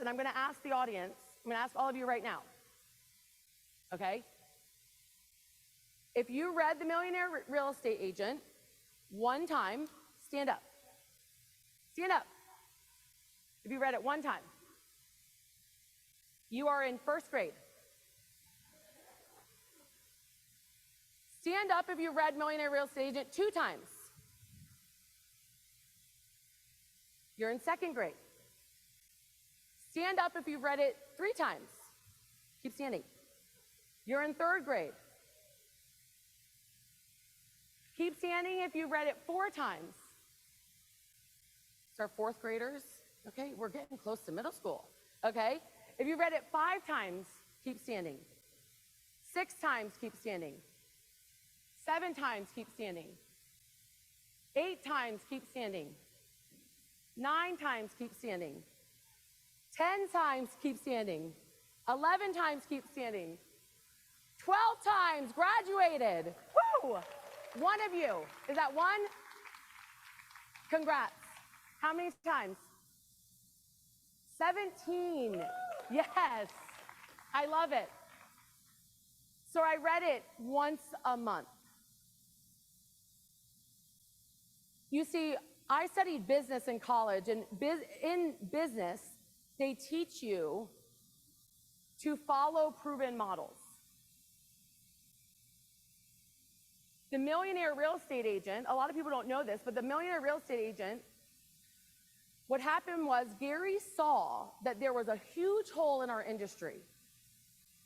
and I'm going to ask the audience, I'm going to ask all of you right now, okay? If you read The Millionaire Real Estate Agent one time, stand up. Stand up. If you read it one time. You are in first grade. Stand up if you read Millionaire Real Estate Agent 2 times. You're in second grade. Stand up if you've read it 3 times. Keep standing. You're in third grade. Keep standing if you've read it 4 times. It's our 4th graders. Okay, we're getting close to middle school. Okay, if you read it 5 times, keep standing. 6 times, keep standing. 7 times, keep standing. 8 times, keep standing. 9 times, keep standing. 10 times, keep standing. 11 times, keep standing. 12 times, graduated. Woo! One of you. Is that one? Congrats. How many times? 17. Yes. I love it. So I read it once a month. You see, I studied business in college, and in business, they teach you to follow proven models. The Millionaire Real Estate Agent, a lot of people don't know this, but the Millionaire Real Estate Agent, what happened was Gary saw that there was a huge hole in our industry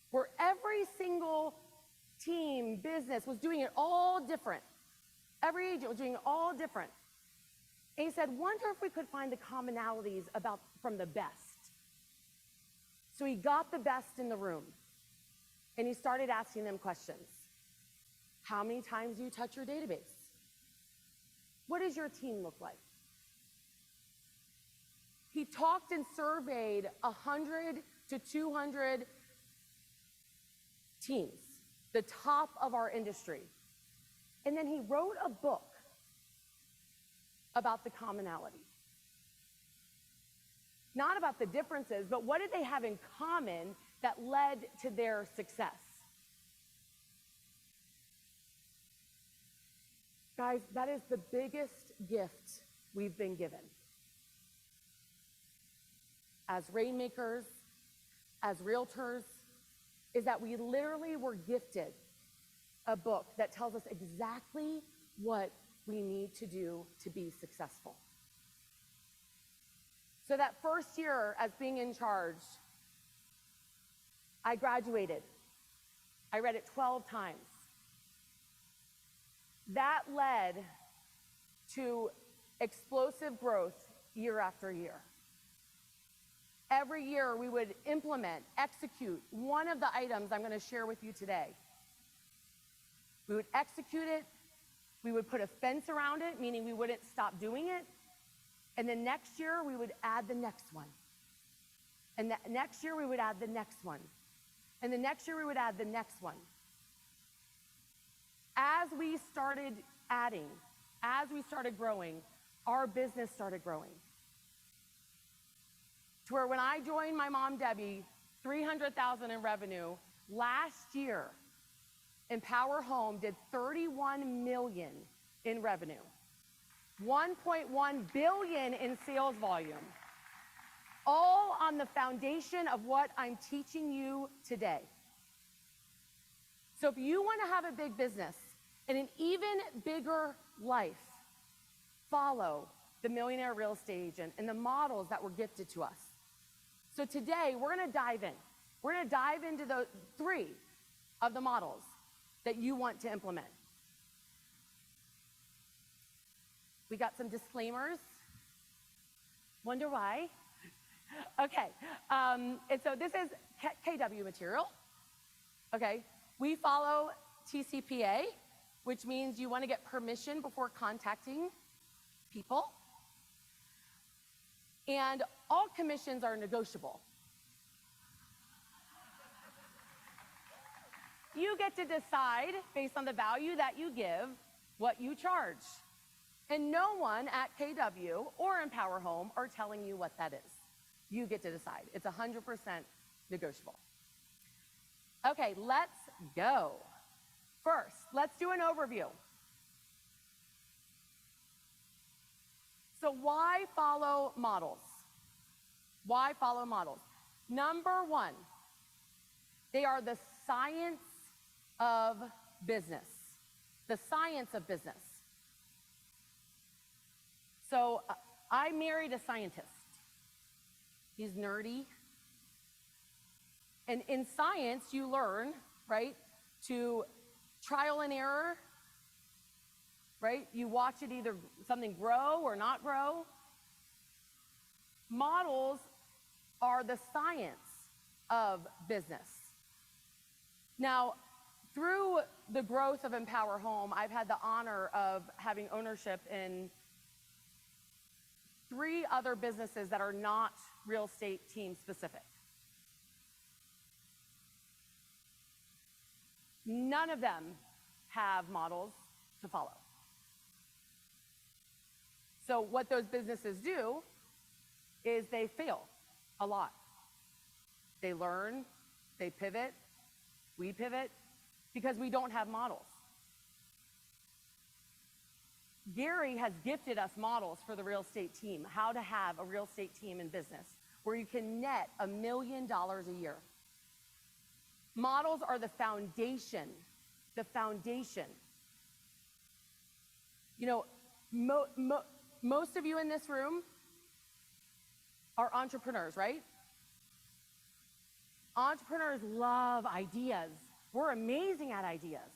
where every single team, business was doing it all different. Every agent was doing it all different. And he said, wonder if we could find the commonalities from the best. So he got the best in the room, and he started asking them questions. How many times do you touch your database? What does your team look like? He talked and surveyed 100 to 200 teams, the top of our industry. And then he wrote a book about the commonality. Not about the differences, but what did they have in common that led to their success? Guys, that is the biggest gift we've been given. As rainmakers, as realtors, is that we literally were gifted a book that tells us exactly what we need to do to be successful. So that first year as being in charge, I graduated. I read it 12 times. That led to explosive growth year after year. Every year we would implement, execute one of the items I'm going to share with you today. We would execute it. We would put a fence around it, meaning we wouldn't stop doing it. And then next year we would add the next one. And next year we would add the next one. And the next year we would add the next one. As we started adding, as we started growing, our business started growing. To where when I joined my mom, Debbie, $300,000 in revenue, last year, Empower Home did $31 million in revenue, $1.1 billion in sales volume, all on the foundation of what I'm teaching you today. So if you want to have a big business and an even bigger life, follow the Millionaire Real Estate Agent and the models that were gifted to us. So today, we're going to dive in. We're going to dive into the 3 of the models that you want to implement. We got some disclaimers. Wonder why? Okay, and so this is KW material. Okay, we follow TCPA, which means you want to get permission before contacting people. And all commissions are negotiable. You get to decide, based on the value that you give, what you charge. And no one at KW or Empower Home are telling you what that is. You get to decide. It's 100% negotiable. Okay, let's go. First, let's do an overview. So why follow models? Why follow models? Number one, they are the science of business. The science of business. So I married a scientist. He's nerdy. And in science, you learn, right, to trial and error, right? You watch it either something grow or not grow. Models are the science of business. Now, through the growth of Empower Home, I've had the honor of having ownership in 3 other businesses that are not real estate team specific. None of them have models to follow. So what those businesses do is they fail a lot. They learn, they pivot, we pivot, because we don't have models. Gary has gifted us models for the real estate team, how to have a real estate team in business, where you can net $1 million a year. Models are the foundation, the foundation. You know, most of you in this room are entrepreneurs, right? Entrepreneurs love ideas. We're amazing at ideas.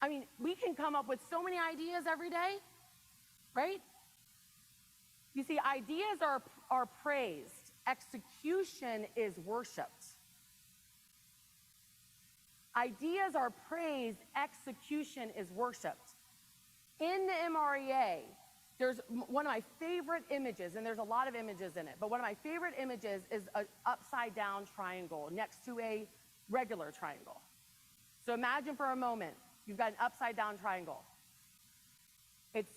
I mean, we can come up with so many ideas every day, right? You see, ideas are praised. Execution is worshiped. Ideas are praised. Execution is worshiped. In the MREA, there's one of my favorite images, and there's a lot of images in it, but one of my favorite images is an upside-down triangle next to a regular triangle. So imagine for a moment, you've got an upside-down triangle. It's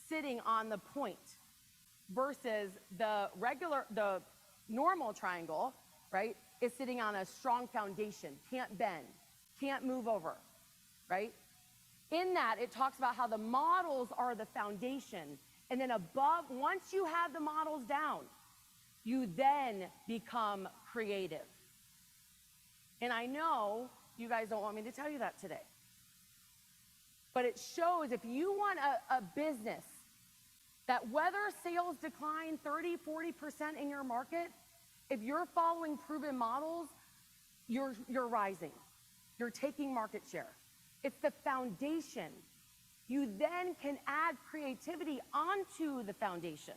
sitting on the point versus the normal triangle, right, is sitting on a strong foundation, can't bend, can't move over, right? In that, it talks about how the models are the foundation, and then above, once you have the models down, you then become creative. And I know you guys don't want me to tell you that today. But it shows if you want a business that whether sales decline 30, 40% in your market, if you're following proven models, you're rising. You're taking market share. It's the foundation. You then can add creativity onto the foundation.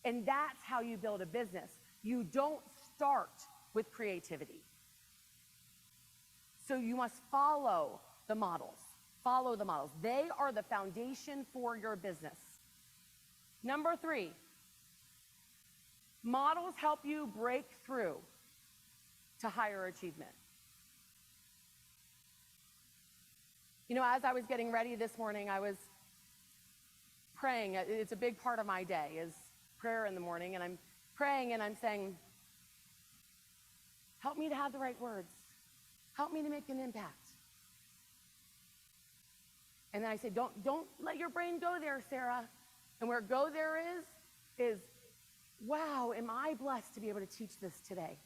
And that's how you build a business. You don't start with creativity. So you must follow the models. Follow the models. They are the foundation for your business. Number 3, models help you break through to higher achievement. You know, as I was getting ready this morning, I was praying. It's a big part of my day is prayer in the morning, and I'm praying and I'm saying, help me to have the right words. Help me to make an impact. And then I say, don't let your brain go there, Sarah. And where go there is, wow, am I blessed to be able to teach this today?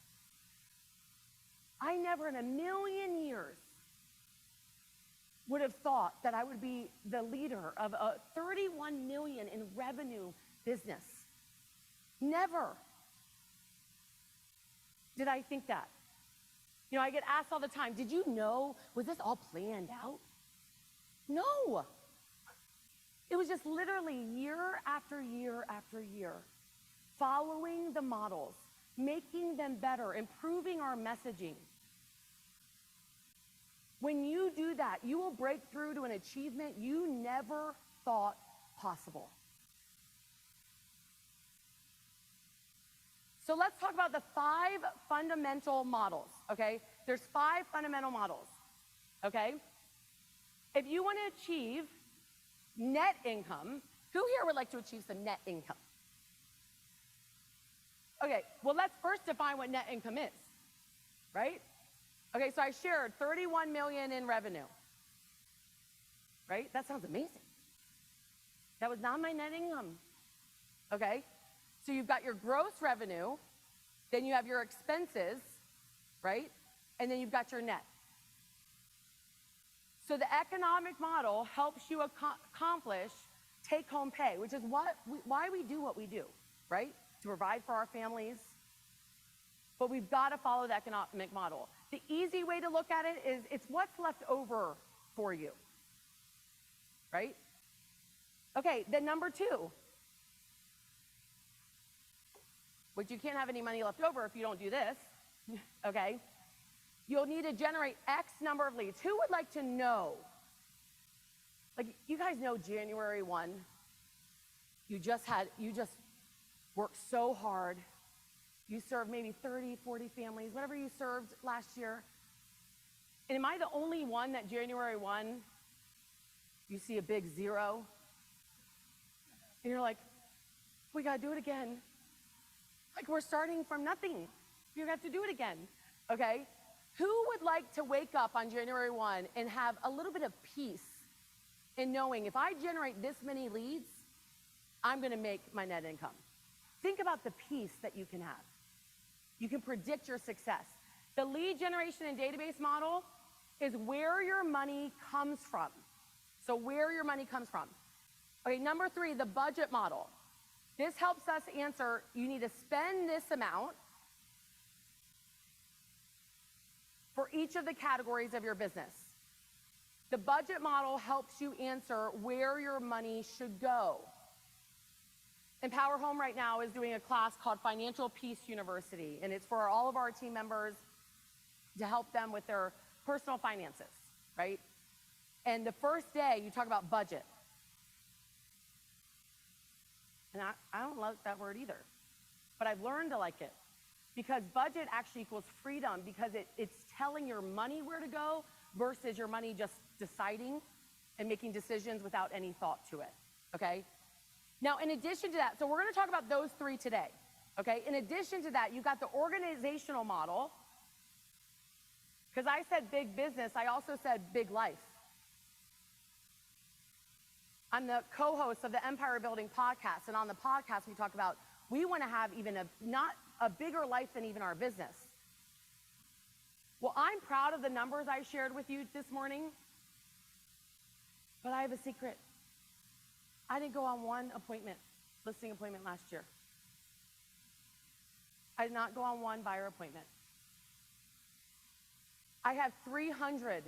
I never in a million years would have thought that I would be the leader of a 31 million in revenue business. Never did I think that. You know, I get asked all the time, did you know, was this all planned out? No. It was just literally year after year after year, following the models, making them better, improving our messaging. When you do that, you will break through to an achievement you never thought possible. So let's talk about the 5 fundamental models, okay? There's 5 fundamental models, okay? If you want to achieve net income, who here would like to achieve some net income? Okay, well, let's first define what net income is, right? Okay, so I shared 31 million in revenue, right? That sounds amazing. That was not my net income, okay? So you've got your gross revenue, then you have your expenses, right? And then you've got your net. So the economic model helps you accomplish take-home pay, which is why we do what we do, right? To provide for our families. But we've got to follow the economic model. The easy way to look at it is it's what's left over for you, right? Okay, then number 2, which you can't have any money left over if you don't do this, okay? You'll need to generate X number of leads. Who would like to know? Like, you guys know January 1, you just worked so hard. You served maybe 30, 40 families, whatever you served last year. And am I the only one that January 1, you see a big 0? And you're like, we gotta do it again. Like, we're starting from nothing. You have to do it again, okay? Who would like to wake up on January 1 and have a little bit of peace in knowing if I generate this many leads, I'm gonna make my net income? Think about the peace that you can have. You can predict your success. The lead generation and database model is where your money comes from. So where your money comes from. Okay, number 3, the budget model. This helps us answer, you need to spend this amount for each of the categories of your business. The budget model helps you answer where your money should go. Empower Home right now is doing a class called Financial Peace University, and it's for all of our team members to help them with their personal finances, right? And the first day, you talk about budget. And I don't like that word either, but I've learned to like it because budget actually equals freedom because it's telling your money where to go versus your money just deciding and making decisions without any thought to it, okay? Now, in addition to that, so we're gonna talk about those 3 today, okay? In addition to that, you've got the organizational model, because I said big business, I also said big life. I'm the co-host of the Empire Building podcast, and on the podcast we talk about we want to have even not a bigger life than even our business. Well, I'm proud of the numbers I shared with you this morning, but I have a secret. I didn't go on one listing appointment last year. I did not go on one buyer appointment. I have 300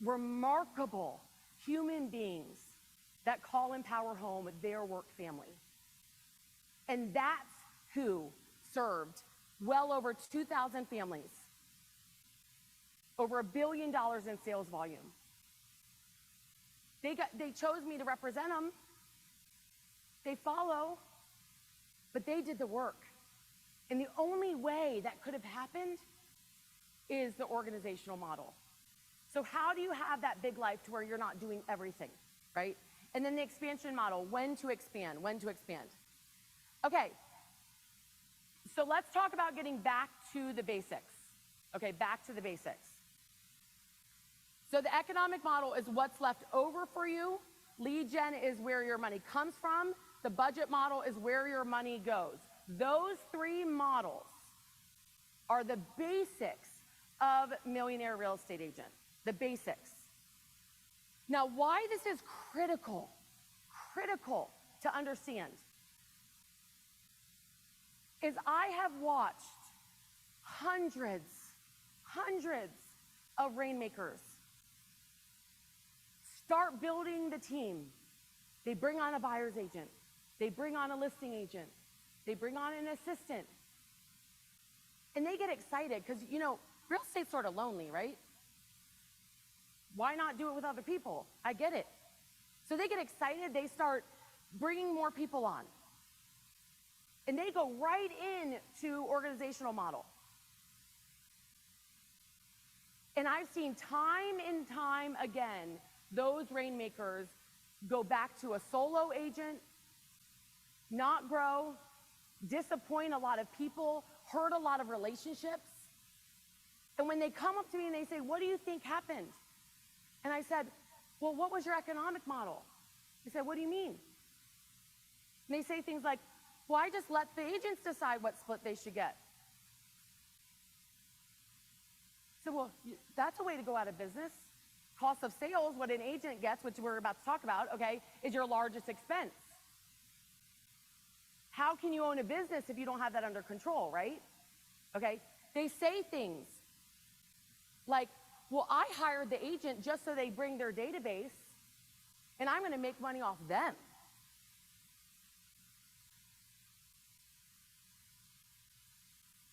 remarkable human beings that call Empower Home their work family. And that's who served well over 2,000 families, over $1 billion in sales volume. They chose me to represent them. They follow, but they did the work. And the only way that could have happened is the organizational model. So how do you have that big life to where you're not doing everything, right? And then the expansion model, when to expand. Okay, so let's talk about getting back to the basics. Okay, back to the basics. So the economic model is what's left over for you. Lead gen is where your money comes from. The budget model is where your money goes. Those 3 models are the basics of Millionaire Real Estate Agent, the basics. Now, why this is critical to understand is I have watched hundreds of rainmakers start building the team. They bring on a buyer's agent. They bring on a listing agent. They bring on an assistant. And they get excited because, you know, real estate's sort of lonely, right? Why not do it with other people? I get it. So they get excited. They start bringing more people on. And they go right into organizational model. And I've seen time and time again, those rainmakers go back to a solo agent, not grow, disappoint a lot of people, hurt a lot of relationships. And when they come up to me and they say, what do you think happened? And I said, well, what was your economic model? I said, what do you mean? And they say things like, well, I just let the agents decide what split they should get. So, well, that's a way to go out of business. Cost of sales, what an agent gets, which we're about to talk about, okay, is your largest expense. How can you own a business if you don't have that under control, right? Okay, they say things like, well, I hired the agent just so they bring their database, and I'm going to make money off them.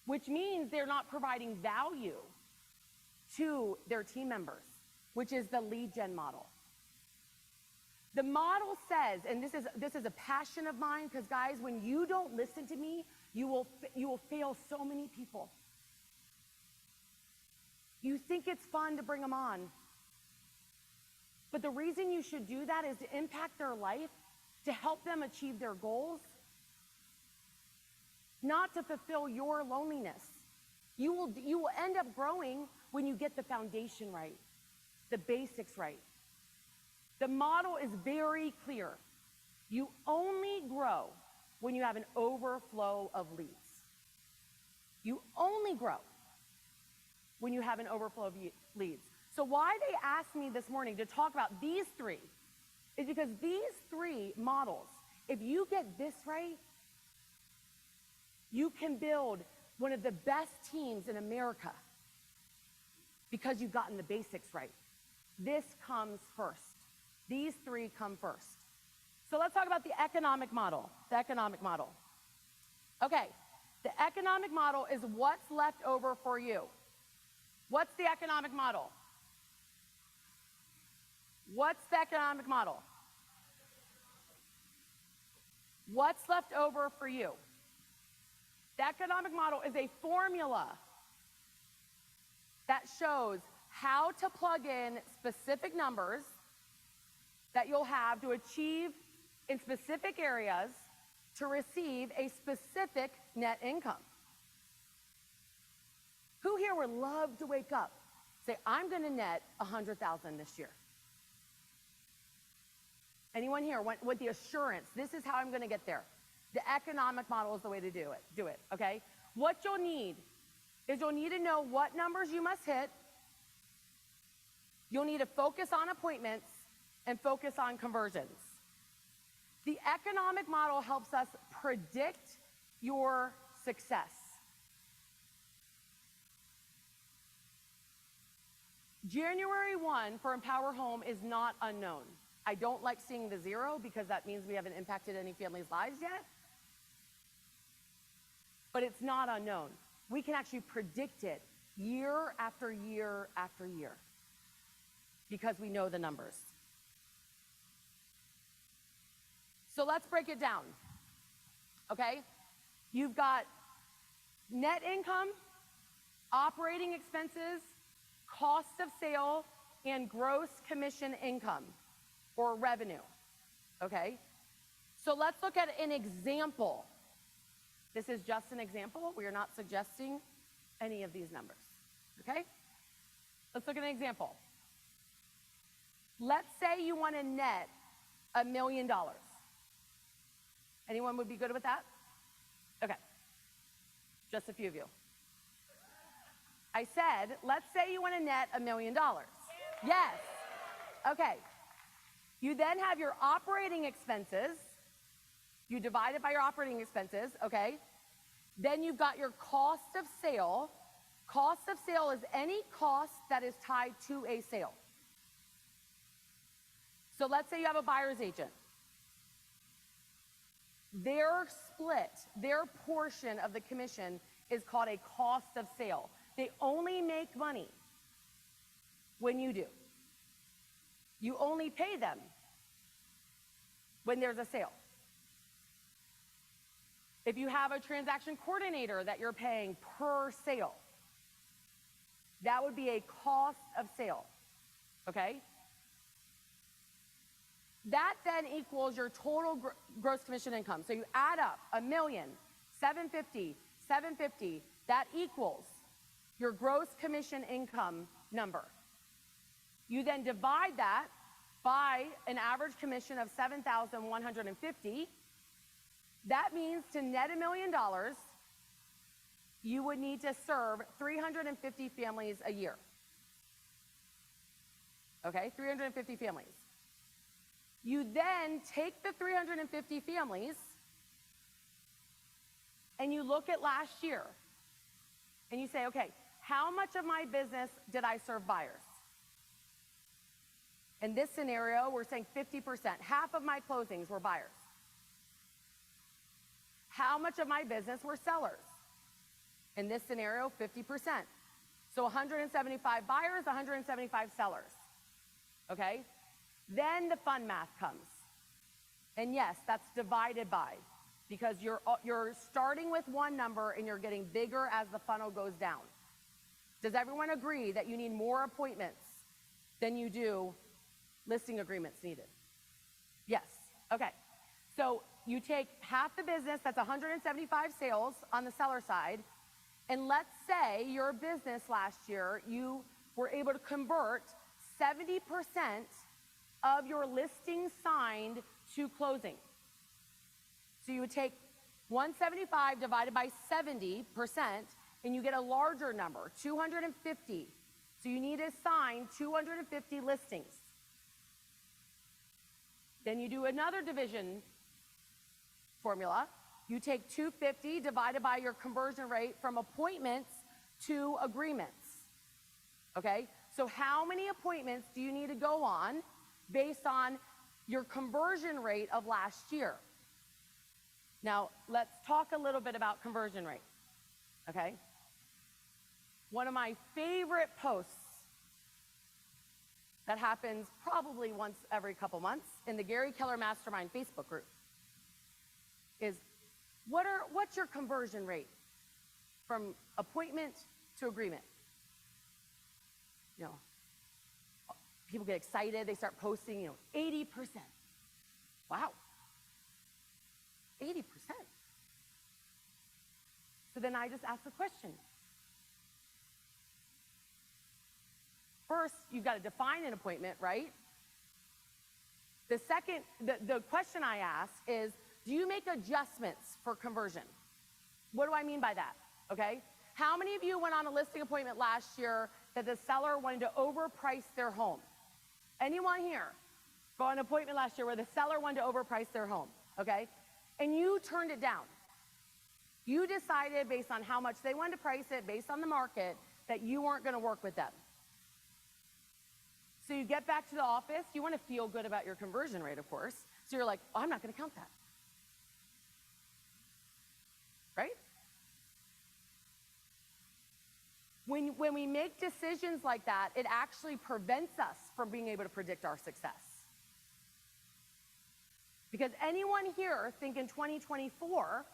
Which means they're not providing value to their team members, which is the lead gen model. The model says, and this is a passion of mine, because guys, when you don't listen to me, you will fail so many people. You think it's fun to bring them on, but the reason you should do that is to impact their life, to help them achieve their goals, not to fulfill your loneliness. You will end up growing when you get the foundation right, the basics right. The model is very clear. You only grow when you have an overflow of leads. You only grow when you have an overflow of leads. So why they asked me this morning to talk about these three is because these three models, if you get this right, you can build one of the best teams in America because you've gotten the basics right. This comes first. These three come first. So let's talk about the economic model. The economic model. Okay, the economic model is what's left over for you. What's the economic model? What's the economic model? What's left over for you? The economic model is a formula that shows how to plug in specific numbers that you'll have to achieve in specific areas to receive a specific net income. Who here would love to wake up, say, I'm going to net 100,000 this year? Anyone here with the assurance, this is how I'm going to get there? The economic model is the way to do it, okay? What you'll need is you'll need to know what numbers you must hit. You'll need to focus on appointments and focus on conversions. The economic model helps us predict your success. January 1 for Empower Home is not unknown. I don't like seeing the 0 because that means we haven't impacted any families' lives yet. But it's not unknown. We can actually predict it year after year after year because we know the numbers. So let's break it down, okay? You've got net income, operating expenses, cost of sale, and gross commission income or revenue, okay? So let's look at an example. This is just an example. We are not suggesting any of these numbers, okay? Let's look at an example. Let's say you want to net $1 million. Anyone would be good with that? Okay, just a few of you. I said, let's say you want to net $1 million. Yes, okay. You then have your operating expenses. You divide it by your operating expenses, okay? Then you've got your cost of sale. Cost of sale is any cost that is tied to a sale. So let's say you have a buyer's agent. Their split, their portion of the commission is called a cost of sale. They only make money when you do. You only pay them when there's a sale. If you have a transaction coordinator that you're paying per sale, that would be a cost of sale, okay? That then equals your total gross commission income. So you add up $1 million, 750, 750, that equals your gross commission income number. You then divide that by an average commission of $7,150. That means to net $1 million, you would need to serve 350 families a year. Okay, 350 families. You then take the 350 families and you look at last year and you say, okay, how much of my business did I serve buyers? In this scenario, we're saying 50%. Half of my closings were buyers. How much of my business were sellers? In this scenario, 50%. So 175 buyers, 175 sellers. Okay? Then the fun math comes. And yes, that's divided by, because you're starting with one number and you're getting bigger as the funnel goes down. Does everyone agree that you need more appointments than you do listing agreements needed? Yes. Okay. So you take half the business, that's 175 sales on the seller side, and let's say your business last year, you were able to convert 70% of your listings signed to closing. So you would take 175 divided by 70%, and you get a larger number, 250. So you need to sign 250 listings. Then you do another division formula. You take 250 divided by your conversion rate from appointments to agreements. Okay? So how many appointments do you need to go on based on your conversion rate of last year? Now, let's talk a little bit about conversion rate. Okay? One of my favorite posts that happens probably once every couple months in the Gary Keller Mastermind Facebook group is, what's your conversion rate from appointment to agreement? You know, people get excited, they start posting, 80%. Wow. 80%. So then I just ask the question. First, you've got to define an appointment, right? The second, the question I ask is, do you make adjustments for conversion? What do I mean by that? Okay? How many of you went on a listing appointment last year that the seller wanted to overprice their home? Anyone here go on an appointment last year where the seller wanted to overprice their home? Okay? And you turned it down. You decided based on how much they wanted to price it, based on the market, that you weren't going to work with them. So you get back to the office, you want to feel good about your conversion rate, of course. So you're like, oh, I'm not going to count that. Right? When we make decisions like that, it actually prevents us from being able to predict our success. Because anyone here think in 2024,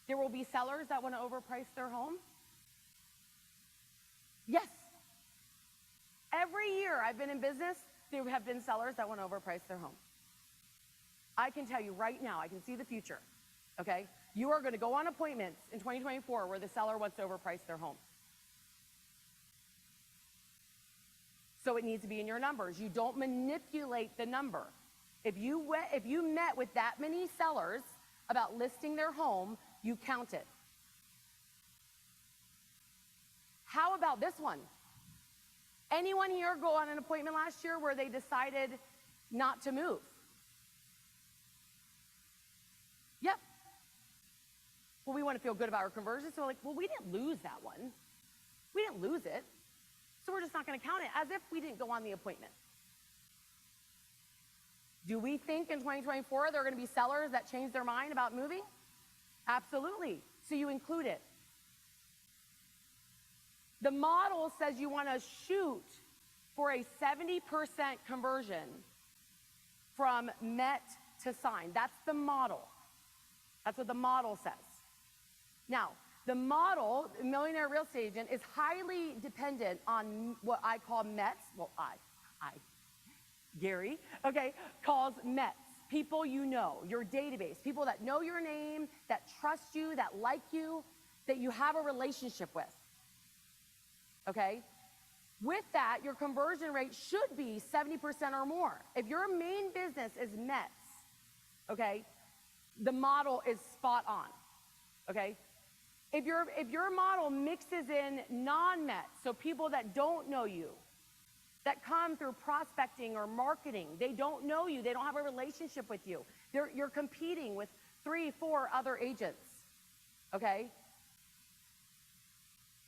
there will be sellers that want to overprice their home? Yes. Every year I've been in business, there have been sellers that want to overprice their home. I can tell you right now, I can see the future, okay? You are going to go on appointments in 2024 where the seller wants to overprice their home. So it needs to be in your numbers. You don't manipulate the number. If you met with that many sellers about listing their home, you count it. How about this one? Anyone here go on an appointment last year where they decided not to move? Yep. Well, we want to feel good about our conversion, so we're like, well, we didn't lose that one. We didn't lose it, so we're just not going to count it, as if we didn't go on the appointment. Do we think in 2024 there are going to be sellers that change their mind about moving? Absolutely. So you include it. The model says you want to shoot for a 70% conversion from met to signed. That's the model. That's what the model says. Now, the model, Millionaire Real Estate Agent, is highly dependent on what I call METs. Well, Gary, okay, calls METs. people you know, your database, people that know your name, that trust you, that like you, that you have a relationship with, okay? With that, your conversion rate should be 70% or more. If your main business is Mets, okay, the model is spot on, okay? If your model mixes in non-Mets, so people that don't know you, that come through prospecting or marketing, they don't know you, they don't have a relationship with you, you're competing with 3, 4 other agents, okay?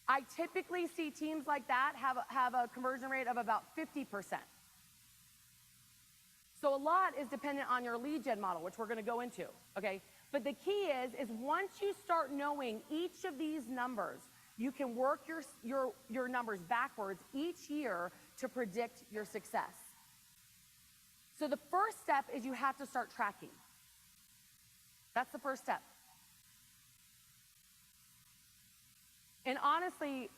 I typically see teams like that have a conversion rate of about 50%. So a lot is dependent on your lead gen model, which we're gonna go into, okay? But the key is once you start knowing each of these numbers, you can work your numbers backwards each year to predict your success. So the first step is you have to start tracking. That's the first step. And honestly,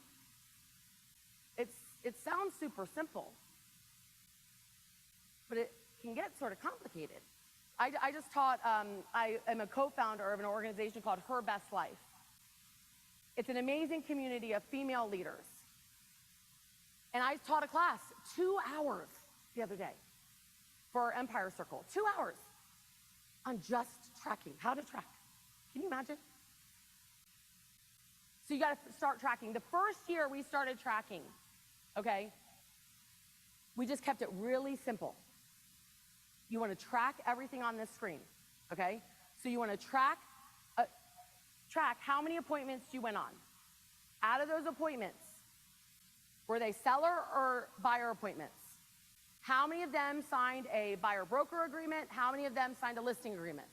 it sounds super simple, but it can get sort of complicated. I just taught, I am a co-founder of an organization called Her Best Life. It's an amazing community of female leaders. And I taught a class 2 hours the other day for our Empire Circle. 2 hours on just tracking, how to track. Can you imagine? So you gotta start tracking. The first year we started tracking, okay, we just kept it really simple. You wanna track everything on this screen, okay? So you wanna track how many appointments you went on. Out of those appointments, were they seller or buyer appointments? How many of them signed a buyer-broker agreement? How many of them signed a listing agreement?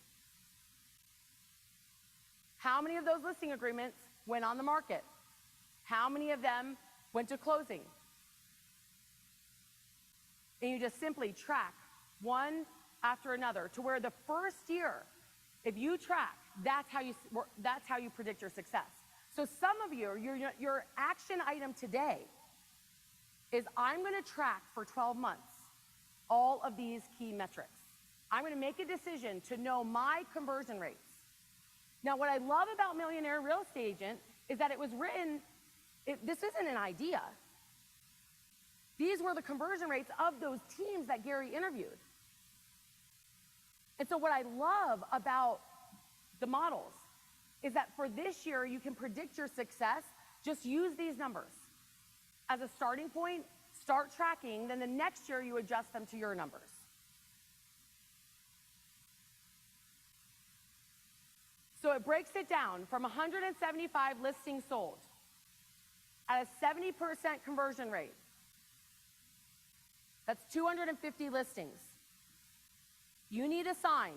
How many of those listing agreements went on the market? How many of them went to closing? And you just simply track one after another to where the first year, if you track, that's how you predict your success. So some of you, your action item today is I'm gonna track for 12 months all of these key metrics. I'm gonna make a decision to know my conversion rates. Now, what I love about Millionaire Real Estate Agent is that it was written, this isn't an idea. These were the conversion rates of those teams that Gary interviewed. And so what I love about the models is that for this year, you can predict your success. Just use these numbers as a starting point, start tracking, then the next year you adjust them to your numbers. So it breaks it down from 175 listings sold at a 70% conversion rate. That's 250 listings. You need to sign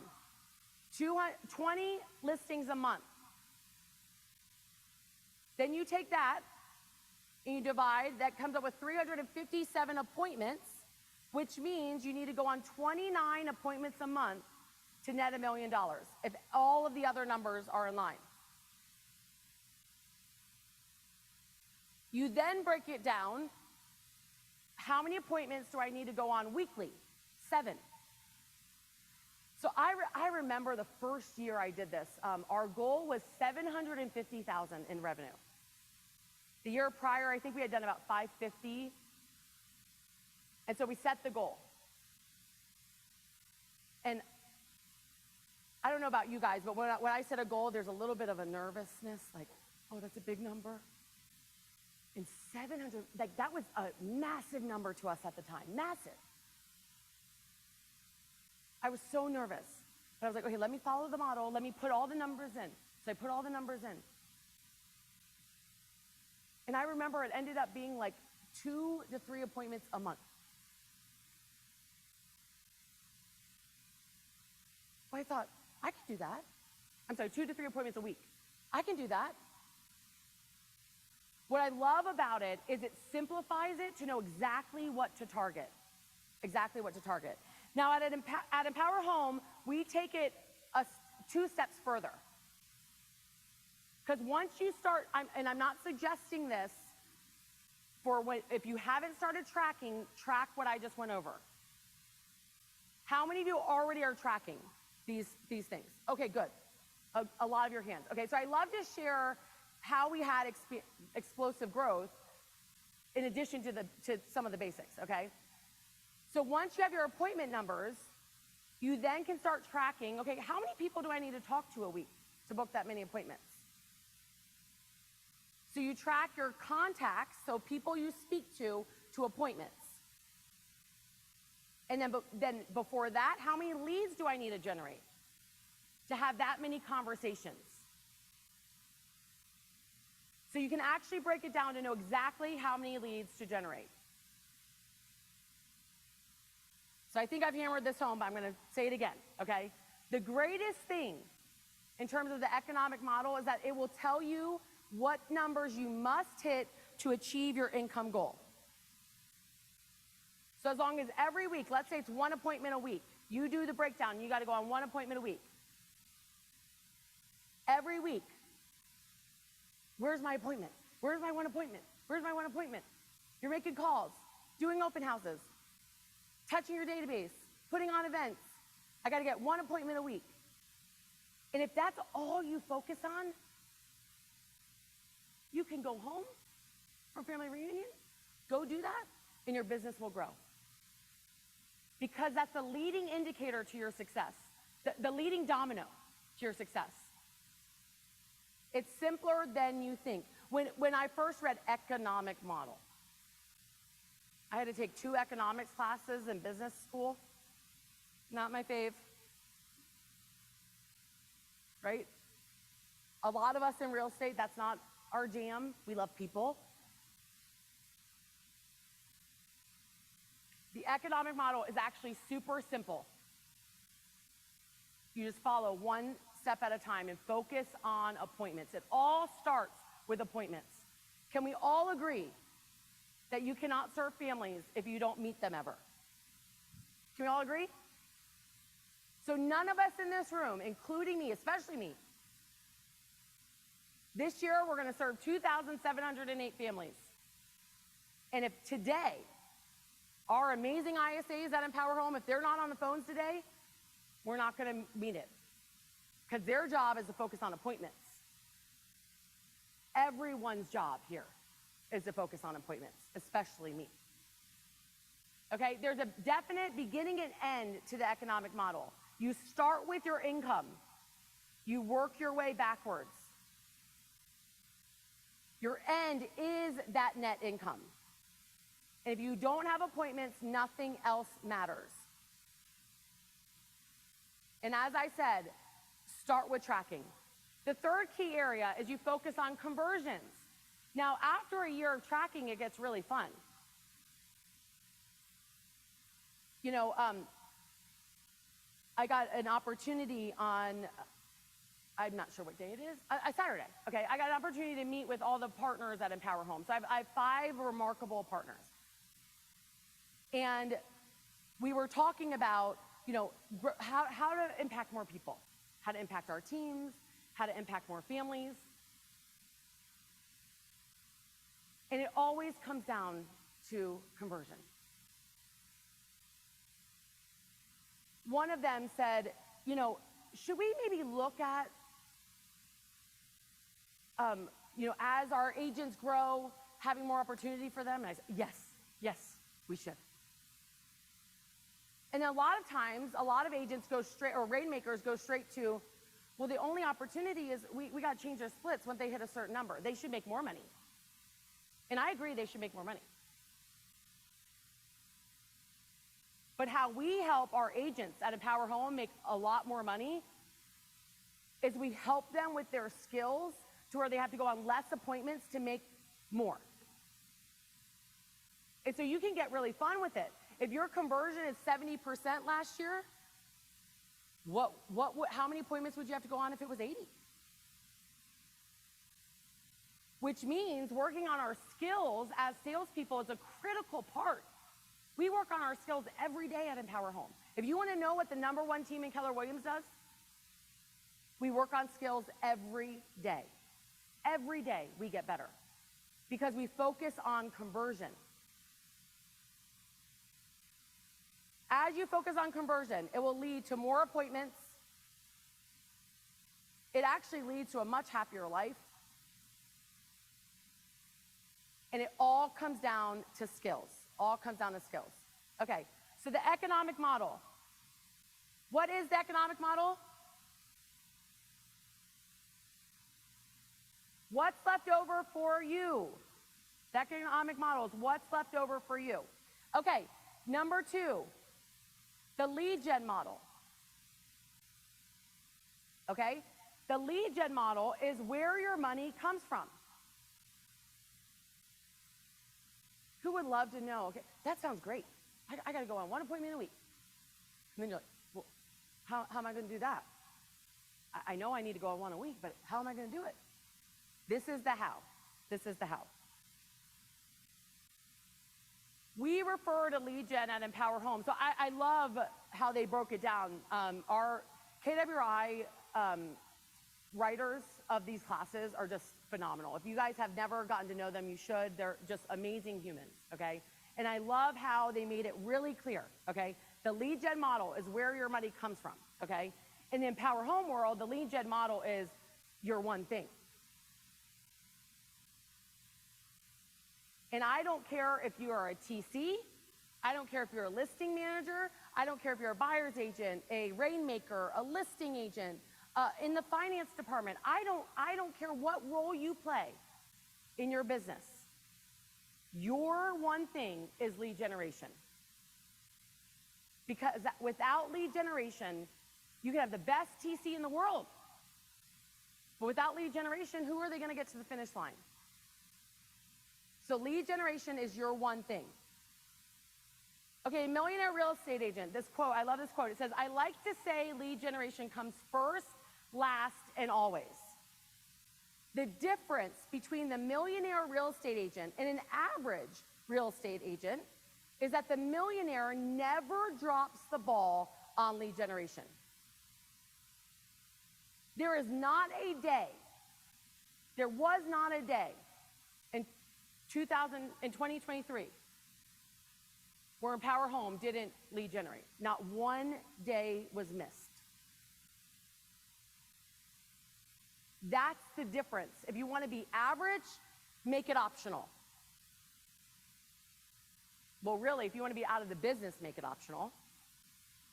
20 listings a month. Then you take that and you divide, that comes up with 357 appointments, which means you need to go on 29 appointments a month to net $1 million, if all of the other numbers are in line. You then break it down. How many appointments do I need to go on weekly? 7. So I remember the first year I did this. Our goal was $750,000 in revenue. The year prior, I think we had done about $550,000. And so we set the goal. And I don't know about you guys, but when I set a goal, there's a little bit of a nervousness, like, oh, that's a big number. And 700, like that was a massive number to us at the time, massive. I was so nervous, but I was like, okay, let me follow the model. Let me put all the numbers in. So I put all the numbers in. And I remember it ended up being like 2 to 3 appointments a month. Well, I thought, I can do that. I'm sorry, 2 to 3 appointments a week. I can do that. What I love about it is it simplifies it to know exactly what to target. Exactly what to target. Now at Empower Home, we take it 2 steps further. Because once you start, and I'm not suggesting this if you haven't started tracking, track what I just went over. How many of you already are tracking these things? Okay, good. A lot of your hands. Okay, so I love to share how we had explosive growth in addition to some of the basics, okay? So once you have your appointment numbers, you then can start tracking, okay, how many people do I need to talk to a week to book that many appointments? So you track your contacts, so people you speak to appointments. And then before that, how many leads do I need to generate to have that many conversations? So you can actually break it down to know exactly how many leads to generate. So I think I've hammered this home, but I'm going to say it again, okay? The greatest thing in terms of the economic model is that it will tell you what numbers you must hit to achieve your income goal. So as long as every week, let's say it's 1 appointment a week, you do the breakdown, you got to go on 1 appointment a week. Every week, where's my appointment? Where's my 1 appointment? Where's my 1 appointment? You're making calls, doing open houses, touching your database, putting on events. I got to get 1 appointment a week. And if that's all you focus on, you can go home from family reunion, go do that, and your business will grow. Because that's the leading indicator to your success, the leading domino to your success. It's simpler than you think. When I first read economic model, I had to take 2 economics classes in business school. Not my fave. Right? A lot of us in real estate, that's not our jam. We love people. The economic model is actually super simple. You just follow 1 step at a time and focus on appointments. It all starts with appointments. Can we all agree that you cannot serve families if you don't meet them ever? Can we all agree? So none of us in this room, including me, especially me, this year we're going to serve 2,708 families. And if today, our amazing ISAs at Empower Home, if they're not on the phones today, we're not going to meet it. Because their job is to focus on appointments. Everyone's job here is to focus on appointments, especially me. Okay, there's a definite beginning and end to the economic model. You start with your income. You work your way backwards. Your end is that net income. And if you don't have appointments, nothing else matters. And as I said, start with tracking. The third key area is you focus on conversions. Now, after a year of tracking, it gets really fun. You know, I got an opportunity on, I'm not sure what day it is, Saturday. Okay, I got an opportunity to meet with all the partners at Empower Home. So I have 5 remarkable partners. And we were talking about, you know, how to impact more people, how to impact our teams, how to impact more families. And it always comes down to conversion. One of them said, you know, should we maybe look at, you know, as our agents grow, having more opportunity for them? And I said, yes, we should. And a lot of times, a lot of agents go straight, or rainmakers go straight to, well, the only opportunity is we got to change their splits when they hit a certain number. They should make more money. And I agree they should make more money. But how we help our agents at Empower Home make a lot more money is we help them with their skills to where they have to go on less appointments to make more. And so you can get really fun with it. If your conversion is 70% last year, how many appointments would you have to go on if it was 80? Which means working on our skills as salespeople is a critical part. We work on our skills every day at Empower Home. If you want to know what the #1 team in Keller Williams does, we work on skills every day. Every day we get better because we focus on conversion. As you focus on conversion, it will lead to more appointments. It actually leads to a much happier life. And it all comes down to skills. All comes down to skills. Okay, so the economic model. What is the economic model? What's left over for you? The economic model is what's left over for you. Okay, number 2, the lead gen model. Okay, the lead gen model is where your money comes from. Who would love to know? Okay, that sounds great. I got to go on 1 appointment a week. And then you're like, well, how am I going to do that? I know I need to go on 1 a week, but how am I going to do it? This is the how. This is the how. We refer to lead gen at Empower Home. So I love how they broke it down. Our KWI writers of these classes are just phenomenal. If you guys have never gotten to know them, you should. They're just amazing humans, okay? And I love how they made it really clear, okay? The lead gen model is where your money comes from, okay? In the Empower Home world, the lead gen model is your one thing. And I don't care if you are a TC, I don't care if you're a listing manager, I don't care if you're a buyer's agent, a rainmaker, a listing agent, in the finance department. I don't care what role you play in your business. Your one thing is lead generation. Because without lead generation, you can have the best TC in the world. But without lead generation, who are they going to get to the finish line? So lead generation is your one thing. Okay, millionaire real estate agent. This quote, I love this quote. It says, I like to say lead generation comes first, last, and always. The difference between the millionaire real estate agent and an average real estate agent is that the millionaire never drops the ball on lead generation. There is not a day, there was not a day in 2023 where Empower Home didn't lead generate. Not one day was missed. That's the difference. If you want to be average, make it optional. Well, really, if you want to be out of the business, make it optional.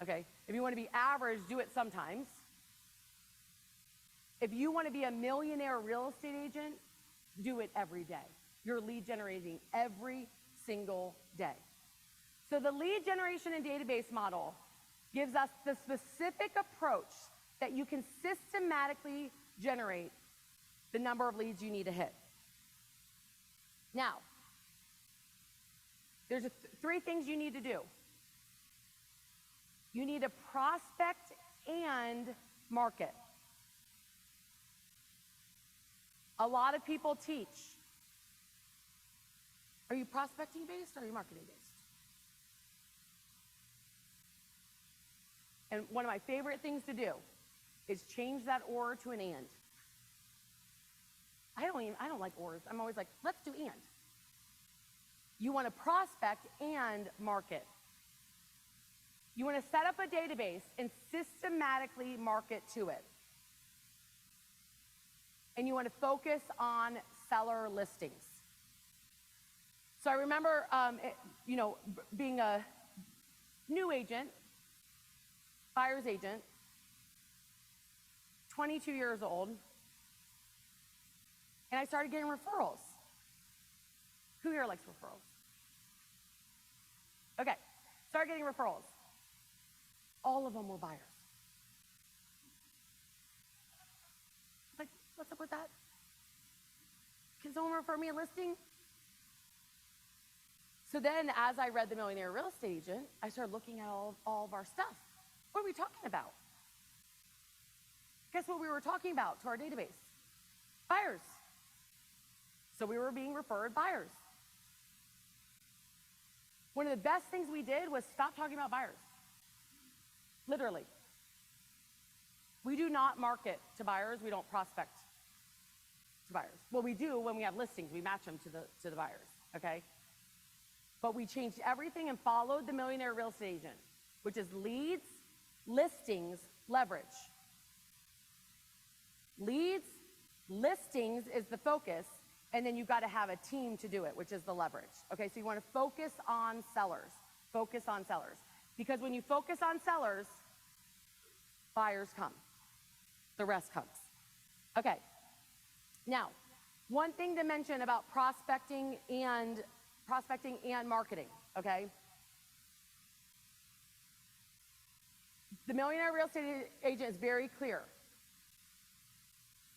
Okay? If you want to be average, do it sometimes. If you want to be a millionaire real estate agent, do it every day. You're lead generating every single day. So the lead generation and database model gives us the specific approach that you can systematically generate the number of leads you need to hit. Now, there's three things you need to do. You need to prospect and market. A lot of people teach. Are you prospecting based or are you marketing based? And one of my favorite things to do is change that or to an and. I don't like ors. I'm always like, let's do and. You want to prospect and market. You want to set up a database and systematically market to it. And you want to focus on seller listings. So I remember, being a new agent, buyer's agent, 22 years old, and I started getting referrals. Who here likes referrals? Okay, started getting referrals. All of them were buyers. Like, what's up with that? Can someone refer me a listing? So then, as I read The Millionaire Real Estate Agent, I started looking at all of our stuff. What are we talking about? Guess what we were talking about to our database? Buyers. So we were being referred buyers. One of the best things we did was stop talking about buyers. Literally. We do not market to buyers. We don't prospect to buyers. Well, we do when we have listings. We match them to the buyers, okay? But we changed everything and followed the millionaire real estate agent. which is leads, listings, leverage. Leads, listings is the focus, and then you've got to have a team to do it, which is the leverage. Okay, so you want to focus on sellers. Focus on sellers. Because when you focus on sellers, buyers come. The rest comes. Okay. Now, one thing to mention about prospecting and marketing, okay? The Millionaire Real Estate Agent is very clear.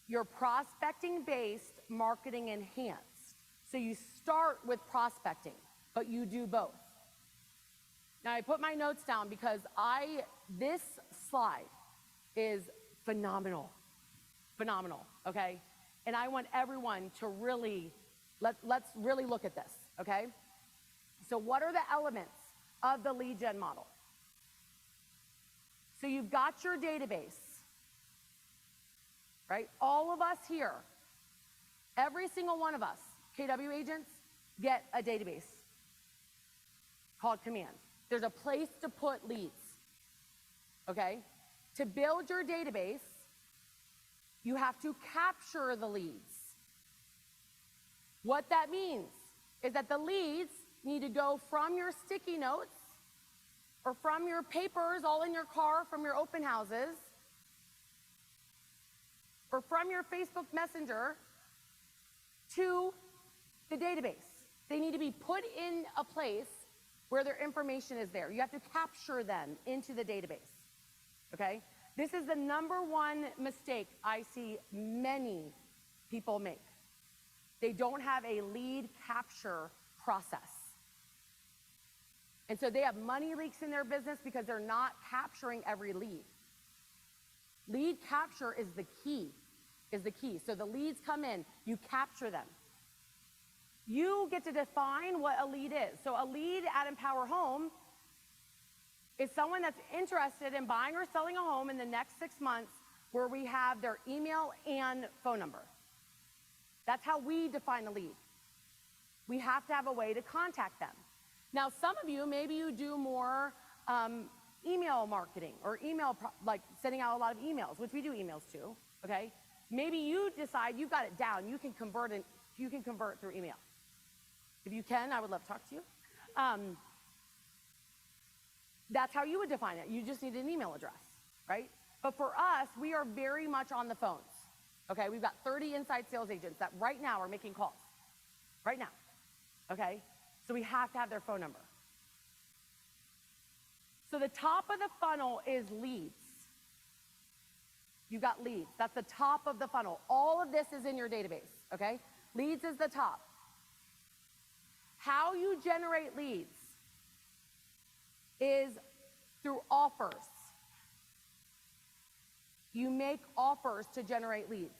You're prospecting-based, marketing enhanced. So you start with prospecting, but you do both. Now, I put my notes down because this slide is phenomenal, okay? And I want everyone to really, let's really look at this, okay? So what are the elements of the lead gen model? So you've got your database, right? All of us here, every single one of us, KW agents, get a database called Command. There's a place to put leads, okay? To build your database, you have to capture the leads. What that means is that the leads need to go from your sticky notes or from your papers all in your car from your open houses or from your Facebook Messenger to the database. They need to be put in a place where their information is there. You have to capture them into the database, okay? This is the #1 mistake I see many people make. They don't have a lead capture process. And so they have money leaks in their business because they're not capturing every lead. Lead capture is the key, So the leads come in, you capture them. You get to define what a lead is. So a lead at Empower Home is someone that's interested in buying or selling a home in the next 6 months where we have their email and phone number. That's how we define a lead. We have to have a way to contact them. Now, some of you, maybe you do more email marketing or like sending out a lot of emails, which we do emails too, okay? Maybe you decide you've got it down. You can convert through email. If you can, I would love to talk to you. That's how you would define it. You just need an email address, right? But for us, we are very much on the phones, okay? We've got 30 inside sales agents that right now are making calls, right now, okay? So we have to have their phone number. So the top of the funnel is leads. You've got leads. That's the top of the funnel. All of this is in your database, okay? Leads is the top. How you generate leads is through offers. You make offers to generate leads.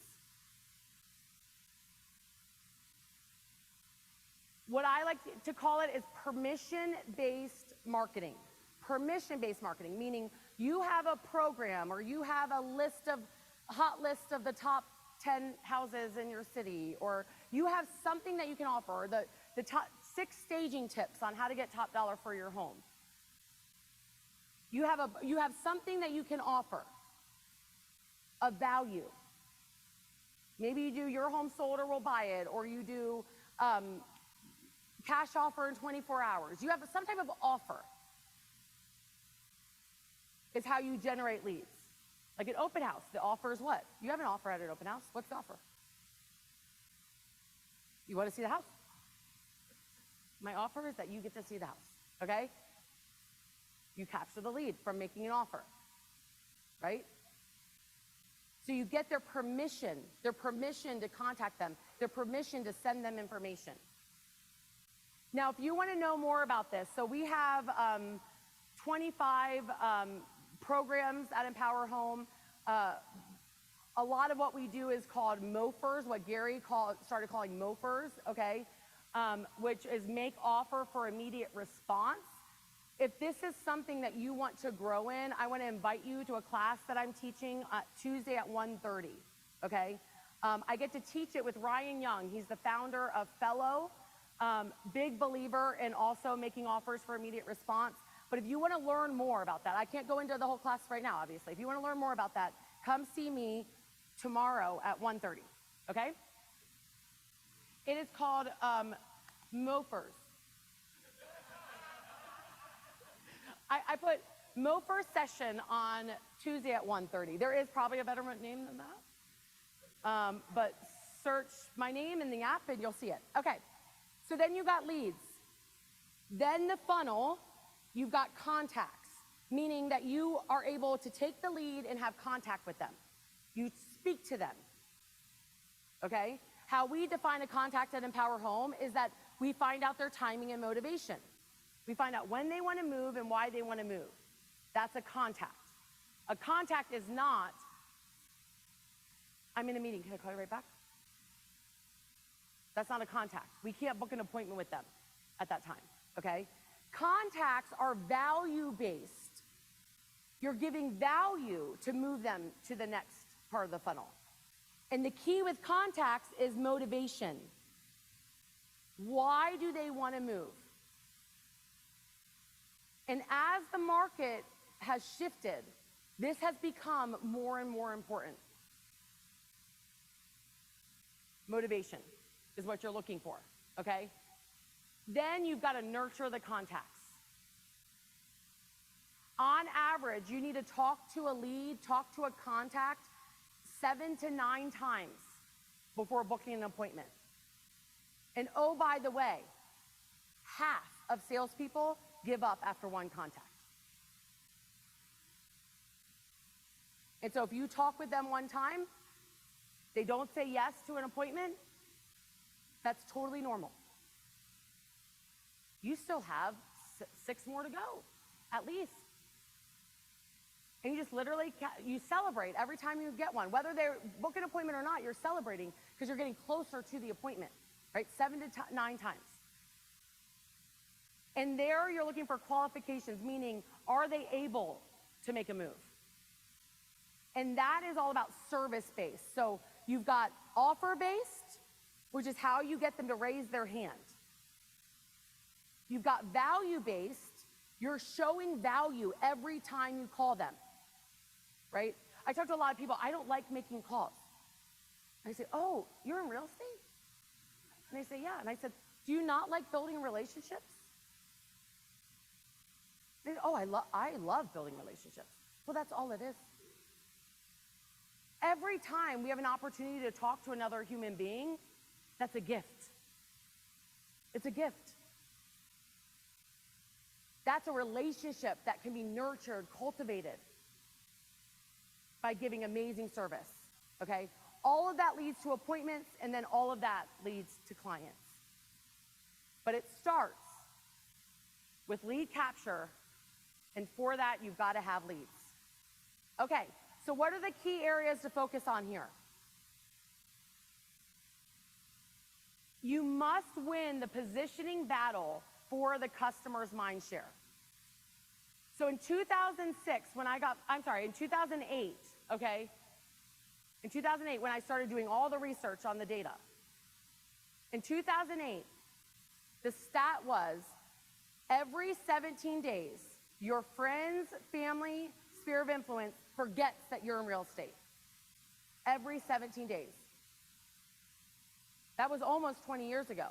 What I like to call it is permission-based marketing. Permission-based marketing, meaning you have a program or you have a hot list of the top 10 houses in your city, or you have something that you can offer, the top 6 staging tips on how to get top dollar for your home. You have something that you can offer of value. Maybe you do your home sold or we'll buy it, or you do cash offer in 24 hours. You have some type of offer. Is how you generate leads. Like an open house, the offer is what? You have an offer at an open house. What's the offer? You want to see the house? My offer is that you get to see the house, okay? You capture the lead from making an offer, right? So you get their permission to contact them, their permission to send them information. Now, if you want to know more about this, so we have 25 programs at Empower Home. A lot of what we do is called MOFers, what Gary started calling MOFers, okay? Which is make offer for immediate response. If this is something that you want to grow in, I want to invite you to a class that I'm teaching Tuesday at 1:30, okay? I get to teach it with Ryan Young. He's the founder of Fellow, big believer in also making offers for immediate response. But if you want to learn more about that, I can't go into the whole class right now, obviously. If you want to learn more about that, come see me tomorrow at 1:30, okay? It is called Mofers. I put Mofer session on Tuesday at 1:30. There is probably a better name than that. But search my name in the app and you'll see it. Okay, so then you got leads. Then the funnel, you've got contacts, meaning that you are able to take the lead and have contact with them. You speak to them, okay? How we define a contact at Empower Home is that we find out their timing and motivation. We find out when they want to move and why they want to move. That's a contact. A contact is not, I'm in a meeting, can I call you right back? That's not a contact. We can't book an appointment with them at that time, okay? Contacts are value-based. You're giving value to move them to the next part of the funnel. And the key with contacts is motivation. Why do they want to move? And as the market has shifted, this has become more and more important. Motivation is what you're looking for, okay? Then you've got to nurture the contacts. On average, you need to talk to a lead, talk to a contact 7 to 9 times before booking an appointment. And oh, by the way, half of salespeople give up after one contact. And so if you talk with them one time, they don't say yes to an appointment, that's totally normal. You still have 6 more to go, at least. And you just literally, you celebrate every time you get one. Whether they book an appointment or not, you're celebrating because you're getting closer to the appointment, right? 7 to 9 times. And there you're looking for qualifications, meaning are they able to make a move? And that is all about service-based. So you've got offer-based, which is how you get them to raise their hand. You've got value-based. You're showing value every time you call them, right? I talk to a lot of people, I don't like making calls. And I say, oh, you're in real estate? And they say, yeah. And I said, do you not like building relationships? They say, oh, I love building relationships. Well, that's all it is. Every time we have an opportunity to talk to another human being, that's a gift. It's a gift. That's a relationship that can be nurtured, cultivated by giving amazing service, okay? All of that leads to appointments, and then all of that leads to clients. But it starts with lead capture, and for that, you've got to have leads. Okay, so what are the key areas to focus on here? You must win the positioning battle for the customer's mind share. So in 2006, in 2008, okay? In 2008, when I started doing all the research on the data, in 2008, the stat was every 17 days, your friends, family, sphere of influence forgets that you're in real estate. Every 17 days. That was almost 20 years ago.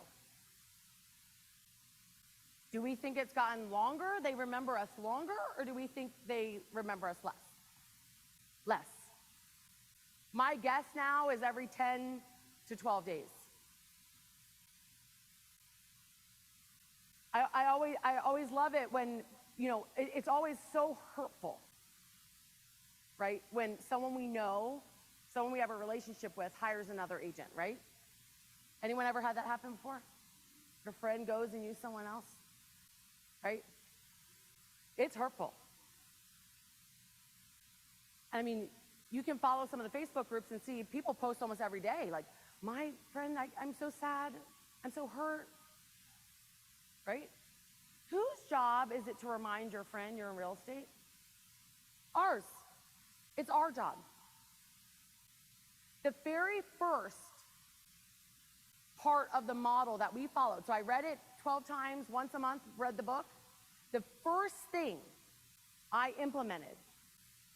Do we think it's gotten longer? They remember us longer, or do we think they remember us less? Less. My guess now is every 10 to 12 days. I always love it when, it's always so hurtful, right? When someone we know, someone we have a relationship with hires another agent, right? Anyone ever had that happen before? Your friend goes and uses someone else? Right? It's hurtful. I mean, you can follow some of the Facebook groups and see people post almost every day, like, my friend, I'm so sad, I'm so hurt, right? Whose job is it to remind your friend you're in real estate? Ours. It's our job. The very first part of the model that we followed, so I read it 12 times, once a month, read the book. The first thing I implemented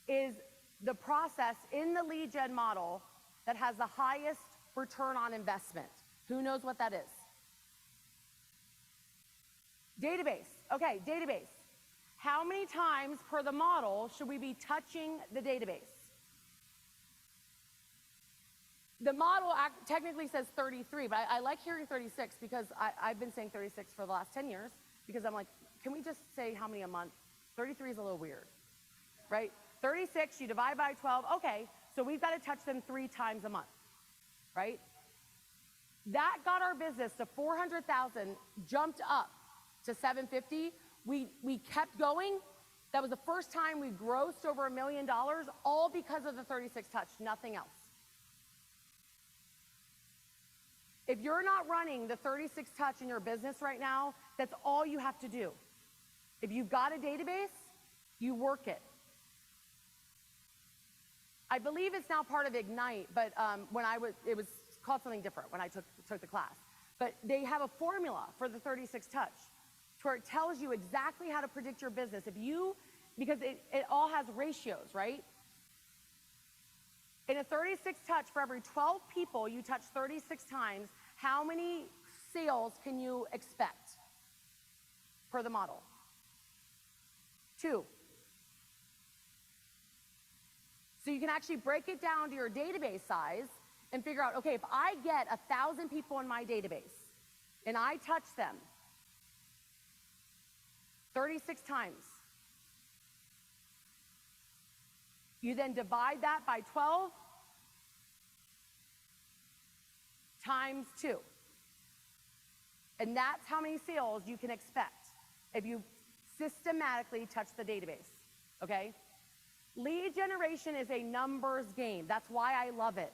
is the process in the lead gen model that has the highest return on investment. Who knows what that is? Database. Okay, database. How many times per the model should we be touching the database? The model technically says 33, but I like hearing 36 because I've been saying 36 for the last 10 years because I'm like, can we just say how many a month? 33 is a little weird, right? 36, you divide by 12. Okay, so we've got to touch them 3 times a month, right? That got our business to 400,000, jumped up to 750. We kept going. That was the first time we grossed over $1 million, all because of the 36 touch, nothing else. If you're not running the 36 touch in your business right now, that's all you have to do. If you've got a database, you work it. I believe it's now part of Ignite, but it was called something different when I took the class. But they have a formula for the 36 touch where it tells you exactly how to predict your business. Because it all has ratios, right? In a 36 touch, for every 12 people you touch 36 times, how many sales can you expect per the model? 2. So you can actually break it down to your database size and figure out, okay, if I get 1,000 people in my database and I touch them 36 times, you then divide that by 12 times 2. And that's how many sales you can expect if you systematically touch the database, okay? Lead generation is a numbers game. That's why I love it.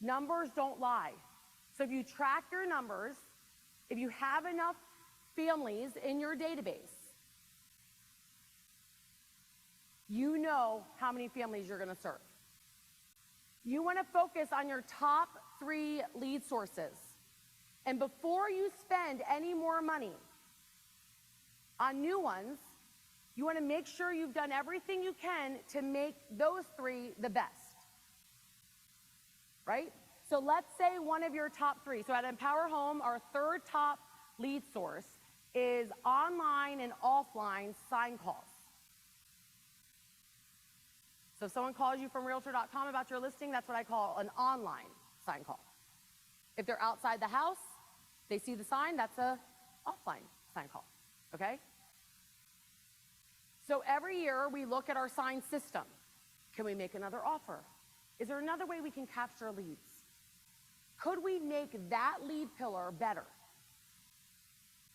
Numbers don't lie. So if you track your numbers, if you have enough families in your database, you know how many families you're going to serve. You want to focus on your top 3 lead sources. And before you spend any more money on new ones, you want to make sure you've done everything you can to make those 3 the best. Right? So let's say one of your top 3. So at Empower Home, our 3rd top lead source is online and offline sign calls. So if someone calls you from Realtor.com about your listing, that's what I call an online sign call. If they're outside the house, they see the sign, that's a offline sign call, okay? So every year we look at our sign system. Can we make another offer? Is there another way we can capture leads? Could we make that lead pillar better?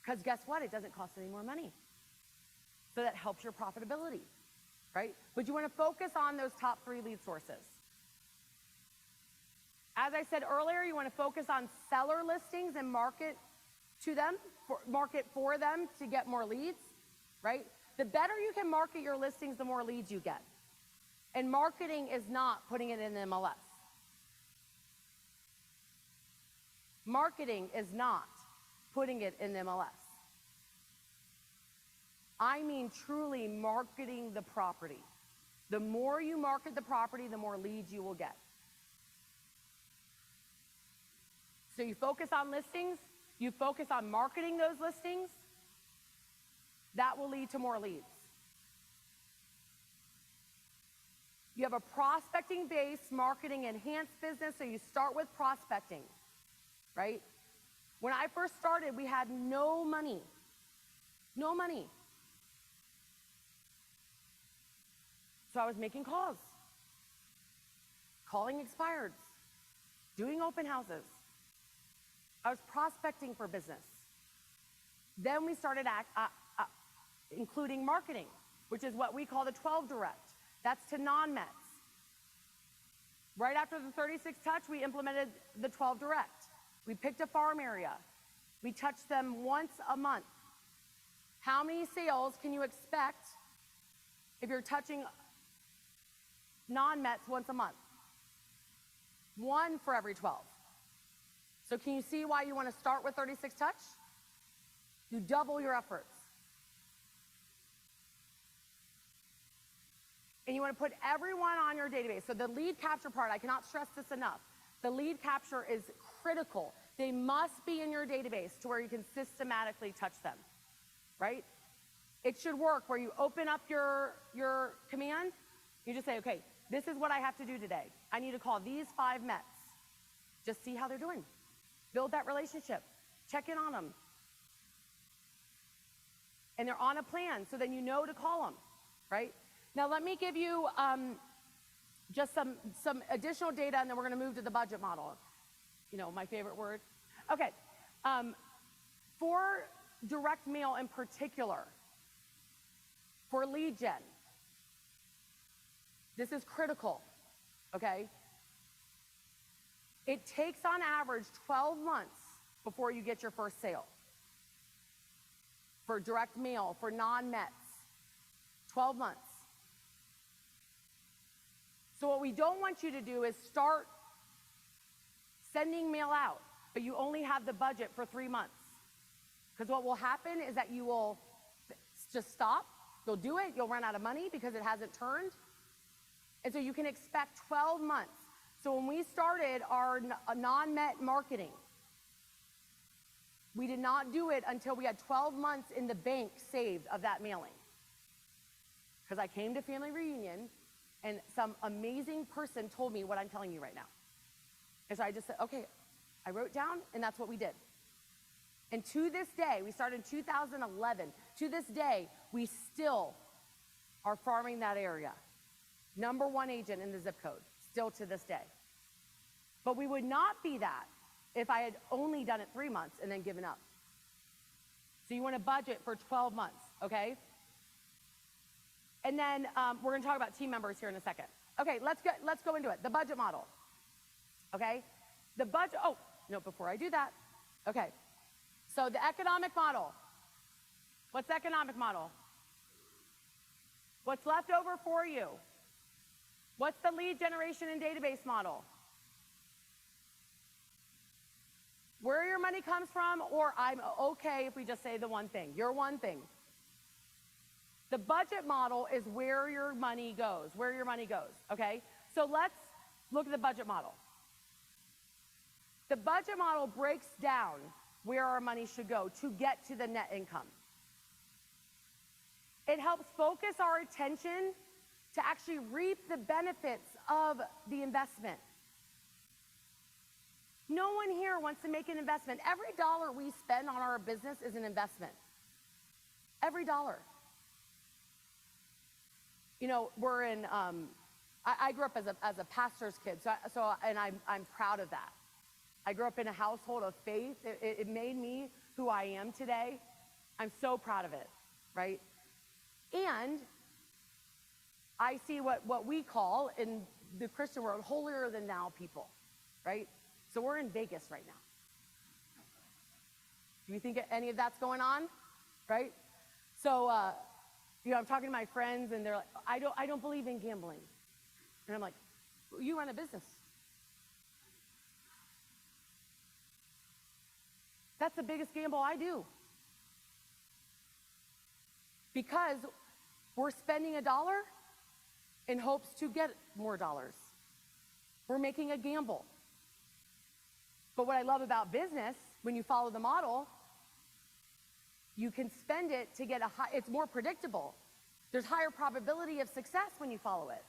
Because guess what? It doesn't cost any more money. So that helps your profitability. Right? But you want to focus on those top 3 lead sources. As I said earlier, you want to focus on seller listings and market to them, market for them to get more leads, right? The better you can market your listings, the more leads you get. And marketing is not putting it in the MLS. Marketing is not putting it in the MLS. I mean truly marketing the property. The more you market the property, the more leads you will get. So you focus on listings, you focus on marketing those listings, that will lead to more leads. You have a prospecting-based, marketing enhanced business, so you start with prospecting, right? When I first started, we had no money. No money. So I was making calls, calling expireds, doing open houses. I was prospecting for business. Then we started including marketing, which is what we call the 12 direct. That's to non-Mets. Right after the 36 touch, we implemented the 12 direct. We picked a farm area. We touched them once a month. How many sales can you expect if you're touching non-Mets once a month? 1 for every 12. So can you see why you want to start with 36 touch? You double your efforts. And you want to put everyone on your database. So the lead capture part, I cannot stress this enough. The lead capture is critical. They must be in your database to where you can systematically touch them, right? It should work where you open up your command. You just say, okay, this is what I have to do today. I need to call these 5 Mets. Just see how they're doing. Build that relationship. Check in on them. And they're on a plan, so then you know to call them, right? Now let me give you just some additional data, and then we're going to move to the budget model. You know, my favorite word. Okay, for direct mail in particular, for lead gen, this is critical, okay? It takes on average 12 months before you get your first sale. For direct mail, for non-Mets, 12 months. So what we don't want you to do is start sending mail out, but you only have the budget for 3 months. Because what will happen is that you will just stop, you'll do it, you'll run out of money because it hasn't turned. And so you can expect 12 months. So when we started our non-Met marketing, we did not do it until we had 12 months in the bank saved of that mailing. Because I came to family reunion and some amazing person told me what I'm telling you right now. And so I just said, okay, I wrote down, and that's what we did. And to this day, we started in 2011. To this day, we still are farming that area. #1 agent in the zip code, still to this day. But we would not be that if I had only done it 3 months and then given up. So you want to budget for 12 months, okay? And then we're going to talk about team members here in a second. Okay, let's go into it. The budget model, okay? The budget, oh, no, before I do that, okay. So the economic model. What's the economic model? What's left over for you? What's the lead generation and database model? Where your money comes from, or I'm okay if we just say the one thing, your one thing. The budget model is where your money goes, okay? So let's look at the budget model. The budget model breaks down where our money should go to get to the net income. It helps focus our attention to actually reap the benefits of the investment. No one here wants to make an investment. Every dollar we spend on our business is an investment. Every dollar. You know, we're in, I grew up as a pastor's kid, and I'm proud of that. I grew up in a household of faith. It made me who I am today. I'm so proud of it, right? And I see what we call in the Christian world holier than thou people, right? So we're in Vegas right now. Do you think any of that's going on, right? So, you know, I'm talking to my friends, and they're like, I don't believe in gambling. And I'm like, you run a business. That's the biggest gamble I do. Because we're spending $1 in hopes to get more dollars. We're making a gamble. But what I love about business, when you follow the model, you can spend it to get it's more predictable. There's higher probability of success when you follow it.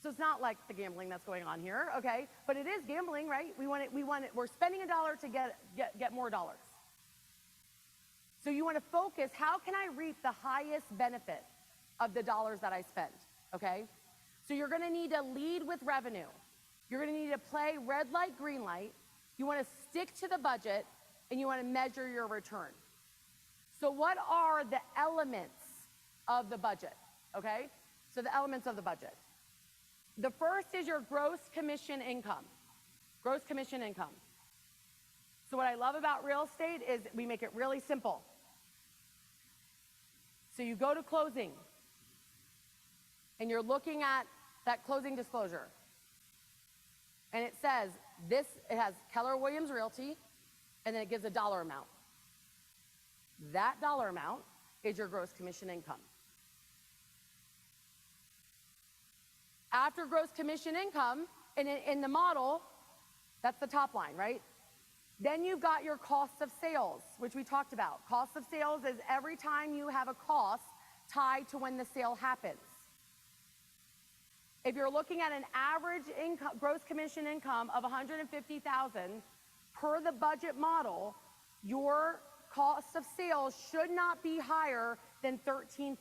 So it's not like the gambling that's going on here, okay? But it is gambling, right? We're spending $1 to get more dollars. So you want to focus, how can I reap the highest benefit of the dollars that I spend, okay? So you're going to need to lead with revenue. You're going to need to play red light, green light. You want to stick to the budget, and you want to measure your return. So what are the elements of the budget, okay? So the elements of the budget. The first is your gross commission income. Gross commission income. So what I love about real estate is we make it really simple. So you go to closing, and you're looking at that closing disclosure. And it says, it has Keller Williams Realty, and then it gives a dollar amount. That dollar amount is your gross commission income. After gross commission income, in the model, that's the top line, right? Then you've got your cost of sales, which we talked about. Cost of sales is every time you have a cost tied to when the sale happens. If you're looking at an average income, gross commission income of $150,000 per the budget model, your cost of sales should not be higher than 13%.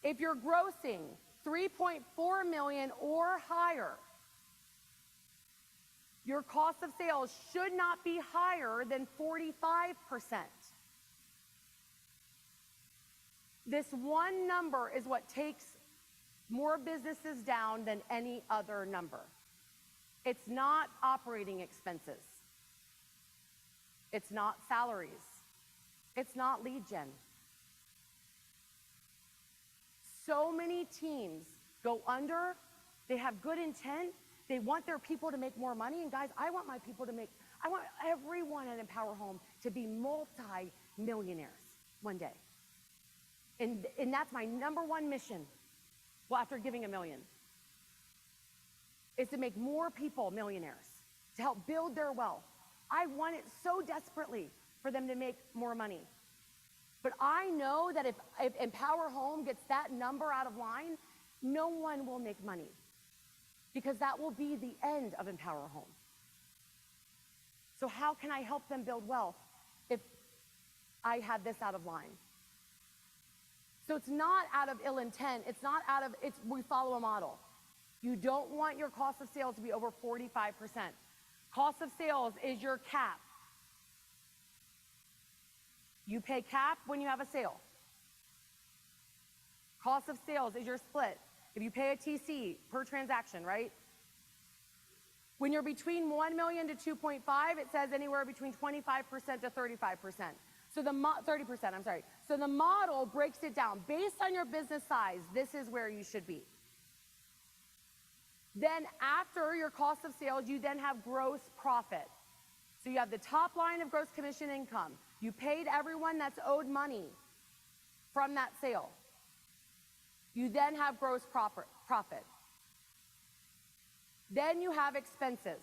If you're grossing $3.4 million or higher, your cost of sales should not be higher than 45%. This one number is what takes more businesses down than any other number. It's not operating expenses. It's not salaries. It's not lead gen. So many teams go under, they have good intent, they want their people to make more money, and guys, I want everyone at Empower Home to be multi-millionaires one day. And that's my number one mission, well, after giving $1 million, is to make more people millionaires, to help build their wealth. I want it so desperately for them to make more money. But I know that if Empower Home gets that number out of line, no one will make money, because that will be the end of Empower Home. So how can I help them build wealth if I have this out of line? So it's not out of ill intent. It's not out of, we follow a model. You don't want your cost of sales to be over 45%. Cost of sales is your cap. You pay cap when you have a sale. Cost of sales is your split. If you pay a TC per transaction, right? When you're between 1 million to 2.5, it says anywhere between 25% to 35%. So 30%, I'm sorry. So the model breaks it down. Based on your business size, this is where you should be. Then after your cost of sales, you then have gross profit. So you have the top line of gross commission income. You paid everyone that's owed money from that sale. You then have gross profit. Then you have expenses.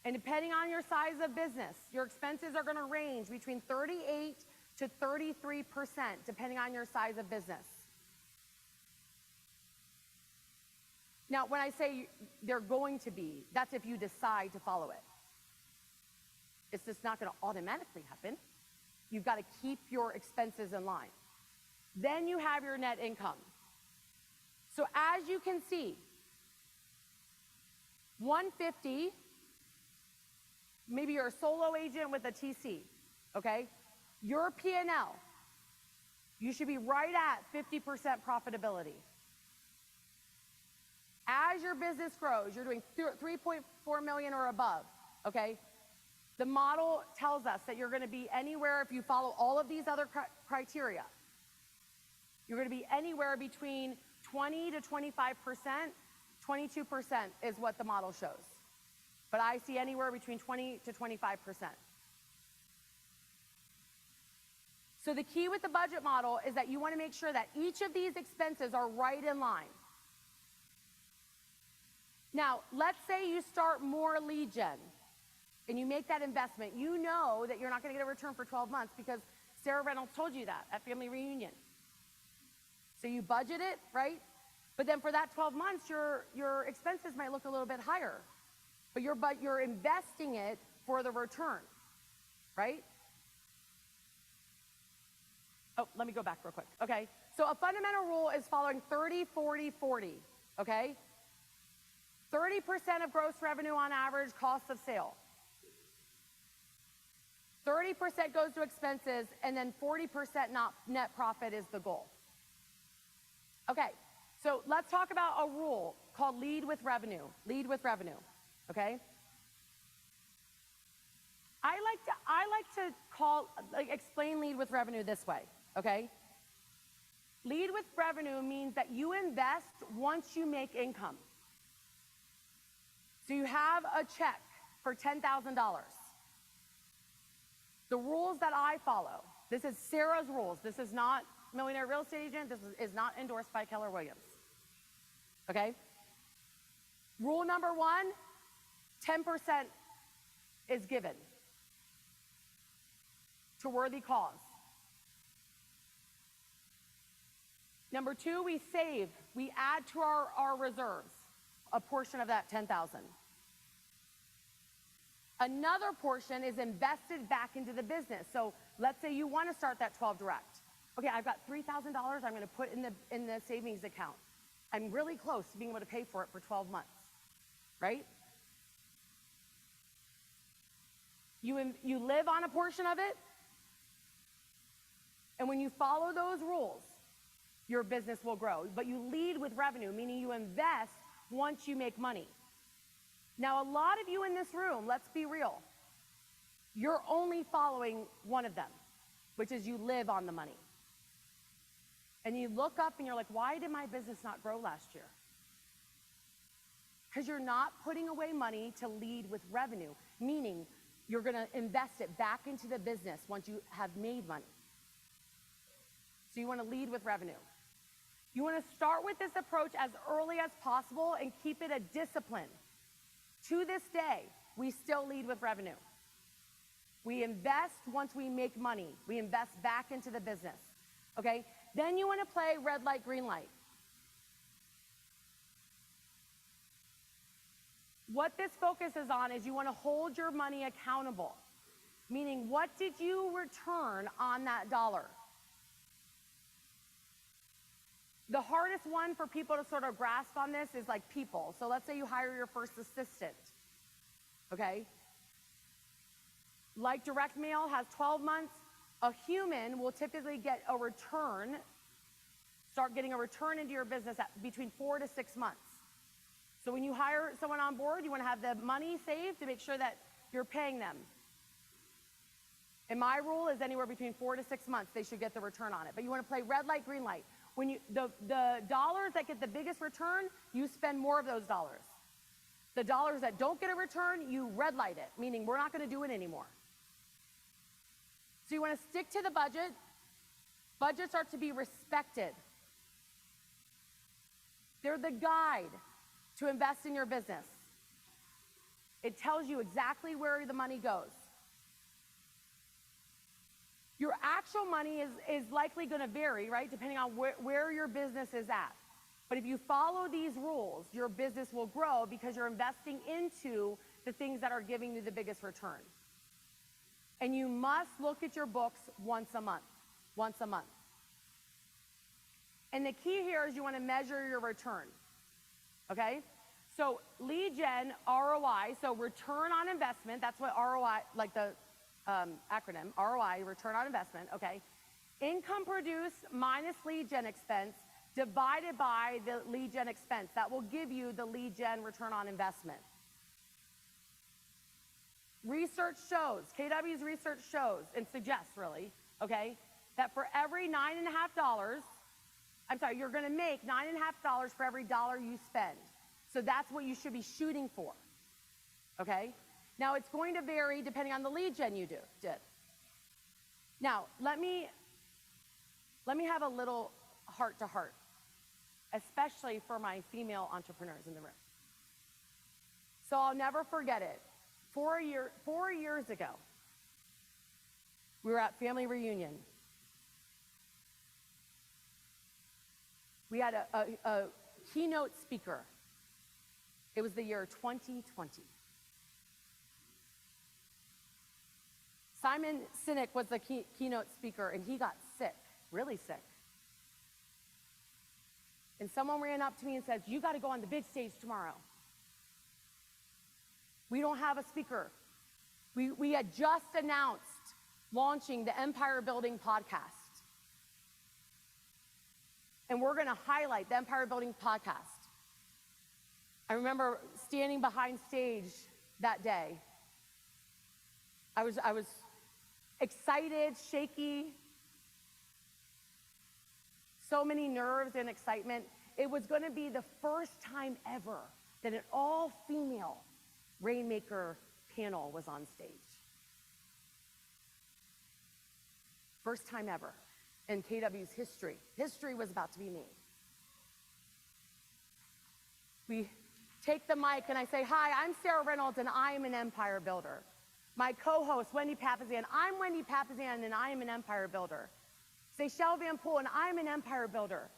And depending on your size of business, your expenses are going to range between 38 to 33%, depending on your size of business. Now, when I say they're going to be, that's if you decide to follow it. It's just not going to automatically happen. You've got to keep your expenses in line. Then you have your net income. So as you can see, 150, maybe you're a solo agent with a TC, okay? Your P&L, you should be right at 50% profitability. As your business grows, you're doing 3.4 million or above, okay? The model tells us that you're going to be anywhere, if you follow all of these other criteria, you're going to be anywhere between 20 to 25%. 22% is what the model shows. But I see anywhere between 20 to 25%. So the key with the budget model is that you want to make sure that each of these expenses are right in line. Now, let's say you start more lead gen and you make that investment. You know that you're not going to get a return for 12 months because Sarah Reynolds told you that at family reunion. So you budget it, right? But then for that 12 months, your expenses might look a little bit higher. But you're investing it for the return, right? Oh, let me go back real quick. Okay, so a fundamental rule is following 30, 40, 40, okay? 30% of gross revenue on average, cost of sale. 30% goes to expenses, and then 40% net profit is the goal. Okay, so let's talk about a rule called lead with revenue. Lead with revenue, okay? I like to explain lead with revenue this way, okay? Lead with revenue means that you invest once you make income. So you have a check for $10,000. The rules that I follow, this is Sarah's rules. This is not millionaire real estate agent. This is not endorsed by Keller Williams. Okay? Rule number 1, 10% is given to worthy cause. Number 2, we save. We add to our reserves a portion of that 10,000. Another portion is invested back into the business. So let's say you want to start that 12 direct. Okay, I've got $3,000 I'm going to put in the savings account. I'm really close to being able to pay for it for 12 months, right? You live on a portion of it, and when you follow those rules, your business will grow. But you lead with revenue, meaning you invest once you make money. Now, a lot of you in this room, let's be real, you're only following one of them, which is you live on the money. And you look up and you're like, why did my business not grow last year? Because you're not putting away money to lead with revenue, meaning you're going to invest it back into the business once you have made money. So you want to lead with revenue. You want to start with this approach as early as possible and keep it a discipline. To this day, we still lead with revenue. We invest once we make money. We invest back into the business, okay? Then you want to play red light, green light. What this focuses on is you want to hold your money accountable, meaning what did you return on that dollar? The hardest one for people to sort of grasp on this is like people. So let's say you hire your first assistant, okay? Like direct mail has 12 months, a human will typically get a return, start getting a return into your business at between 4 to 6 months. So when you hire someone on board, you want to have the money saved to make sure that you're paying them. And my rule is anywhere between 4 to 6 months, they should get the return on it. But you want to play red light, green light. When the dollars that get the biggest return, you spend more of those dollars. The dollars that don't get a return, you red light it, meaning we're not going to do it anymore. So you want to stick to the budget. Budgets are to be respected. They're the guide to invest in your business. It tells you exactly where the money goes. Your actual money is likely going to vary, right, depending on where your business is at. But if you follow these rules, your business will grow because you're investing into the things that are giving you the biggest return. And you must look at your books once a month. Once a month. And the key here is you want to measure your return. Okay? So lead gen, ROI, so return on investment, that's what ROI, like the acronym, ROI, return on investment, okay? Income produced minus lead gen expense divided by the lead gen expense. That will give you the lead gen return on investment. Research shows, KW's research shows, and suggests really, okay, that for every $9.50, you're gonna make $9.50 for every dollar you spend. So that's what you should be shooting for, okay? Now, it's going to vary depending on the lead gen you did. Now, let me have a little heart-to-heart, especially for my female entrepreneurs in the room. So I'll never forget it. 4 years ago, we were at family reunion. We had a keynote speaker. It was the year 2020. Simon Sinek was the keynote speaker, and he got sick, really sick. And someone ran up to me and said, "You got to go on the big stage tomorrow. We don't have a speaker. We had just announced launching the Empire Building podcast. And we're going to highlight the Empire Building podcast." I remember standing behind stage that day. I was excited, shaky, so many nerves and excitement. It was going to be the first time ever that an all-female Rainmaker panel was on stage. First time ever. in KW's history. History was about to be made. We take the mic and I say, hi, I'm Sarah Reynolds and I am an empire builder. My co-host, Wendy Papazian, I'm Wendy Papazian and I am an empire builder. Say, Shell Van Poel and I'm an empire builder.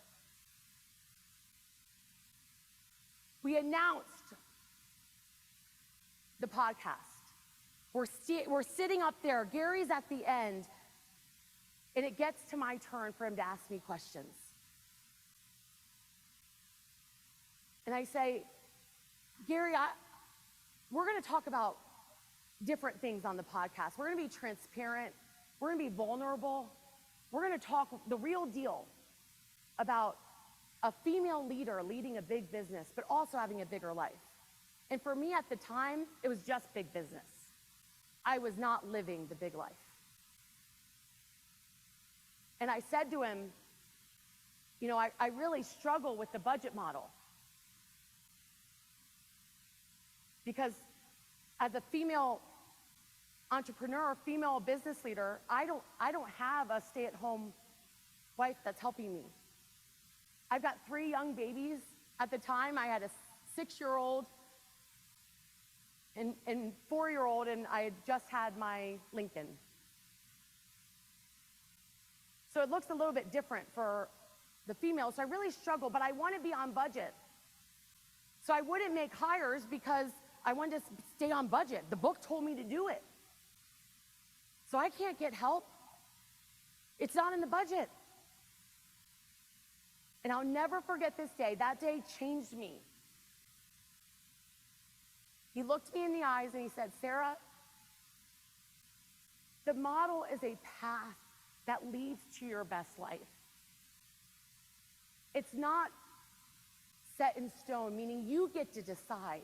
We announced the podcast. We're sitting up there. Gary's at the end. And it gets to my turn for him to ask me questions. And I say, Gary, we're going to talk about different things on the podcast. We're going to be transparent. We're going to be vulnerable. We're going to talk the real deal about a female leader leading a big business, but also having a bigger life. And for me at the time, it was just big business. I was not living the big life. And I said to him, you know, I really struggle with the budget model. Because as a female entrepreneur, female business leader, I don't have a stay-at-home wife that's helping me. I've got 3 young babies. At the time, I had a 6-year-old and 4-year-old, and I had just had my Lincoln. So it looks a little bit different for the females. So I really struggle, but I want to be on budget. So I wouldn't make hires because I wanted to stay on budget. The book told me to do it. So I can't get help. It's not in the budget. And I'll never forget this day. That day changed me. He looked me in the eyes and he said, Sarah, the model is a path that leads to your best life. It's not set in stone, meaning you get to decide.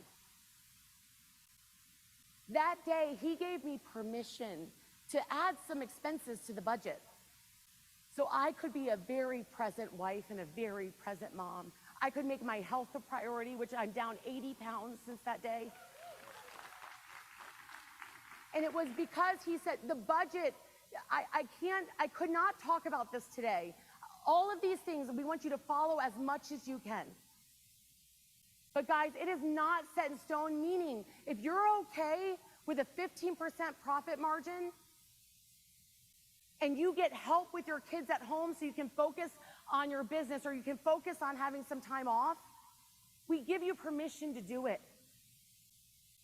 That day, he gave me permission to add some expenses to the budget so I could be a very present wife and a very present mom. I could make my health a priority, which I'm down 80 pounds since that day. And it was because he said, the budget, I could not talk about this today. All of these things, we want you to follow as much as you can. But guys, it is not set in stone, meaning if you're okay with a 15% profit margin and you get help with your kids at home so you can focus on your business or you can focus on having some time off, we give you permission to do it.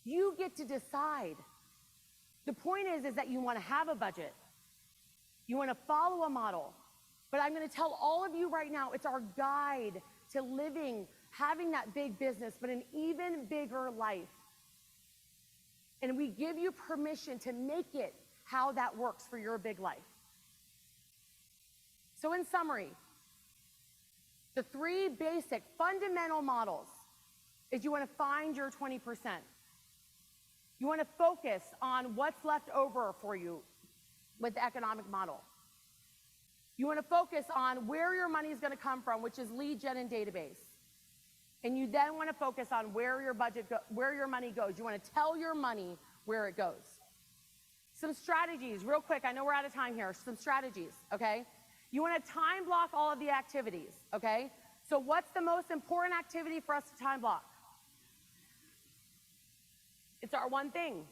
You get to decide. The point is that you want to have a budget. You want to follow a model. But I'm going to tell all of you right now, it's our guide to living, having that big business, but an even bigger life. And we give you permission to make it how that works for your big life. So in summary, the 3 basic fundamental models is you want to find your 20%. You want to focus on what's left over for you with the economic model. You want to focus on where your money is going to come from, which is lead gen and database. And you then want to focus on where your where your money goes. You want to tell your money where it goes. Some strategies, real quick. I know we're out of time here. Some strategies, okay? You want to time block all of the activities, okay? So what's the most important activity for us to time block? It's our one thing.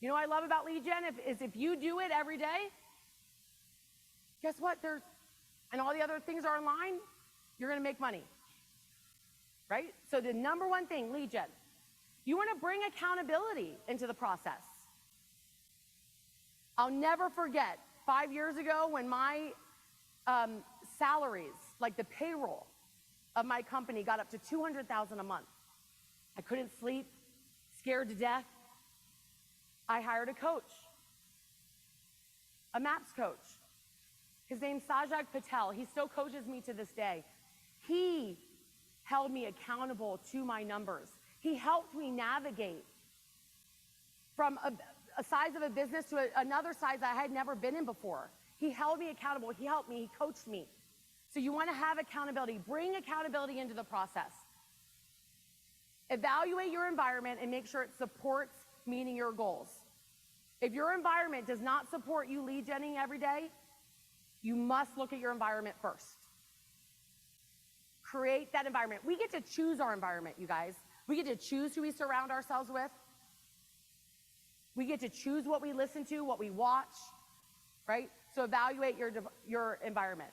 You know what I love about lead gen is if you do it every day, guess what? And all the other things are in line, you're going to make money, right? So the number one thing, lead gen. You want to bring accountability into the process. I'll never forget 5 years ago when my salaries, like the payroll of my company, got up to $200,000 a month. I couldn't sleep, scared to death. I hired a coach, a MAPS coach. His name's Sajak Patel. He still coaches me to this day. He held me accountable to my numbers. He helped me navigate from a size of a business to another size I had never been in before. He held me accountable. He helped me. He coached me. So you want to have accountability. Bring accountability into the process. Evaluate your environment and make sure it supports meeting your goals. If your environment does not support you lead genning every day, You must look at your environment first. Create that environment. We get to choose our environment, you guys. We get to choose who we surround ourselves with. We get to choose what we listen to, what we watch, right? So evaluate your environment.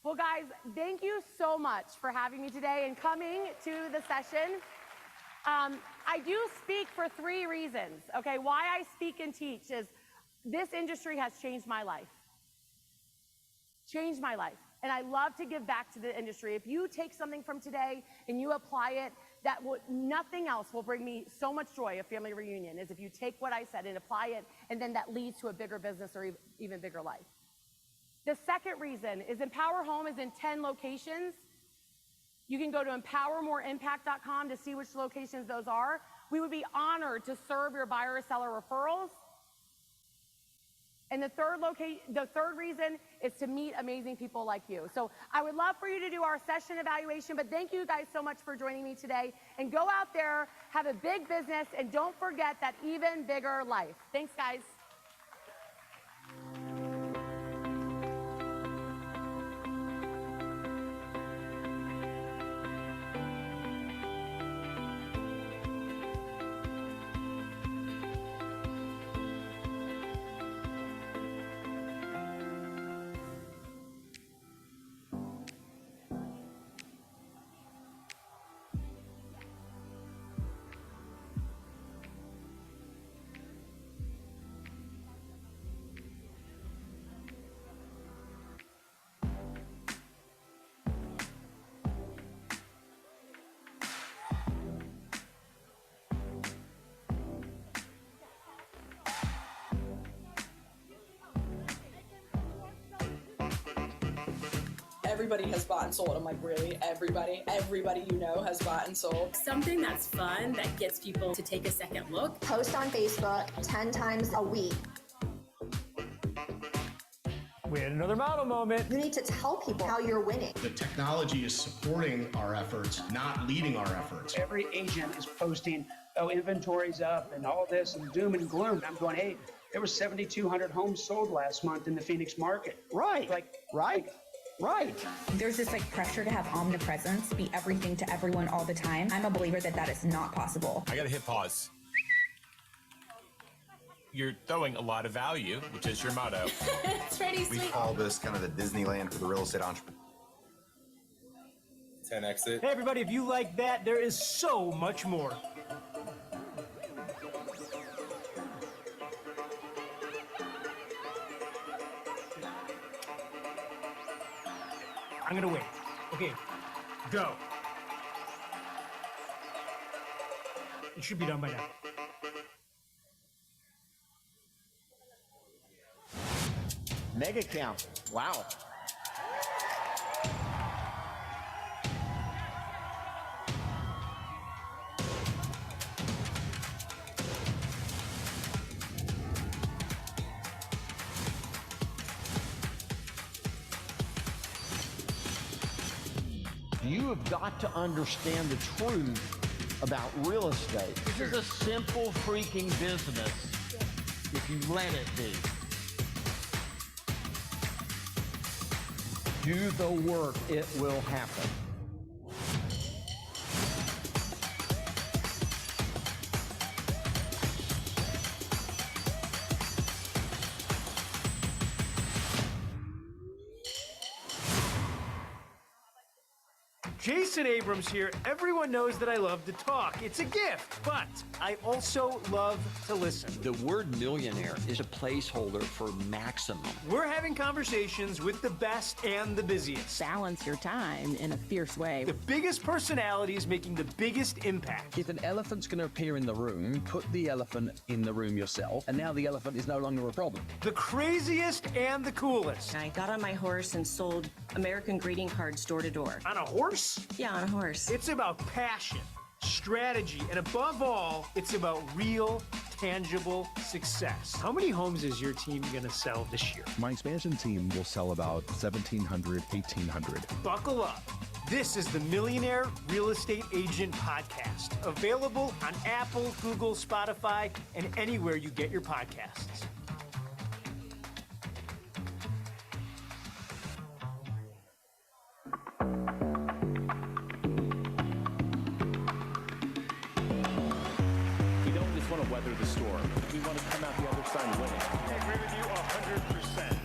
Well, guys, thank you so much for having me today and coming to the session. I do speak for 3 reasons, okay? Why I speak and teach is this industry has changed my life. Changed my life. And I love to give back to the industry. If you take something from today and you apply it, nothing else will bring me so much joy, a family reunion, is if you take what I said and apply it, and then that leads to a bigger business or even bigger life. The second reason is Empower Home is in 10 locations. You can go to empowermooreimpact.com to see which locations those are. We would be honored to serve your buyer or seller referrals. And the third reason is to meet amazing people like you. So I would love for you to do our session evaluation, but thank you guys so much for joining me today. And go out there, have a big business, and don't forget that even bigger life. Thanks, guys. Everybody has bought and sold. I'm like, really? Everybody you know has bought and sold. Something that's fun, that gets people to take a second look. Post on Facebook 10 times a week. We had another model moment. You need to tell people how you're winning. The technology is supporting our efforts, not leading our efforts. Every agent is posting, oh, inventory's up and all this and doom and gloom. I'm going, hey, there were 7,200 homes sold last month in the Phoenix market. Right. Right. There's this pressure to have omnipresence, be everything to everyone all the time. I'm a believer that that is not possible. I gotta hit pause. You're throwing a lot of value, which is your motto. It's pretty We sweet. call this kind of the Disneyland for the real estate entrepreneur. 10 exit. Hey, everybody, if you like that, there is so much more. I'm gonna wait. Okay, go. It should be done by now. Mega count. Wow. You have got to understand the truth about real estate. This is a simple freaking business if you let it be. Do the work, it will happen. Jason Abrams here. Everyone knows that I love to talk. It's a gift, but I also love to listen. The word millionaire is a placeholder for maximum. We're having conversations with the best and the busiest. Balance your time in a fierce way. The biggest personalities making the biggest impact. If an elephant's going to appear in the room, put the elephant in the room yourself, and now the elephant is no longer a problem. The craziest and the coolest. I got on my horse and sold American greeting cards door to door. On a horse? Yeah, on a horse. It's about passion, strategy, and above all, it's about real, tangible success. How many homes is your team going to sell this year? My expansion team will sell about 1,700, 1,800. Buckle up. This is the Millionaire Real Estate Agent Podcast, available on Apple, Google, Spotify, and anywhere you get your podcasts. want to weather the storm. We want to come out the other side winning. I agree with you 100%.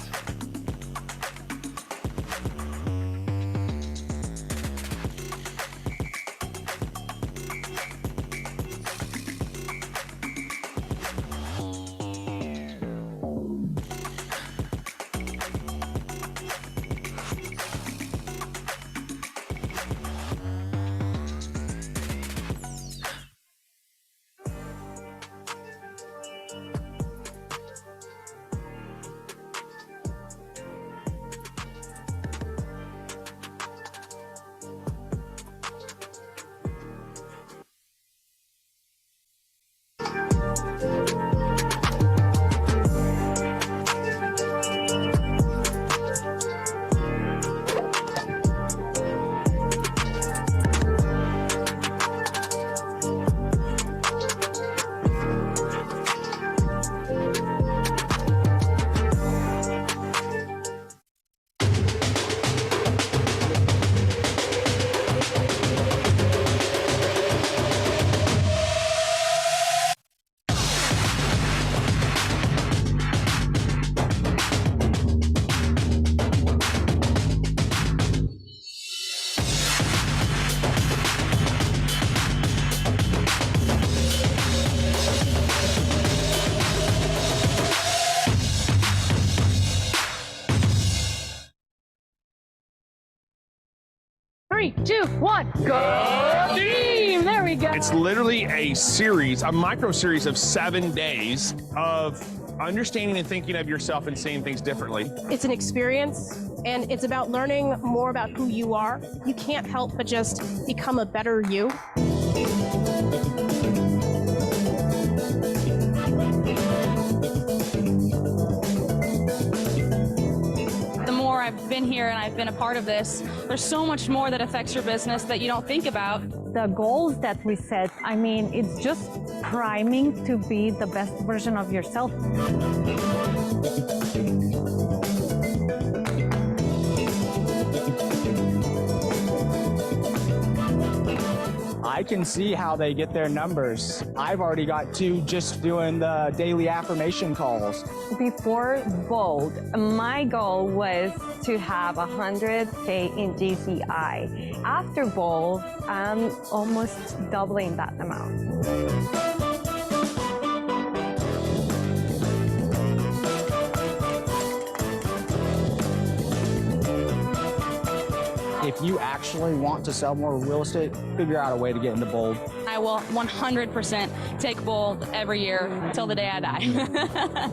Three, 2, 1, go team! There we go. It's literally a series, a micro series of 7 days of understanding and thinking of yourself and seeing things differently. It's an experience, and it's about learning more about who you are. You can't help but just become a better you. I've been here and I've been a part of this, there's so much more that affects your business that you don't think about. The goals that we set, I mean, it's just priming to be the best version of yourself. I can see how they get their numbers. I've already got 2 just doing the daily affirmation calls. Before Bold, my goal was to have 100K in GCI. After Bold, I'm almost doubling that amount. If you actually want to sell more real estate, figure out a way to get into Bold. I will 100% take Bold every year until the day I die.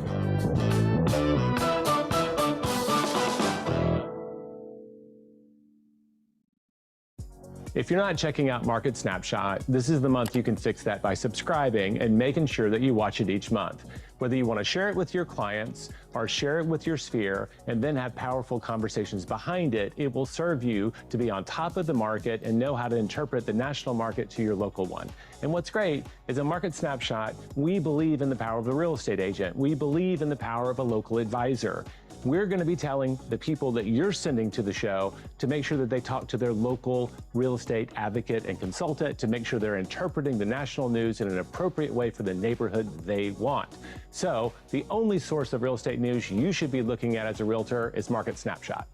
If you're not checking out Market Snapshot, this is the month you can fix that by subscribing and making sure that you watch it each month. Whether you want to share it with your clients or share it with your sphere and then have powerful conversations behind it, it will serve you to be on top of the market and know how to interpret the national market to your local one. And what's great is in Market Snapshot, we believe in the power of the real estate agent. We believe in the power of a local advisor. We're going to be telling the people that you're sending to the show to make sure that they talk to their local real estate advocate and consultant to make sure they're interpreting the national news in an appropriate way for the neighborhood they want. So the only source of real estate news you should be looking at as a realtor is Market Snapshot.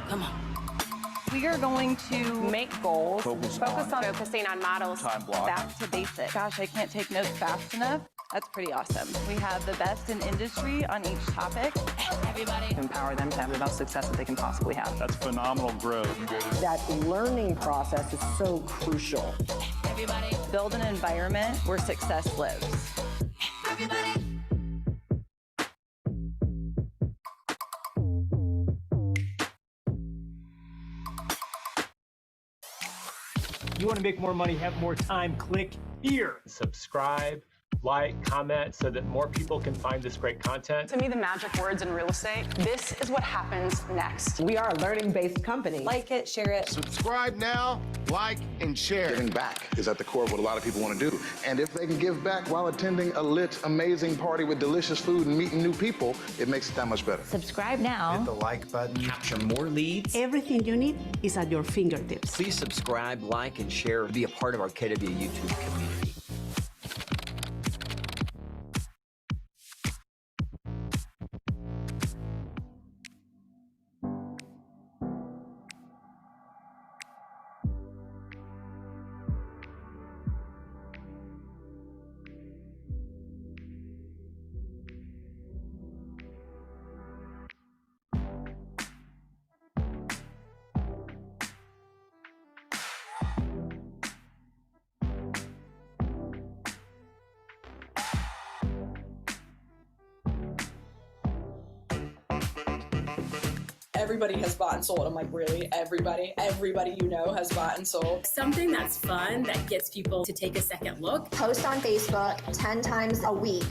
Come on. We are going to make goals. Focus on focusing on models. Time block. Back to basics. Gosh, I can't take notes fast enough. That's pretty awesome. We have the best in industry on each topic. Everybody. Empower them to have the best success that they can possibly have. That's phenomenal growth. That learning process is so crucial. Everybody. Build an environment where success lives. Everybody. You want to make more money, have more time, click here. Subscribe, like, comment so that more people can find this great content. To me, the magic words in real estate, this is what happens next. We are a learning-based company. Like it, share it. Subscribe now like, and share. Giving back is at the core of what a lot of people want to do. And if they can give back while attending a lit, amazing party with delicious food and meeting new people, it makes it that much better. Subscribe now. Hit the like button. Capture more leads. Everything you need is at your fingertips. Please subscribe, like, and share. Be a part of our KW YouTube community. Everybody has bought and sold. I'm like, really? Everybody? Everybody you know has bought and sold. Something that's fun, that gets people to take a second look. Post on Facebook 10 times a week.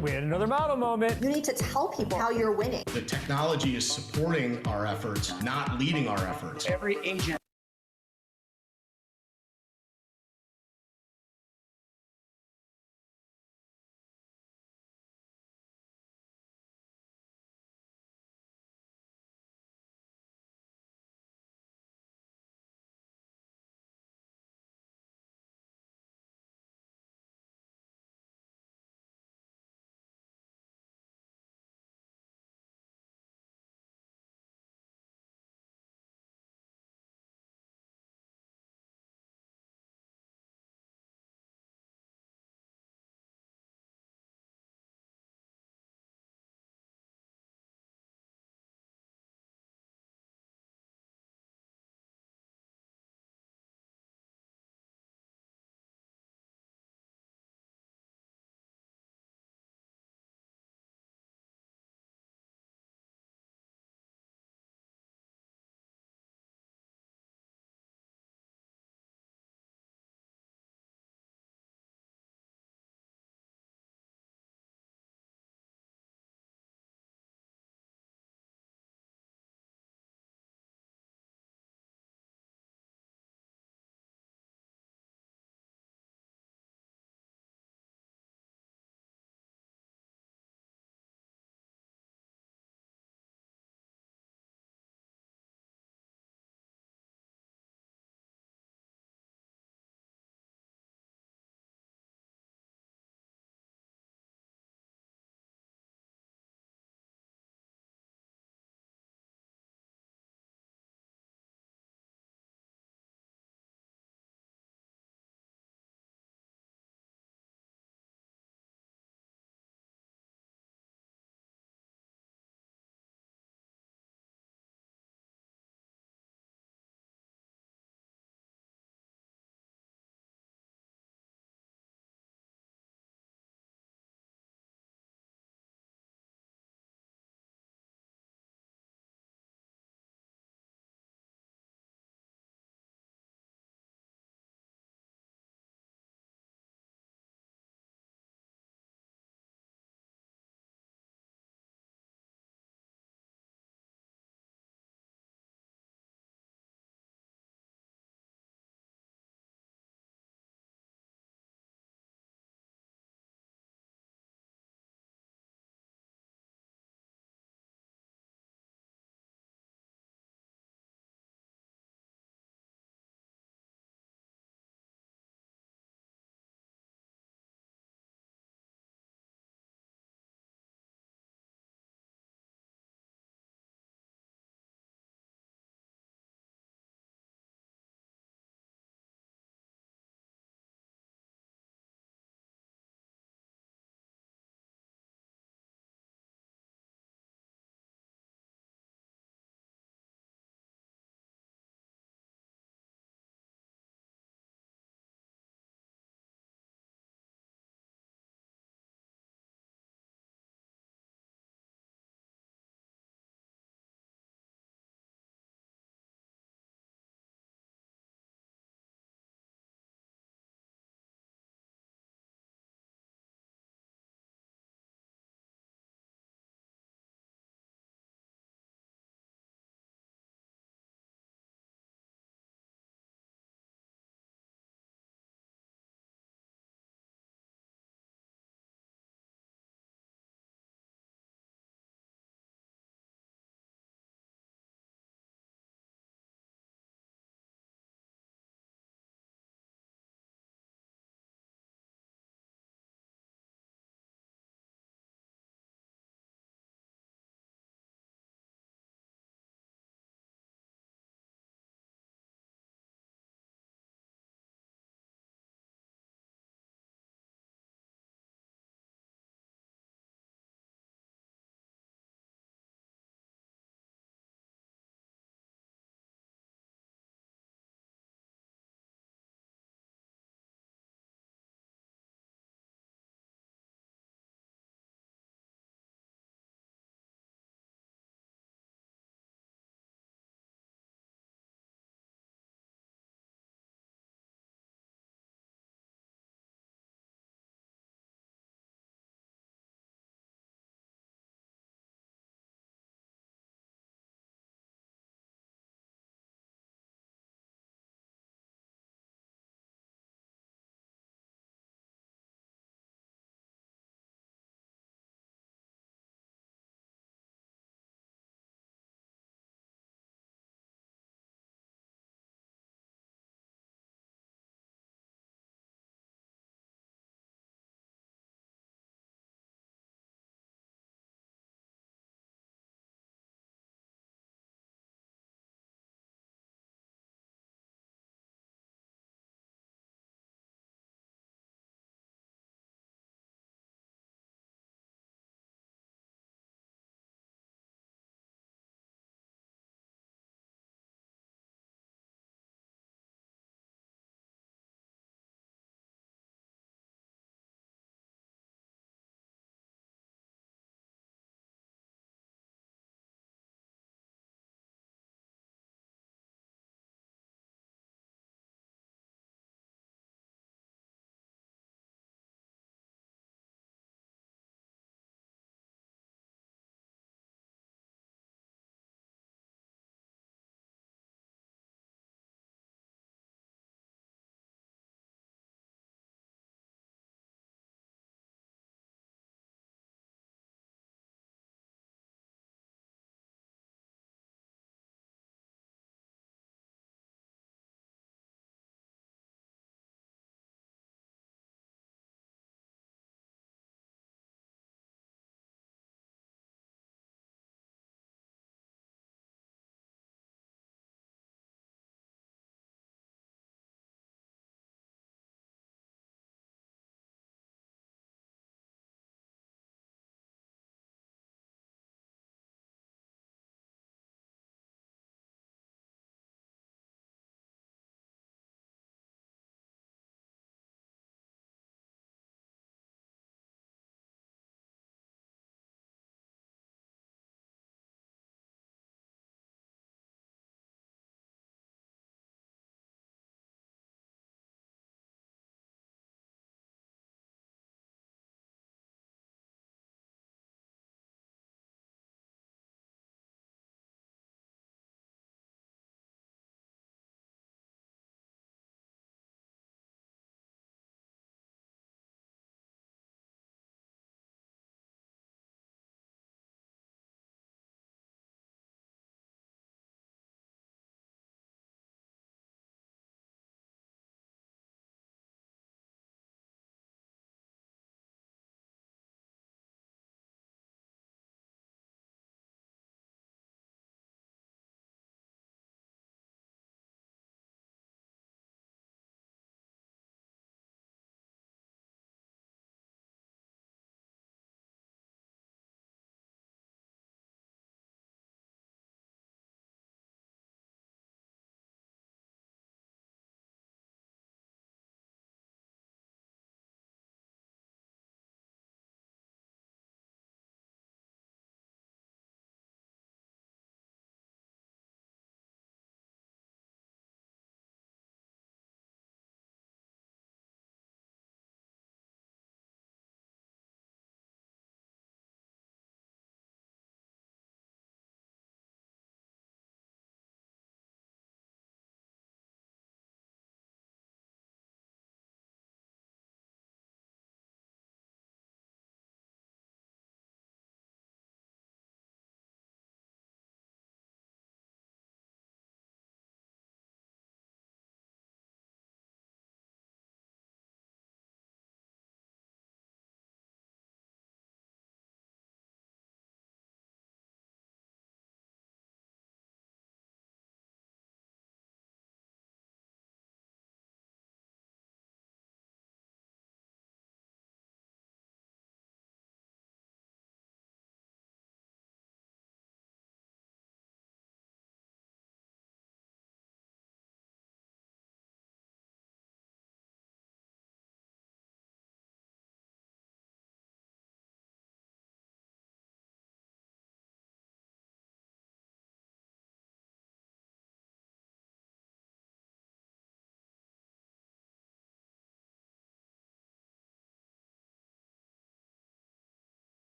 We had another model moment. You need to tell people how you're winning. The technology is supporting our efforts, not leading our efforts. Every agent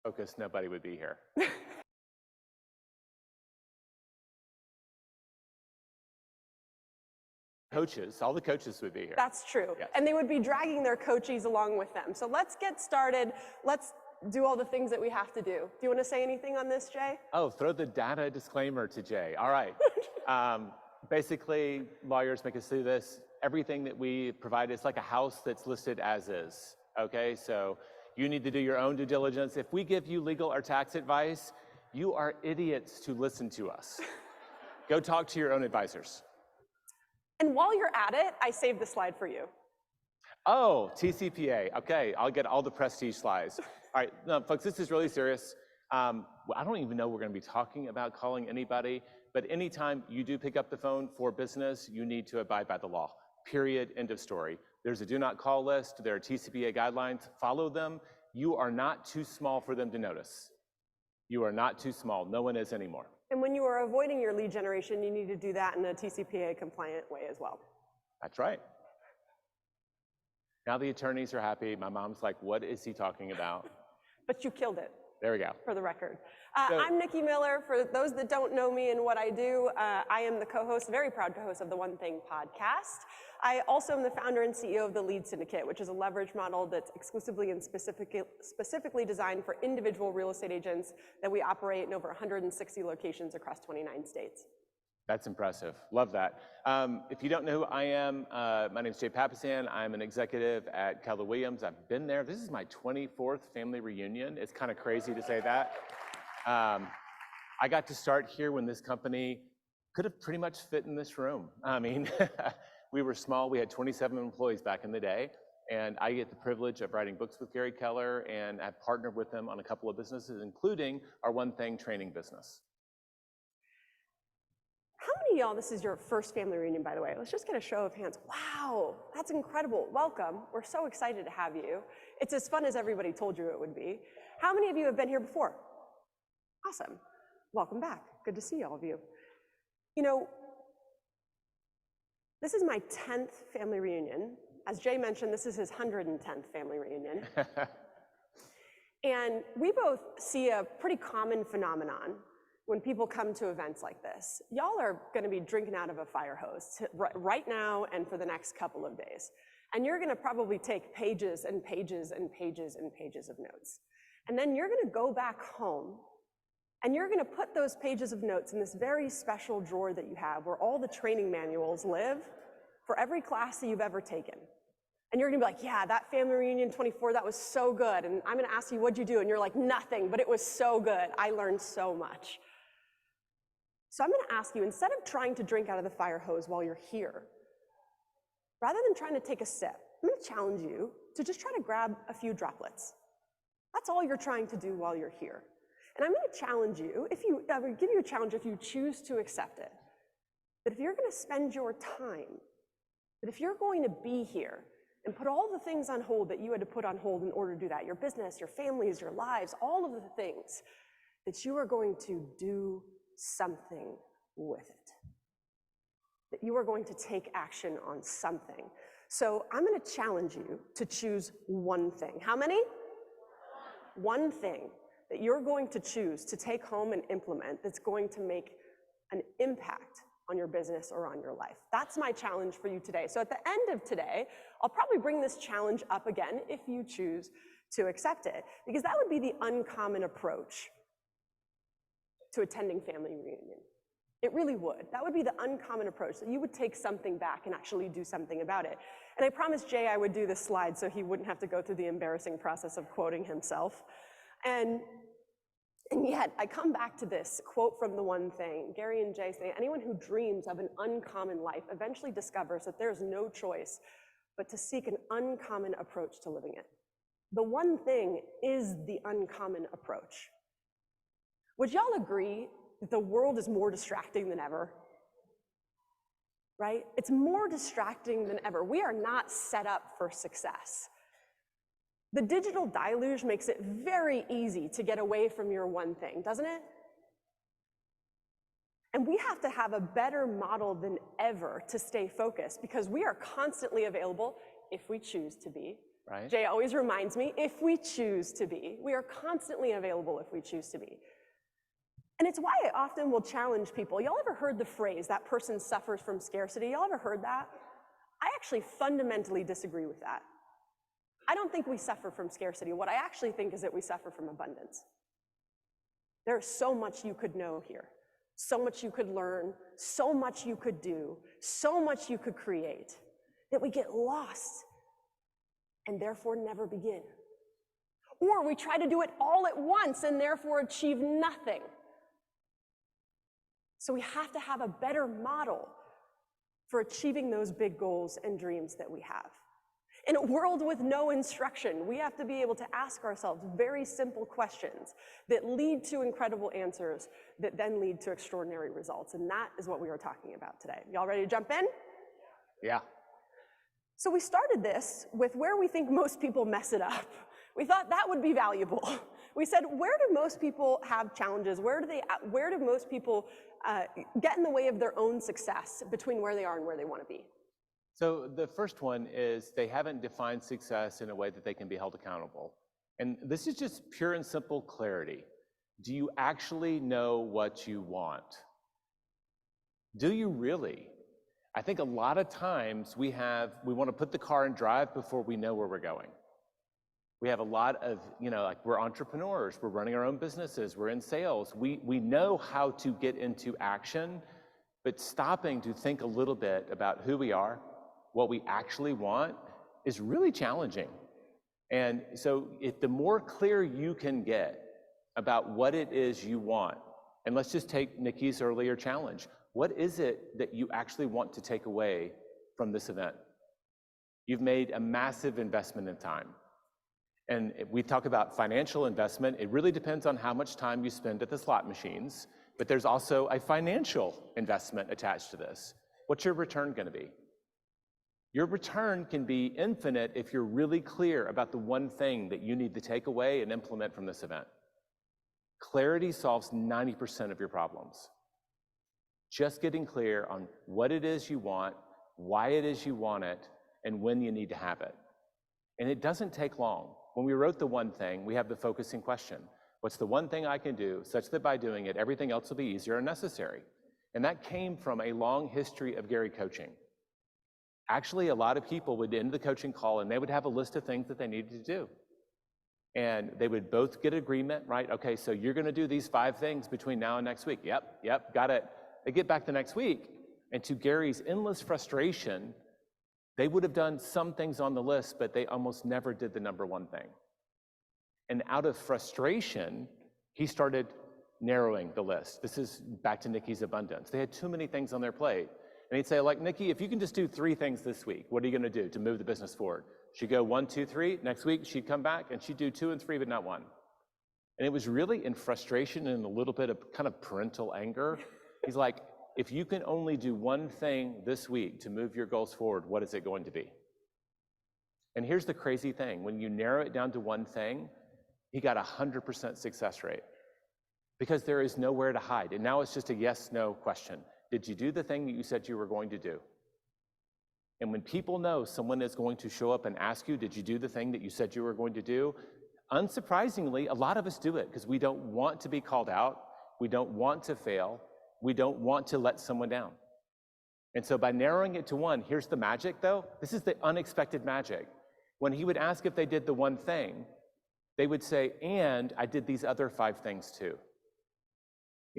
focus, nobody would be here. Coaches, all the coaches would be here. That's true. Yes. And they would be dragging their coachees along with them. So let's get started. Let's do all the things that we have to do. Do you want to say anything on this, Jay? Oh, throw the data disclaimer to Jay. All right. Basically, lawyers make us do this. Everything that we provide is like a house that's listed as is. Okay, so you need to do your own due diligence. If we give you legal or tax advice, you are idiots to listen to us. Go talk to your own advisors. And while you're at it, I saved the slide for you. Oh, TCPA. Okay, I'll get all the prestige slides. All right, no, folks, this is really serious. I don't even know we're going to be talking about calling anybody, but anytime you do pick up the phone for business, you need to abide by the law. Period. End of story. There's a do not call list. There are TCPA guidelines. Follow them. You are not too small for them to notice. You are not too small. No one is anymore. And when you are avoiding your lead generation, you need to do that in a TCPA compliant way as well. That's right. Now the attorneys are happy. My mom's like, what is he talking about? But you killed it. There we go. For the record. I'm Nikki Miller. For those that don't know me and what I do, I am the co-host, very proud co-host of the One Thing podcast. I also am the founder and CEO of the Lead Syndicate, which is a leverage model that's exclusively and specifically designed for individual real estate agents that we operate in over 160 locations across 29 states. That's impressive. Love that. If you don't know who I am, my name is Jay Papasan. I'm an executive at Keller Williams. I've been there. This is my 24th family reunion. It's kind of crazy to say that. I got to start here when this company could have pretty much fit in this room. I mean, we were small. We had 27 employees back in the day. And I get the privilege of writing books with Gary Keller, and I've partnered with him on a couple of businesses, including our One Thing training business. How many of y'all, this is your first family reunion, by the way. Let's just get a show of hands. Wow, that's incredible. Welcome. We're so excited to have you. It's as fun as everybody told you it would be. How many of you have been here before? Awesome. Welcome back. Good to see all of you. You know, this is my 10th family reunion. As Jay mentioned, this is his 110th family reunion. And we both see a pretty common phenomenon when people come to events like this. Y'all are gonna be drinking out of a fire hose right now and for the next couple of days. And you're gonna probably take pages and pages and pages and pages of notes. And then you're gonna go back home and you're gonna put those pages of notes in this very special drawer that you have where all the training manuals live for every class that you've ever taken. And you're gonna be like, yeah, that family reunion 24, that was so good. And I'm gonna ask you, what'd you do? And you're like, nothing, but it was so good. I learned so much. So I'm gonna ask you, instead of trying to drink out of the fire hose while you're here, rather than trying to take a sip, I'm gonna challenge you to just try to grab a few droplets. That's all you're trying to do while you're here. And I'm gonna challenge you, I would give you a challenge if you choose to accept it, that if you're gonna spend your time, that if you're going to be here and put all the things on hold that you had to put on hold in order to do that, your business, your families, your lives, all of the things, that you are going to do something with it. That you are going to take action on something. So I'm gonna challenge you to choose one thing. How many? One thing that you're going to choose to take home and implement that's going to make an impact on your business or on your life. That's my challenge for you today. So at the end of today, I'll probably bring this challenge up again if you choose to accept it, because that would be the uncommon approach to attending family reunion. It really would. That would be the uncommon approach, that you would take something back and actually do something about it. And I promised Jay I would do this slide so he wouldn't have to go through the embarrassing process of quoting himself. And yet, I come back to this quote from The One Thing. Gary and Jay say, anyone who dreams of an uncommon life eventually discovers that there's no choice but to seek an uncommon approach to living it. The one thing is the uncommon approach. Would y'all agree that the world is more distracting than ever? Right? It's more distracting than ever. We are not set up for success. The digital deluge makes it very easy to get away from your one thing, doesn't it? And we have to have a better model than ever to stay focused, because we are constantly available, if we choose to be, right? Jay always reminds me, if we choose to be. We are constantly available if we choose to be. And it's why I often will challenge people. Y'all ever heard the phrase, that person suffers from scarcity? Y'all ever heard that? I actually fundamentally disagree with that. I don't think we suffer from scarcity. What I actually think is that we suffer from abundance. There's so much you could know here, so much you could learn, so much you could do, so much you could create, that we get lost and therefore never begin. Or we try to do it all at once and therefore achieve nothing. So we have to have a better model for achieving those big goals and dreams that we have. In a world with no instruction, we have to be able to ask ourselves very simple questions that lead to incredible answers that then lead to extraordinary results. And that is what we are talking about today. Y'all ready to jump in? Yeah. So we started this with where we think most people mess it up. We thought that would be valuable. We said, where do most people have challenges? Where do most people get in the way of their own success between where they are and where they want to be? So the first one is they haven't defined success in a way that they can be held accountable. And this is just pure and simple clarity. Do you actually know what you want? Do you really? I think a lot of times we want to put the car in drive before we know where we're going. We have a lot of, like we're entrepreneurs, we're running our own businesses, we're in sales. We know how to get into action, but stopping to think a little bit about who we are, what we actually want, is really challenging. And so if the more clear you can get about what it is you want, and let's just take Nikki's earlier challenge. What is it that you actually want to take away from this event? You've made a massive investment in time. And if we talk about financial investment, it really depends on how much time you spend at the slot machines, but there's also a financial investment attached to this. What's your return going to be? Your return can be infinite if you're really clear about the one thing that you need to take away and implement from this event. Clarity solves 90% of your problems. Just getting clear on what it is you want, why it is you want it, and when you need to have it. And it doesn't take long. When we wrote the one thing, we have the focusing question. What's the one thing I can do such that by doing it, everything else will be easier and necessary? And that came from a long history of Gary coaching. Actually, a lot of people would end the coaching call and they would have a list of things that they needed to do. And they would both get agreement, right? Okay, so you're gonna do these 5 things between now and next week. Yep, got it. They get back the next week, and to Gary's endless frustration, they would have done some things on the list, but they almost never did the number one thing. And out of frustration, he started narrowing the list. This is back to Nikki's abundance. They had too many things on their plate. And he'd say, like, Nikki, if you can just do 3 things this week, what are you gonna do to move the business forward? She'd go 1, 2, 3. Next week, she'd come back and she'd do 2 and 3, but not 1. And it was really in frustration and a little bit of kind of parental anger. He's like, if you can only do 1 thing this week to move your goals forward, what is it going to be? And here's the crazy thing. When you narrow it down to 1 thing, he got 100% success rate because there is nowhere to hide. And now it's just a yes/no question. Did you do the thing that you said you were going to do? And when people know someone is going to show up and ask you, did you do the thing that you said you were going to do? Unsurprisingly, a lot of us do it because we don't want to be called out. We don't want to fail. We don't want to let someone down. And so by narrowing it to 1, here's the magic though. This is the unexpected magic. When he would ask if they did the 1 thing, they would say, and I did these other 5 things too.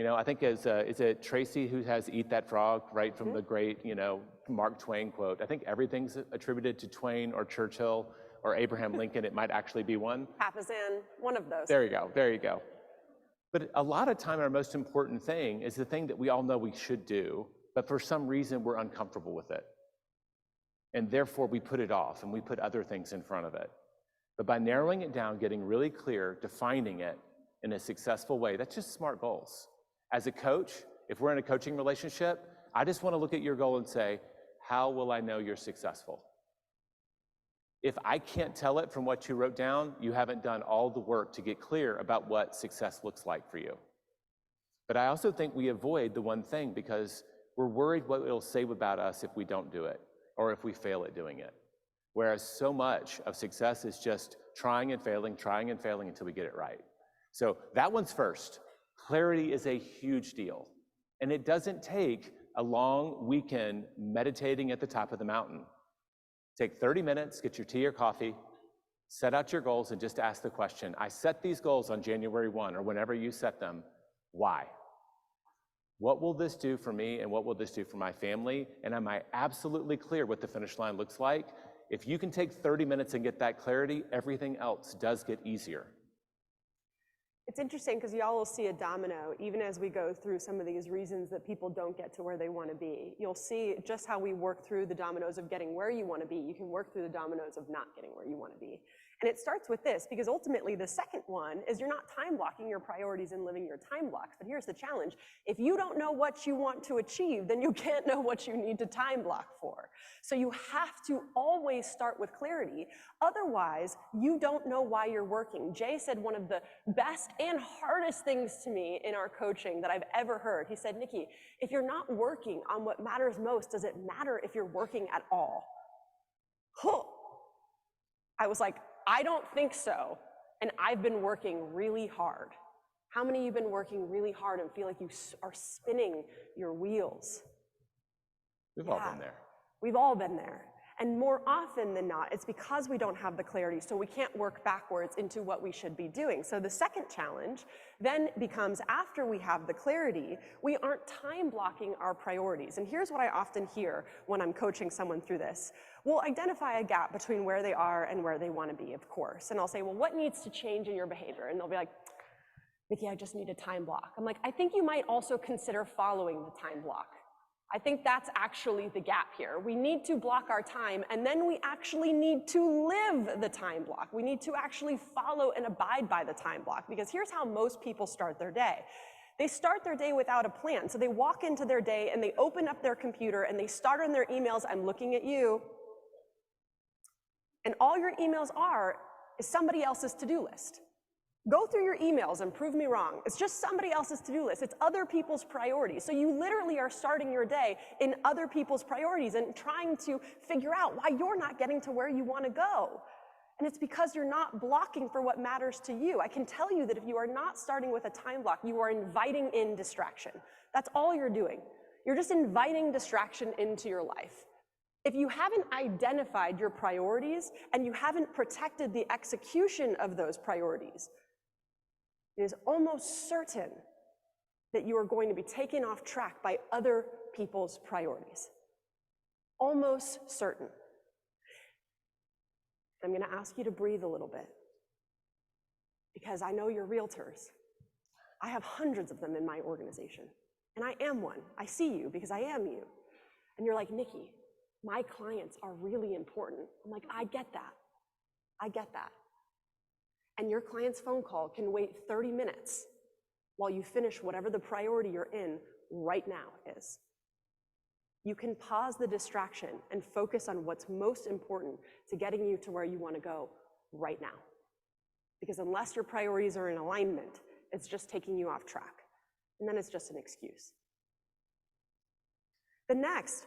I think is it Tracy who has Eat That Frog, right, from the great, Mark Twain quote. I think everything's attributed to Twain or Churchill or Abraham Lincoln. It might actually be one. Papasan, one of those. There you go. But a lot of time, our most important thing is the thing that we all know we should do, but for some reason, we're uncomfortable with it. And therefore, we put it off and we put other things in front of it. But by narrowing it down, getting really clear, defining it in a successful way, that's just SMART goals. As a coach, if we're in a coaching relationship, I just want to look at your goal and say, how will I know you're successful? If I can't tell it from what you wrote down, you haven't done all the work to get clear about what success looks like for you. But I also think we avoid the 1 thing because we're worried what it'll say about us if we don't do it or if we fail at doing it. Whereas so much of success is just trying and failing until we get it right. So that one's first. Clarity is a huge deal. And it doesn't take a long weekend meditating at the top of the mountain. Take 30 minutes, get your tea or coffee, set out your goals, and just ask the question, I set these goals on January 1 or whenever you set them, why? What will this do for me and what will this do for my family? And am I absolutely clear what the finish line looks like? If you can take 30 minutes and get that clarity, everything else does get easier. It's interesting because y'all will see a domino even as we go through some of these reasons that people don't get to where they want to be. You'll see just how we work through the dominoes of getting where you want to be. You can work through the dominoes of not getting where you want to be. And it starts with this, because ultimately the second one is you're not time blocking your priorities and living your time blocks. But here's the challenge. If you don't know what you want to achieve, then you can't know what you need to time block for. So you have to always start with clarity. Otherwise, you don't know why you're working. Jay said one of the best and hardest things to me in our coaching that I've ever heard. He said, Nikki, if you're not working on what matters most, does it matter if you're working at all? Huh. I was like, I don't think so, and I've been working really hard. How many of you have been working really hard and feel like you are spinning your wheels? We've all been there. We've all been there. And more often than not, it's because we don't have the clarity, so we can't work backwards into what we should be doing. So the second challenge then becomes, after we have the clarity, we aren't time blocking our priorities. And here's what I often hear when I'm coaching someone through this. We'll identify a gap between where they are and where they want to be, of course. And I'll say, well, what needs to change in your behavior? And they'll be like, Nikki, I just need a time block. I'm like, I think you might also consider following the time block. I think that's actually the gap here. We need to block our time, and then we actually need to live the time block. We need to actually follow and abide by the time block, because here's how most people start their day. They start their day without a plan. So they walk into their day and they open up their computer and they start on their emails. I'm looking at you. And all your emails are is somebody else's to-do list. Go through your emails and prove me wrong. It's just somebody else's to-do list. It's other people's priorities. So you literally are starting your day in other people's priorities and trying to figure out why you're not getting to where you want to go. And it's because you're not blocking for what matters to you. I can tell you that if you are not starting with a time block, you are inviting in distraction. That's all you're doing. You're just inviting distraction into your life. If you haven't identified your priorities and you haven't protected the execution of those priorities, it is almost certain that you are going to be taken off track by other people's priorities. Almost certain. I'm going to ask you to breathe a little bit, because I know you're realtors. I have hundreds of them in my organization, and I am one. I see you because I am you. And you're like, Nikki, my clients are really important. I'm like, I get that. I get that. And your client's phone call can wait 30 minutes while you finish whatever the priority you're in right now is. You can pause the distraction and focus on what's most important to getting you to where you want to go right now. Because unless your priorities are in alignment, it's just taking you off track. And then it's just an excuse. The next.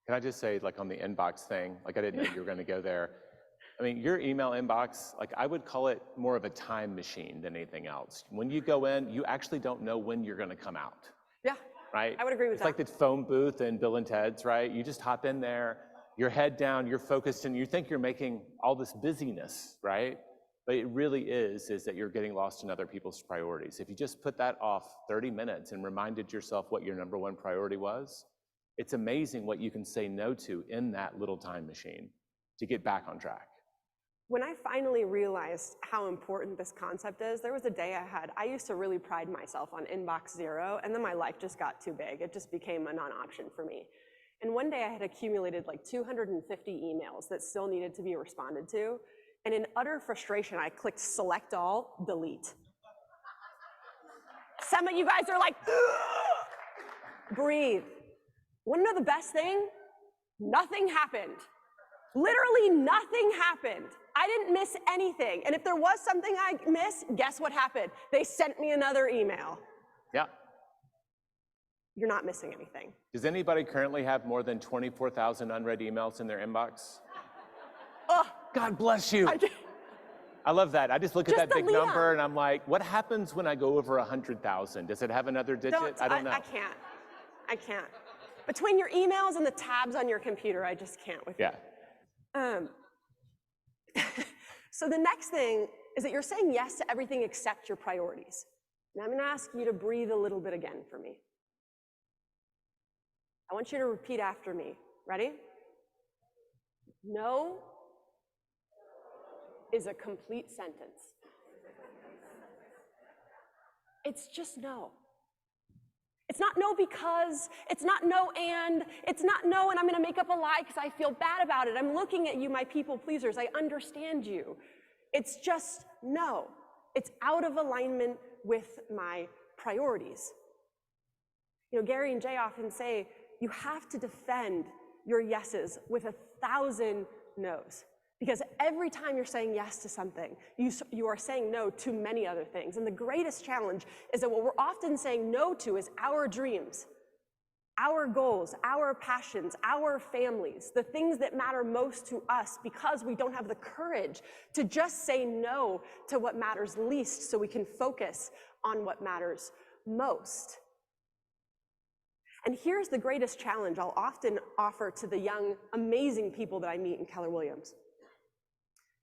Can I just say, like on the inbox thing, like I didn't know you were going to go there. I mean, your email inbox, like I would call it more of a time machine than anything else. When you go in, you actually don't know when you're going to come out. Yeah, right? I would agree with that. It's like the phone booth in Bill and Ted's, right? You just hop in there, your head down, you're focused, and you think you're making all this busyness, right? But it really is that you're getting lost in other people's priorities. If you just put that off 30 minutes and reminded yourself what your number one priority was, it's amazing what you can say no to in that little time machine to get back on track. When I finally realized how important this concept is, there was a day I used to really pride myself on inbox zero, and then my life just got too big. It just became a non-option for me. And one day I had accumulated like 250 emails that still needed to be responded to. And in utter frustration, I clicked select all, delete. Some of you guys are like, breathe. Wanna know the best thing? Nothing happened. Literally nothing happened. I didn't miss anything. And if there was something I missed, guess what happened? They sent me another email. Yeah. You're not missing anything. Does anybody currently have more than 24,000 unread emails in their inbox? Ugh. God bless you. I love that. I just look at that big number and I'm like, what happens when I go over 100,000? Does it have another digit? I don't know. I can't. Between your emails and the tabs on your computer, I just can't with you. So the next thing is that you're saying yes to everything except your priorities. Now I'm gonna ask you to breathe a little bit again for me. I want you to repeat after me. Ready? No is a complete sentence. It's just no. It's not no because, it's not no and, it's not no and I'm gonna make up a lie because I feel bad about it. I'm looking at you, my people pleasers, I understand you. It's just no. It's out of alignment with my priorities. You know, Gary and Jay often say, you have to defend your yeses with 1,000 no's. Because every time you're saying yes to something, you are saying no to many other things. And the greatest challenge is that what we're often saying no to is our dreams, our goals, our passions, our families, the things that matter most to us, because we don't have the courage to just say no to what matters least so we can focus on what matters most. And here's the greatest challenge I'll often offer to the young, amazing people that I meet in Keller Williams.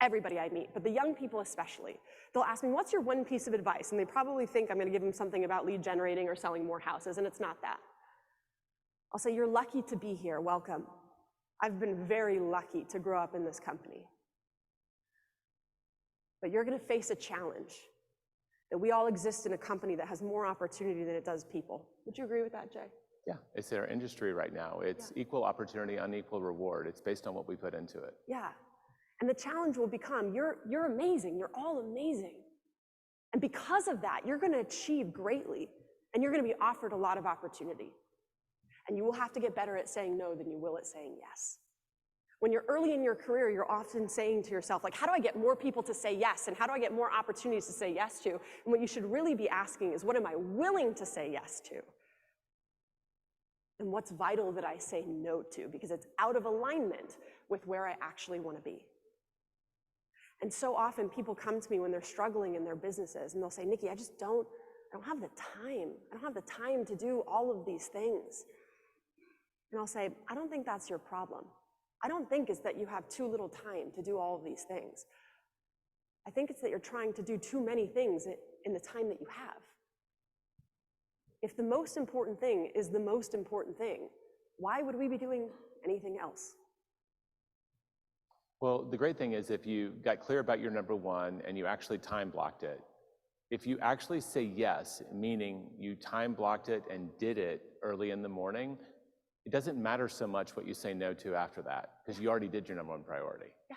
Everybody I meet, but the young people especially. They'll ask me, what's your one piece of advice? And they probably think I'm gonna give them something about lead generating or selling more houses, and it's not that. I'll say, you're lucky to be here, welcome. I've been very lucky to grow up in this company. But you're gonna face a challenge that we all exist in a company that has more opportunity than it does people. Would you agree with that, Jay? Yeah, it's our industry right now. It's equal opportunity, unequal reward. It's based on what we put into it. Yeah. And the challenge will become, you're amazing, you're all amazing. And because of that, you're gonna achieve greatly, and you're gonna be offered a lot of opportunity. And you will have to get better at saying no than you will at saying yes. When you're early in your career, you're often saying to yourself, like, how do I get more people to say yes? And how do I get more opportunities to say yes to? And what you should really be asking is, what am I willing to say yes to? And what's vital that I say no to? Because it's out of alignment with where I actually wanna be. And so often people come to me when they're struggling in their businesses and they'll say, Nikki, I don't have the time. I don't have the time to do all of these things. And I'll say, I don't think that's your problem. I don't think it's that you have too little time to do all of these things. I think it's that you're trying to do too many things in the time that you have. If the most important thing is the most important thing, why would we be doing anything else? Well, the great thing is if you got clear about your number one and you actually time blocked it, if you actually say yes, meaning you time blocked it and did it early in the morning, it doesn't matter so much what you say no to after that, because you already did your number one priority. Yeah.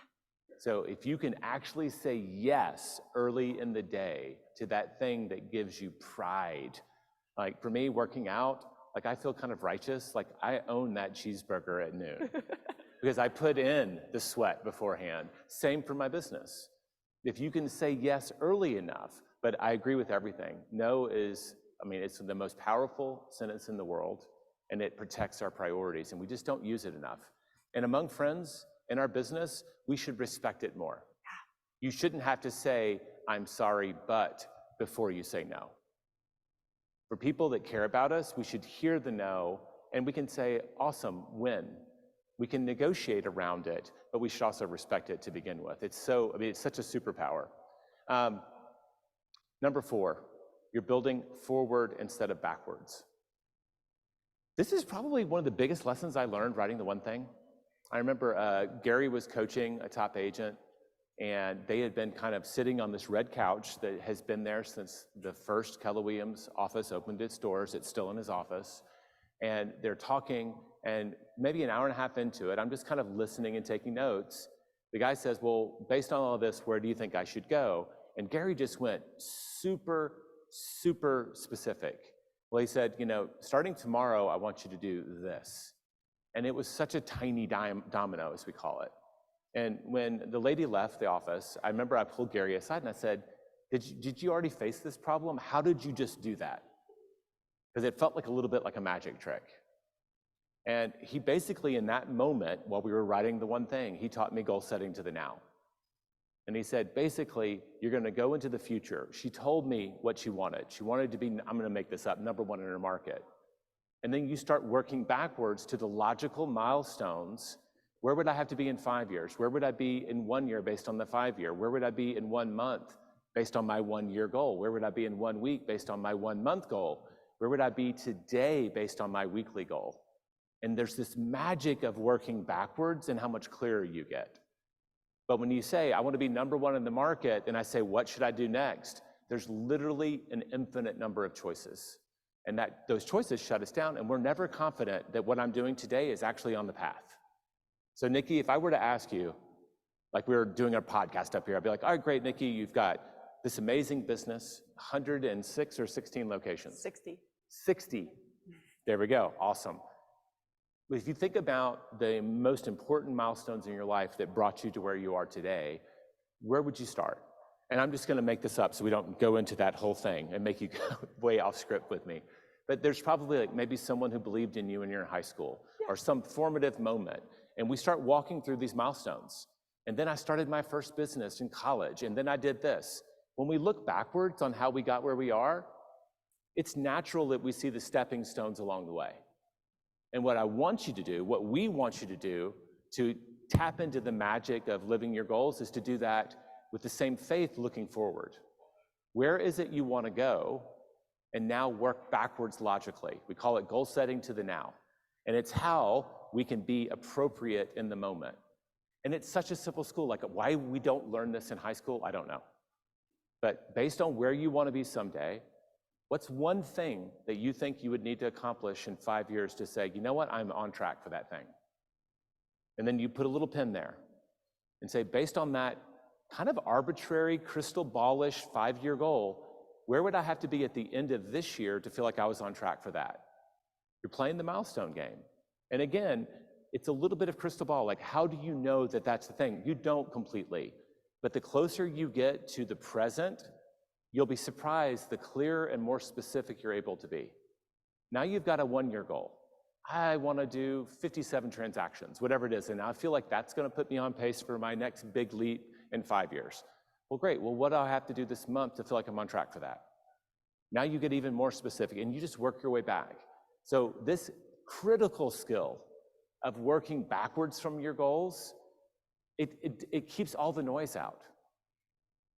So if you can actually say yes early in the day to that thing that gives you pride, like for me, working out, like I feel kind of righteous, like I own that cheeseburger at noon. Because I put in the sweat beforehand. Same for my business. If you can say yes early enough, but I agree with everything. No is, it's the most powerful sentence in the world, and it protects our priorities, and we just don't use it enough. And among friends in our business, we should respect it more. You shouldn't have to say, I'm sorry, but, before you say no. For people that care about us, we should hear the no, and we can say, awesome, win. We can negotiate around it, but we should also respect it to begin with. It's such a superpower. Number 4, you're building forward instead of backwards. This is probably one of the biggest lessons I learned writing The One Thing. I remember Gary was coaching a top agent, and they had been kind of sitting on this red couch that has been there since the first Keller Williams office opened its doors. It's still in his office. And they're talking, and maybe an hour and a half into it, I'm just kind of listening and taking notes. The guy says, well, based on all this, where do you think I should go? And Gary just went super, super specific. Well, he said, starting tomorrow, I want you to do this. And it was such a tiny domino, as we call it. And when the lady left the office, I remember I pulled Gary aside and I said, did you already face this problem? How did you just do that? Because it felt like a little bit like a magic trick. And he basically, in that moment, while we were writing The One Thing, he taught me goal setting to the now. And he said, basically, you're going to go into the future. She told me what she wanted. She wanted to be, I'm going to make this up, #1 in her market. And then you start working backwards to the logical milestones. Where would I have to be in 5 years? Where would I be in 1 year based on the 5 year? Where would I be in 1 month based on my 1 year goal? Where would I be in 1 week based on my 1 month goal? Where would I be today based on my weekly goal? And there's this magic of working backwards and how much clearer you get. But when you say, I want to be #1 in the market, and I say, what should I do next? There's literally an infinite number of choices. And those choices shut us down, and we're never confident that what I'm doing today is actually on the path. So Nikki, if I were to ask you, like we were doing our podcast up here, I'd be like, all right, great, Nikki, you've got this amazing business, 106 or 16 locations? 60. 60. There we go, awesome. If you think about the most important milestones in your life that brought you to where you are today, where would you start? And I'm just gonna make this up so we don't go into that whole thing and make you go way off script with me. But there's probably like maybe someone who believed in you when you're in high school, or some formative moment. And we start walking through these milestones. And then I started my first business in college, and then I did this. When we look backwards on how we got where we are, it's natural that we see the stepping stones along the way. And what I want you to do, what we want you to do to tap into the magic of living your goals is to do that with the same faith looking forward. Where is it you want to go? And now work backwards logically. We call it goal setting to the now. And it's how we can be appropriate in the moment. And it's such a simple school, like why we don't learn this in high school, I don't know. But based on where you want to be someday, what's one thing that you think you would need to accomplish in 5 years to say, you know what, I'm on track for that thing? And then you put a little pin there and say, based on that kind of arbitrary, crystal ballish 5-year goal, where would I have to be at the end of this year to feel like I was on track for that? You're playing the milestone game. And again, it's a little bit of crystal ball, like how do you know that that's the thing? You don't completely, but the closer you get to the present, you'll be surprised the clearer and more specific you're able to be. Now you've got a 1-year goal. I want to do 57 transactions, whatever it is, and I feel like that's going to put me on pace for my next big leap in 5 years. Well, great. Well, what do I have to do this month to feel like I'm on track for that? Now you get even more specific, and you just work your way back. So this critical skill of working backwards from your goals, it keeps all the noise out,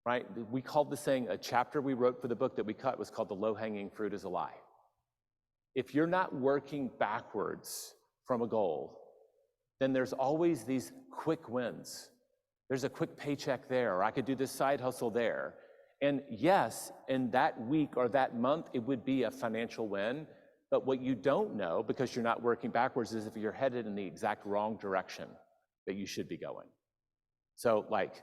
right? We called this thing, a chapter we wrote for the book that we cut was called The Low-Hanging Fruit is a Lie. If you're not working backwards from a goal, then there's always these quick wins. There's a quick paycheck there, or I could do this side hustle there. And yes, in that week or that month, it would be a financial win. But what you don't know, because you're not working backwards, is if you're headed in the exact wrong direction that you should be going. So like,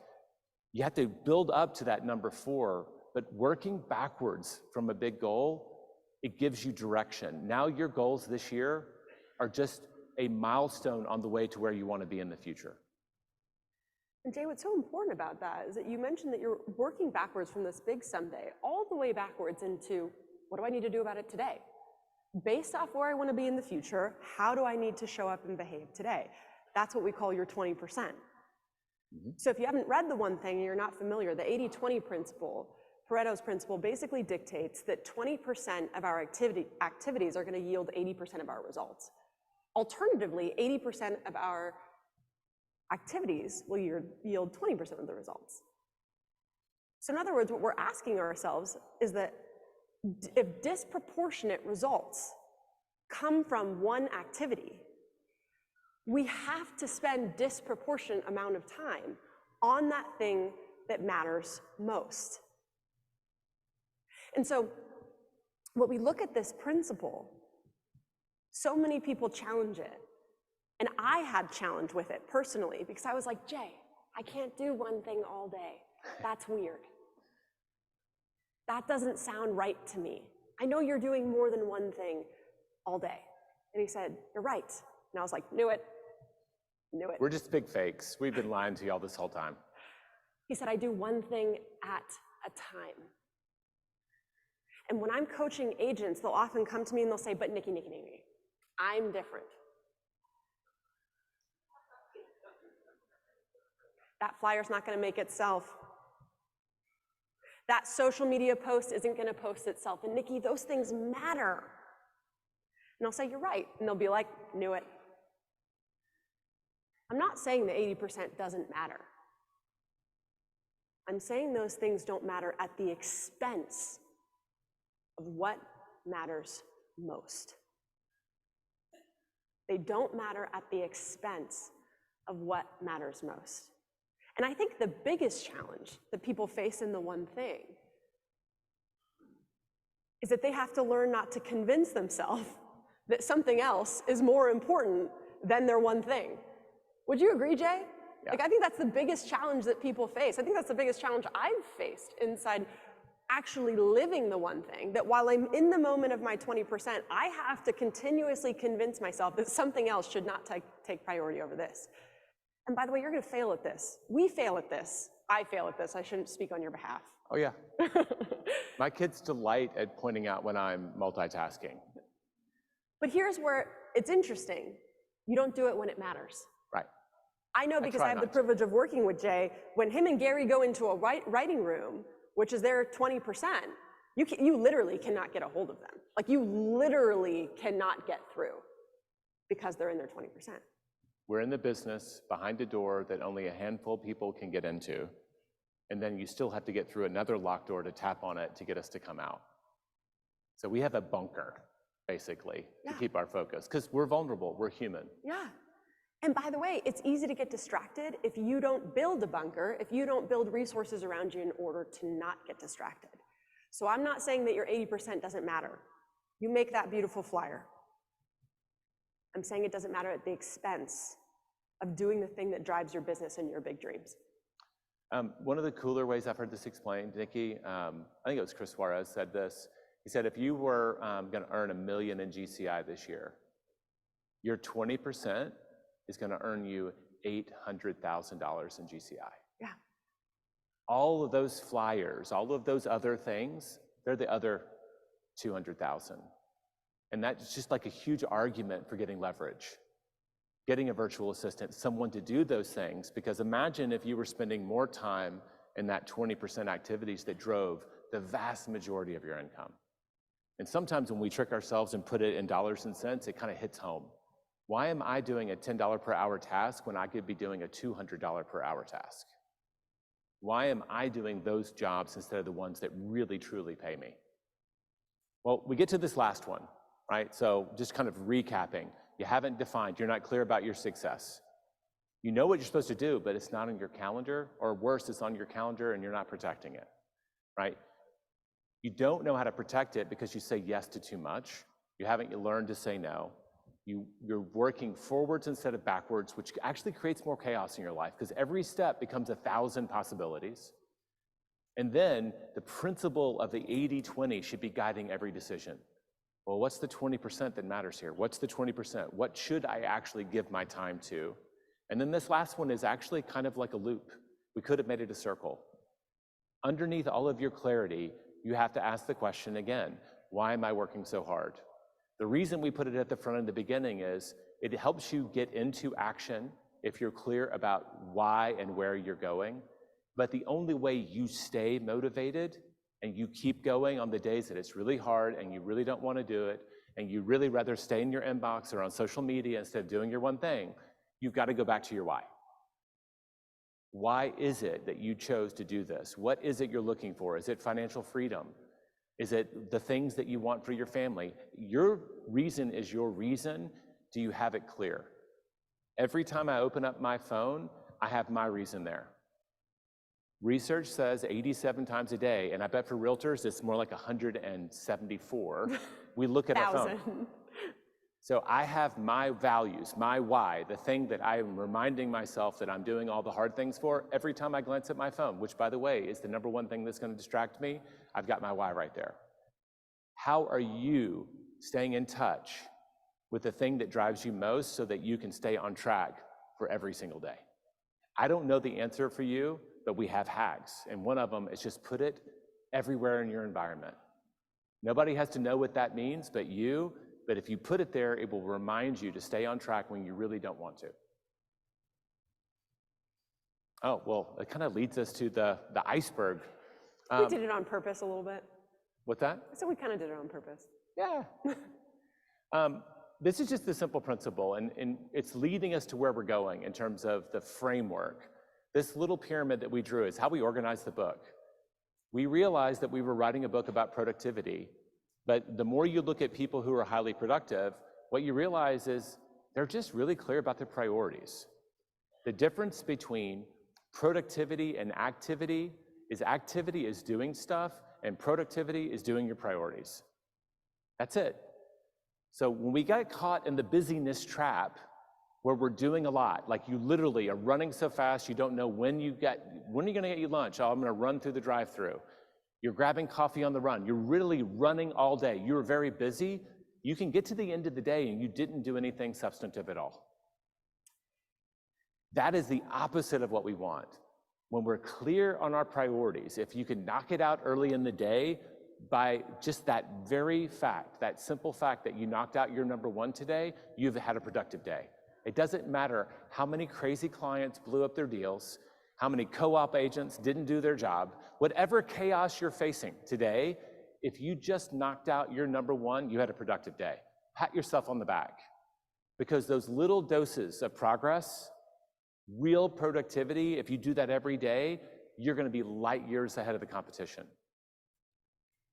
you have to build up to that number 4, but working backwards from a big goal, it gives you direction. Now your goals this year are just a milestone on the way to where you want to be in the future. And Jay, what's so important about that is that you mentioned that you're working backwards from this big someday, all the way backwards into what do I need to do about it today? Based off where I want to be in the future, how do I need to show up and behave today? That's what we call your 20%. So if you haven't read the one thing, you're not familiar, the 80-20 principle, Pareto's principle basically dictates that 20% of our activities are going to yield 80% of our results. Alternatively, 80% of our activities will yield 20% of the results. So in other words, what we're asking ourselves is that if disproportionate results come from one activity, we have to spend disproportionate amount of time on that thing that matters most. And so when we look at this principle, so many people challenge it. And I had challenge with it personally because I was like, Jay, I can't do one thing all day. That's weird. That doesn't sound right to me. I know you're doing more than one thing all day. And he said, you're right. And I was like, knew it. We're just big fakes. We've been lying to y'all this whole time. He said, I do one thing at a time. And when I'm coaching agents, they'll often come to me and they'll say, but Nikki, I'm different. That flyer's not going to make itself. That social media post isn't going to post itself. And Nikki, those things matter. And I'll say, you're right. And they'll be like, knew it. I'm not saying the 80% doesn't matter. I'm saying those things don't matter at the expense of what matters most. They don't matter at the expense of what matters most. And I think the biggest challenge that people face in the one thing is that they have to learn not to convince themselves that something else is more important than their one thing. Would you agree, Jay? Yeah. Like, I think that's the biggest challenge that people face. I think that's the biggest challenge I've faced inside actually living the one thing, that while I'm in the moment of my 20%, I have to continuously convince myself that something else should not take priority over this. And by the way, you're going to fail at this. We fail at this. I fail at this. I shouldn't speak on your behalf. Oh, yeah. My kids delight at pointing out when I'm multitasking. But here's where it's interesting. You don't do it when it matters. Right. I know because I have the privilege of working with Jay. When him and Gary go into a writing room, which is their 20%, you literally cannot get a hold of them. Like, you literally cannot get through because they're in their 20%. We're in the business behind a door that only a handful of people can get into, and then you still have to get through another locked door to tap on it to get us to come out. So we have a bunker, basically, to keep our focus, because we're vulnerable, we're human. Yeah. And by the way, it's easy to get distracted if you don't build a bunker, if you don't build resources around you in order to not get distracted. So I'm not saying that your 80% doesn't matter. You make that beautiful flyer. I'm saying it doesn't matter at the expense of doing the thing that drives your business and your big dreams. One of the cooler ways I've heard this explained, Nikki, I think it was Chris Suarez said this. He said, if you were going to earn $1 million in GCI this year, your 20% is going to earn you $800,000 in GCI. Yeah. All of those flyers, all of those other things, they're the other 200,000. And that's just like a huge argument for getting leverage, getting a virtual assistant, someone to do those things. Because imagine if you were spending more time in that 20% activities that drove the vast majority of your income. And sometimes when we trick ourselves and put it in dollars and cents, it kind of hits home. Why am I doing a $10 per hour task when I could be doing a $200 per hour task? Why am I doing those jobs instead of the ones that really, truly pay me? Well, we get to this last one, right? So just kind of recapping. You haven't defined, you're not clear about your success. You know what you're supposed to do, but it's not on your calendar, or worse, it's on your calendar and you're not protecting it, right? You don't know how to protect it because you say yes to too much. You haven't learned to say no. You're working forwards instead of backwards, which actually creates more chaos in your life because every step becomes 1,000 possibilities. And then the principle of the 80-20 should be guiding every decision. Well, what's the 20% that matters here? What's the 20%? What should I actually give my time to? And then this last one is actually kind of like a loop. We could have made it a circle. Underneath all of your clarity, you have to ask the question again, why am I working so hard? The reason we put it at the front in the beginning is it helps you get into action if you're clear about why and where you're going. But the only way you stay motivated and you keep going on the days that it's really hard and you really don't want to do it, and you really rather stay in your inbox or on social media instead of doing your one thing, you've got to go back to your why. Why is it that you chose to do this? What is it you're looking for? Is it financial freedom? Is it the things that you want for your family? Your reason is your reason. Do you have it clear? Every time I open up my phone, I have my reason there. Research says 87 times a day, and I bet for realtors, it's more like 174. We look at our phone. So I have my values, my why, the thing that I am reminding myself that I'm doing all the hard things for every time I glance at my phone, which, by the way, is the #1 thing that's going to distract me. I've got my why right there. How are you staying in touch with the thing that drives you most so that you can stay on track for every single day? I don't know the answer for you, but we have hacks. And one of them is just put it everywhere in your environment. Nobody has to know what that means but you. But if you put it there, it will remind you to stay on track when you really don't want to. Oh, well, it kind of leads us to the iceberg. We did it on purpose a little bit. What's that? So we kind of did it on purpose. Yeah. This is just the simple principle, and it's leading us to where we're going in terms of the framework. This little pyramid that we drew is how we organized the book. We realized that we were writing a book about productivity, but the more you look at people who are highly productive, what you realize is they're just really clear about their priorities. The difference between productivity and activity is doing stuff, and productivity is doing your priorities. That's it. So when we got caught in the busyness trap, where we're doing a lot, like you literally are running so fast you don't know when are you gonna get your lunch? Oh, I'm gonna run through the drive-thru. You're grabbing coffee on the run. You're really running all day. You're very busy. You can get to the end of the day and you didn't do anything substantive at all. That is the opposite of what we want. When we're clear on our priorities, if you can knock it out early in the day by just that very fact, that simple fact that you knocked out your number one today, you've had a productive day. It doesn't matter how many crazy clients blew up their deals, how many co-op agents didn't do their job, whatever chaos you're facing today, if you just knocked out your number one, you had a productive day. Pat yourself on the back, because those little doses of progress, real productivity, if you do that every day, you're gonna be light years ahead of the competition.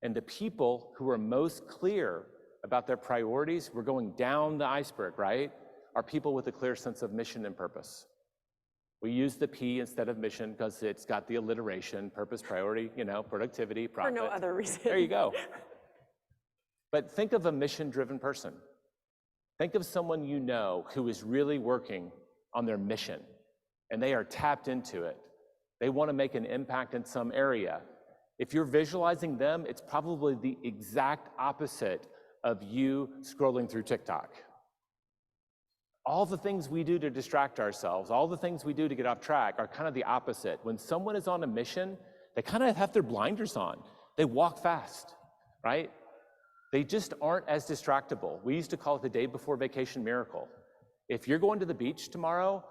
And the people who are most clear about their priorities, we're going down the iceberg, right? Are people with a clear sense of mission and purpose. We use the P instead of mission because it's got the alliteration, purpose, priority, productivity, profit. For no other reason. There you go. But think of a mission-driven person. Think of someone you know who is really working on their mission, and they are tapped into it. They want to make an impact in some area. If you're visualizing them, it's probably the exact opposite of you scrolling through TikTok. All the things we do to distract ourselves, all the things we do to get off track are kind of the opposite. When someone is on a mission, they kind of have their blinders on. They walk fast, right? They just aren't as distractible. We used to call it the day before vacation miracle. If you're going to the beach tomorrow,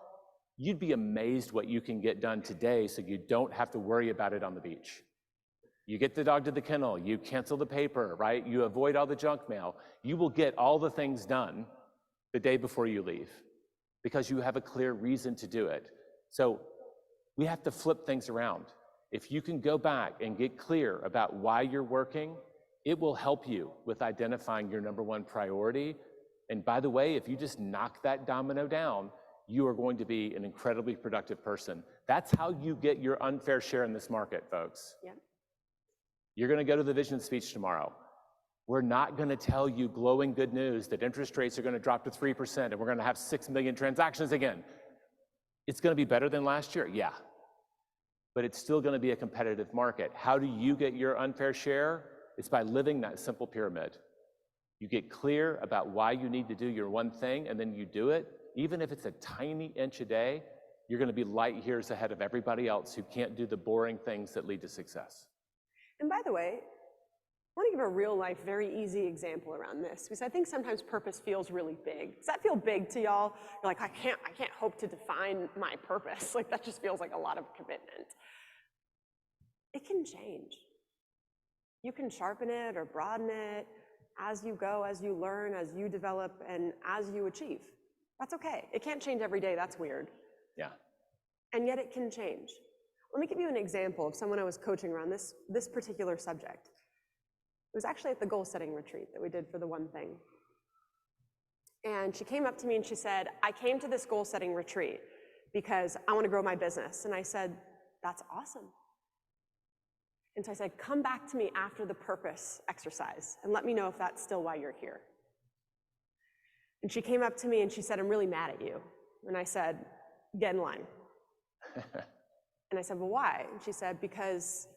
you'd be amazed what you can get done today so you don't have to worry about it on the beach. You get the dog to the kennel, you cancel the paper, right? You avoid all the junk mail. You will get all the things done the day before you leave because you have a clear reason to do it. So we have to flip things around. If you can go back and get clear about why you're working, it will help you with identifying your number one priority. And by the way, if you just knock that domino down, you are going to be an incredibly productive person. That's how you get your unfair share in this market, folks. Yeah. You're gonna go to the vision speech tomorrow. We're not gonna tell you glowing good news that interest rates are gonna drop to 3% and we're gonna have 6 million transactions again. It's gonna be better than last year, yeah. But it's still gonna be a competitive market. How do you get your unfair share? It's by living that simple pyramid. You get clear about why you need to do your one thing and then you do it. Even if it's a tiny inch a day, you're gonna be light years ahead of everybody else who can't do the boring things that lead to success. And by the way, I want to give a real life, very easy example around this, because I think sometimes purpose feels really big. Does that feel big to y'all? You're like, I can't hope to define my purpose. Like that just feels like a lot of commitment. It can change. You can sharpen it or broaden it as you go, as you learn, as you develop, and as you achieve. That's okay. It can't change every day. That's weird. Yeah. And yet it can change. Let me give you an example of someone I was coaching around this particular subject. It was actually at the goal setting retreat that we did for the one thing. And she came up to me and she said, I came to this goal setting retreat because I want to grow my business. And I said, that's awesome. And so I said, come back to me after the purpose exercise and let me know if that's still why you're here. And she came up to me and she said, I'm really mad at you. And I said, get in line. And I said, well, why? And she said, because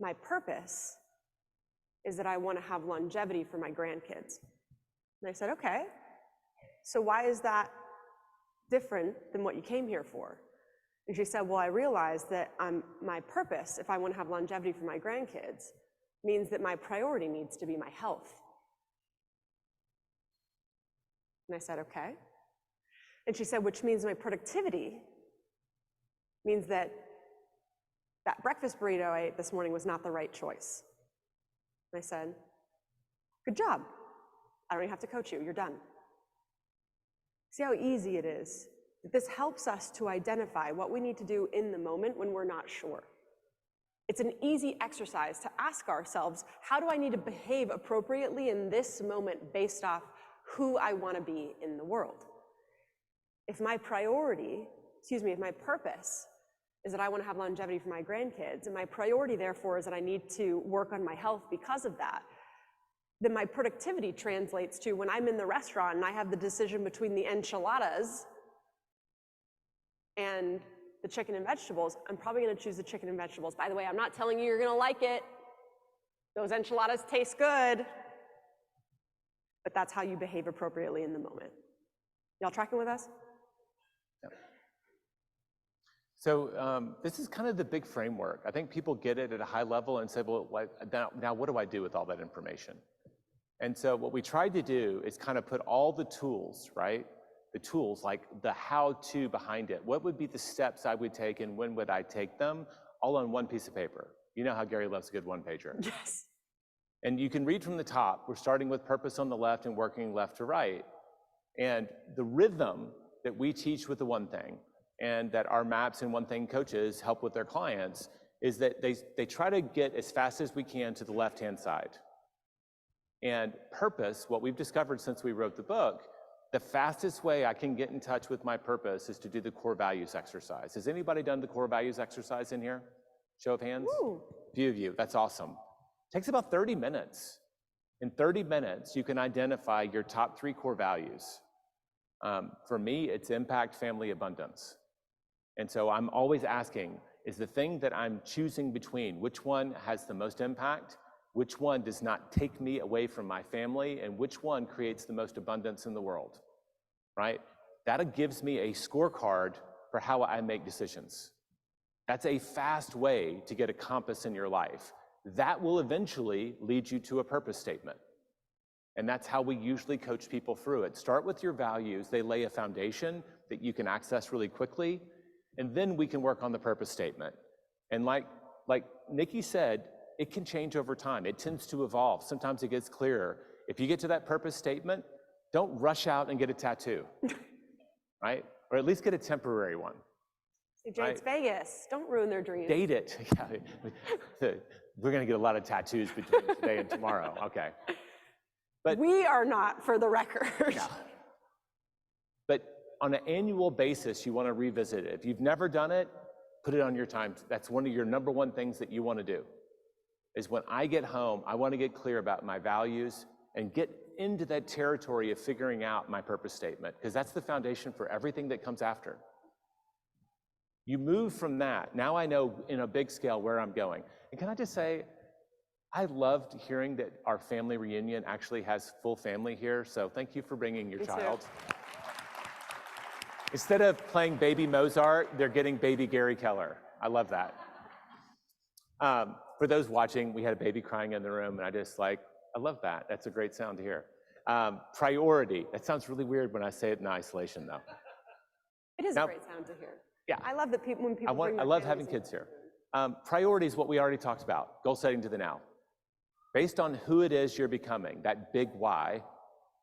my purpose is that I want to have longevity for my grandkids. And I said, okay, so why is that different than what you came here for? And she said, well, I realized that my purpose, if I want to have longevity for my grandkids, means that my priority needs to be my health. And I said, okay. And she said, which means my productivity means that that breakfast burrito I ate this morning was not the right choice. And I said, good job. I don't even have to coach you, you're done. See how easy it is? This helps us to identify what we need to do in the moment when we're not sure. It's an easy exercise to ask ourselves, how do I need to behave appropriately in this moment based off who I want to be in the world? If my priority, if my purpose is that I want to have longevity for my grandkids, and my priority therefore is that I need to work on my health because of that, then my productivity translates to when I'm in the restaurant and I have the decision between the enchiladas and the chicken and vegetables, I'm probably going to choose the chicken and vegetables. By the way, I'm not telling you you're going to like it. Those enchiladas taste good. But that's how you behave appropriately in the moment. Y'all tracking with us? So this is kind of the big framework. I think people get it at a high level and say, well, now what do I do with all that information? And so what we tried to do is kind of put all the tools, right? The tools, like the how-to behind it. What would be the steps I would take and when would I take them? All on one piece of paper. You know how Gary loves a good one-pager. Yes. And you can read from the top. We're starting with purpose on the left and working left to right. And the rhythm that we teach with the one thing and that our MAPS and one thing coaches help with their clients is that they try to get as fast as we can to the left-hand side. And purpose, what we've discovered since we wrote the book, the fastest way I can get in touch with my purpose is to do the core values exercise. Has anybody done the core values exercise in here? Show of hands? Woo. A few of you, that's awesome. Takes about 30 minutes. In 30 minutes, you can identify your top 3 core values. For me, it's impact, family, abundance. And so I'm always asking, is the thing that I'm choosing between, which one has the most impact? Which one does not take me away from my family, and which one creates the most abundance in the world, right? That gives me a scorecard for how I make decisions. That's a fast way to get a compass in your life. That will eventually lead you to a purpose statement. And that's how we usually coach people through it. Start with your values. They lay a foundation that you can access really quickly, and then we can work on the purpose statement. And like Nikki said, it can change over time. It tends to evolve. Sometimes it gets clearer. If you get to that purpose statement, don't rush out and get a tattoo, right? Or at least get a temporary one. Say, Jay, it's Vegas. Don't ruin their dreams. Date it. Yeah. We're going to get a lot of tattoos between today and tomorrow. Okay. But we are not, for the record. Yeah. But on an annual basis, you want to revisit it. If you've never done it, put it on your time. That's one of your number one things that you want to do. Is when I get home, I want to get clear about my values and get into that territory of figuring out my purpose statement, because that's the foundation for everything that comes after. You move from that. Now I know in a big scale where I'm going. And can I just say, I loved hearing that our family reunion actually has full family here, so thank you for bringing your child. Instead of playing baby Mozart, they're getting baby Gary Keller. I love that. For those watching, we had a baby crying in the room, and I love that. That's a great sound to hear. Priority. That sounds really weird when I say it in isolation, though. It is a great sound to hear. Yeah. I love that when people bring I love having kids here. Priority is what we already talked about, goal setting to the now. Based on who it is you're becoming, that big why,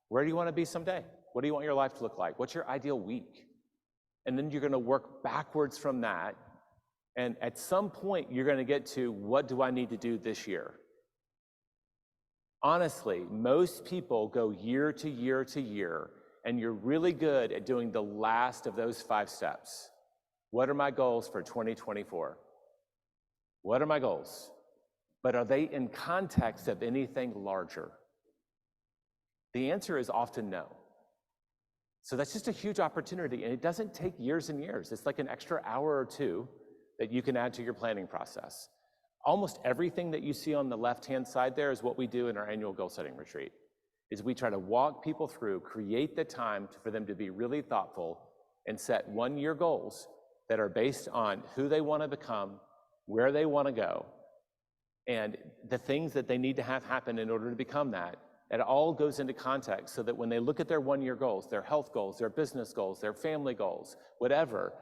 where do you want to be someday? What do you want your life to look like? What's your ideal week? And then you're going to work backwards from that. And at some point, you're going to get to, what do I need to do this year? Honestly, most people go year to year to year, and you're really good at doing the last of those 5 steps. What are my goals for 2024? What are my goals? But are they in context of anything larger? The answer is often no. So that's just a huge opportunity, and it doesn't take years and years. It's like an extra hour or 2 that you can add to your planning process. Almost everything that you see on the left-hand side there is what we do in our annual goal-setting retreat, is we try to walk people through, create the time for them to be really thoughtful and set one-year goals that are based on who they want to become, where they want to go, and the things that they need to have happen in order to become that. It all goes into context so that when they look at their one-year goals, their health goals, their business goals, their family goals, whatever,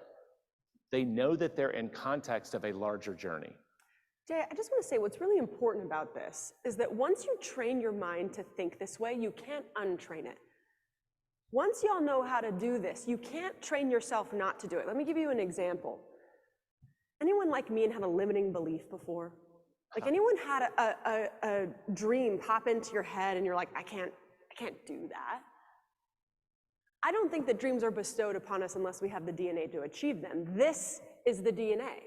They know that they're in context of a larger journey. Jay, I just want to say what's really important about this is that once you train your mind to think this way, you can't untrain it. Once y'all know how to do this, you can't train yourself not to do it. Let me give you an example. Anyone like me and had a limiting belief before? Like anyone had a dream pop into your head and you're like, I can't do that. I don't think that dreams are bestowed upon us unless we have the DNA to achieve them. This is the DNA.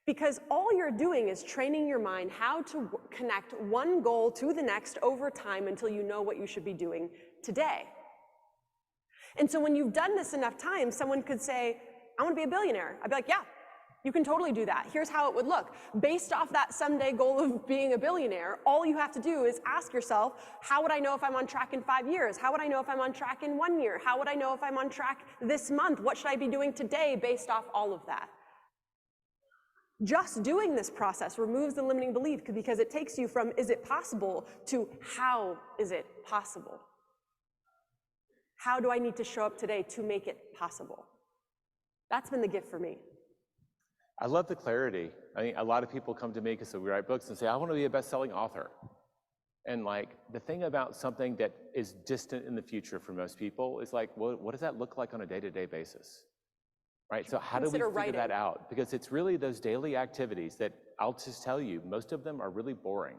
Because all you're doing is training your mind how to connect one goal to the next over time until you know what you should be doing today. And so when you've done this enough times, someone could say, I want to be a billionaire. I'd be like, yeah, you can totally do that. Here's how it would look. Based off that someday goal of being a billionaire, all you have to do is ask yourself, how would I know if I'm on track in 5 years? How would I know if I'm on track in 1 year? How would I know if I'm on track this month? What should I be doing today based off all of that? Just doing this process removes the limiting belief because it takes you from is it possible to how is it possible? How do I need to show up today to make it possible? That's been the gift for me. I love the clarity. I mean, a lot of people come to me because we write books and say, I want to be a best-selling author. And like, the thing about something that is distant in the future for most people is like, well, what does that look like on a day-to-day basis? Right, so how do we figure that out? Because it's really those daily activities that I'll just tell you, most of them are really boring.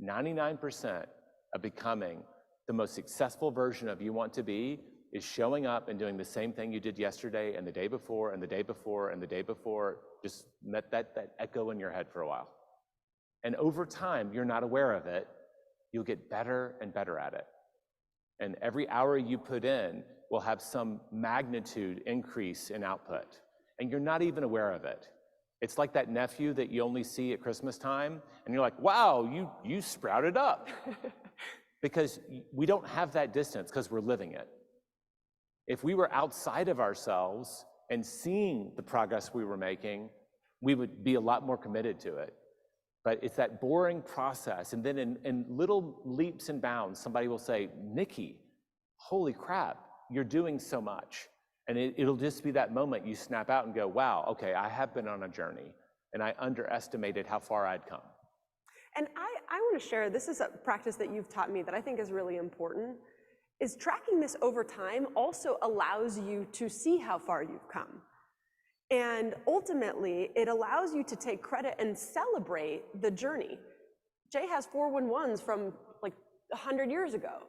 99% of becoming the most successful version of you want to be is showing up and doing the same thing you did yesterday and the day before and the day before and the day before. Just let that echo in your head for a while. And over time, you're not aware of it, you'll get better and better at it. And every hour you put in will have some magnitude increase in output. And you're not even aware of it. It's like that nephew that you only see at Christmas time, and you're like, wow, you sprouted up. Because we don't have that distance because we're living it. If we were outside of ourselves and seeing the progress we were making, we would be a lot more committed to it. But it's that boring process. And then in little leaps and bounds, somebody will say, Nikki, holy crap, you're doing so much. And it'll just be that moment you snap out and go, wow, okay, I have been on a journey and I underestimated how far I'd come. And I want to share, this is a practice that you've taught me that I think is really important, is tracking this over time also allows you to see how far you've come. And ultimately, it allows you to take credit and celebrate the journey. Jay has 411s from like 100 years ago.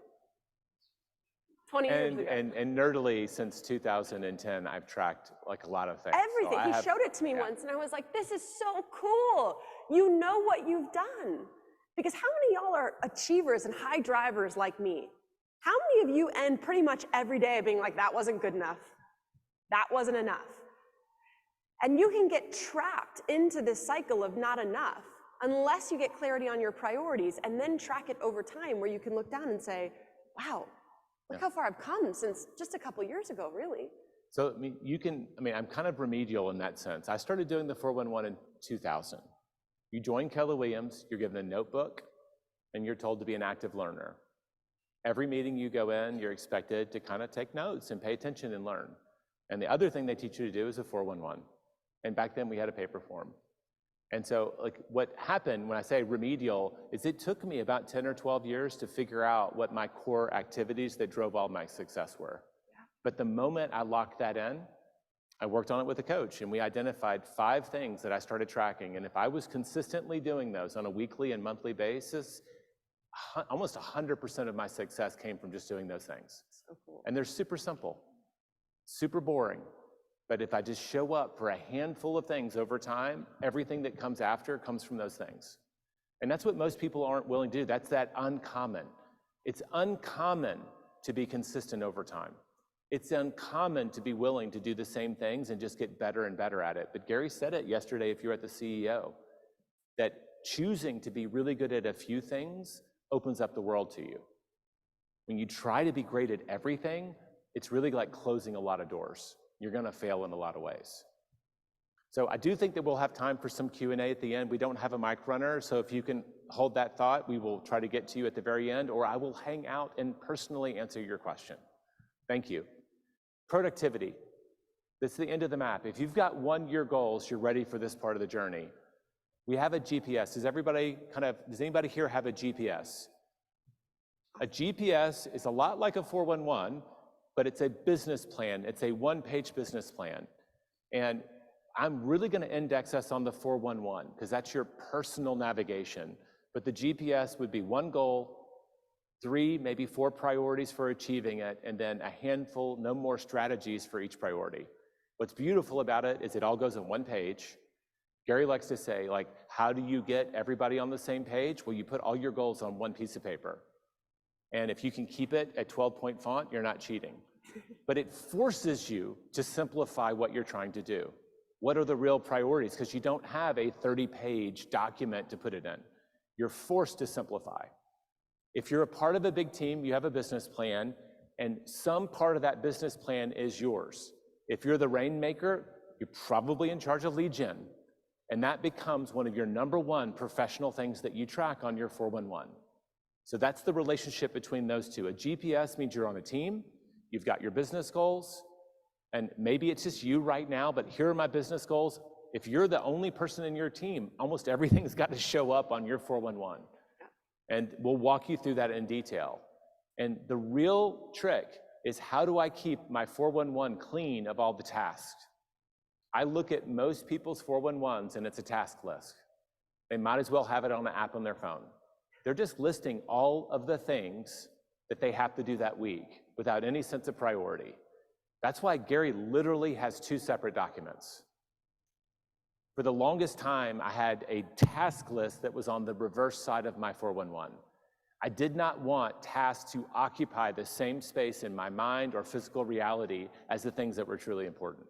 20 years ago. And nerdily, since 2010, I've tracked like a lot of things. Everything. So he showed it to me once, and I was like, this is so cool. You know what you've done. Because how many of y'all are achievers and high drivers like me? How many of you end pretty much every day being like, that wasn't good enough? That wasn't enough. And you can get trapped into this cycle of not enough unless you get clarity on your priorities and then track it over time where you can look down and say, wow, look how far I've come since just a couple years ago, really. So, I'm kind of remedial in that sense. I started doing the 411 in 2000. You join Keller Williams, you're given a notebook, and you're told to be an active learner. Every meeting you go in, you're expected to kind of take notes and pay attention and learn. And the other thing they teach you to do is a 411. And back then we had a paper form. And so like what happened when I say remedial is it took me about 10 or 12 years to figure out what my core activities that drove all my success were. Yeah. But the moment I locked that in, I worked on it with a coach and we identified 5 things that I started tracking. And if I was consistently doing those on a weekly and monthly basis, almost 100% of my success came from just doing those things. So cool. And they're super simple, super boring. But if I just show up for a handful of things over time, everything that comes after comes from those things. And that's what most people aren't willing to do. That's that uncommon. It's uncommon to be consistent over time. It's uncommon to be willing to do the same things and just get better and better at it. But Gary said it yesterday if you're at the CEO, that choosing to be really good at a few things opens up the world to you. When you try to be great at everything, it's really like closing a lot of doors. You're gonna fail in a lot of ways. So I do think that we'll have time for some Q&A at the end. We don't have a mic runner, so if you can hold that thought, we will try to get to you at the very end, or I will hang out and personally answer your question. Thank you. Productivity. This is the end of the map. If you've got 1-year goals, you're ready for this part of the journey. We have a GPS. Does anybody here have a GPS? A GPS is a lot like a 411, but it's a business plan. It's a 1-page business plan. And I'm really going to index us on the 411 because that's your personal navigation. But the GPS would be 1 goal, 3, maybe 4 priorities for achieving it, and then a handful, no more strategies for each priority. What's beautiful about it is it all goes on 1 page. Gary likes to say, like, how do you get everybody on the same page? Well, you put all your goals on 1 piece of paper. And if you can keep it at 12-point font, you're not cheating. But it forces you to simplify what you're trying to do. What are the real priorities? Because you don't have a 30-page document to put it in. You're forced to simplify. If you're a part of a big team, you have a business plan, and some part of that business plan is yours. If you're the rainmaker, you're probably in charge of lead gen, and that becomes one of your #1 professional things that you track on your 411. So that's the relationship between those two. A GPS means you're on a team, you've got your business goals, and maybe it's just you right now, but here are my business goals. If you're the only person in your team, almost everything's got to show up on your 411. And we'll walk you through that in detail. And the real trick is, how do I keep my 411 clean of all the tasks? I look at most people's 411s and it's a task list. They might as well have it on an app on their phone. They're just listing all of the things that they have to do that week without any sense of priority. That's why Gary literally has 2 separate documents. For the longest time, I had a task list that was on the reverse side of my 411. I did not want tasks to occupy the same space in my mind or physical reality as the things that were truly important.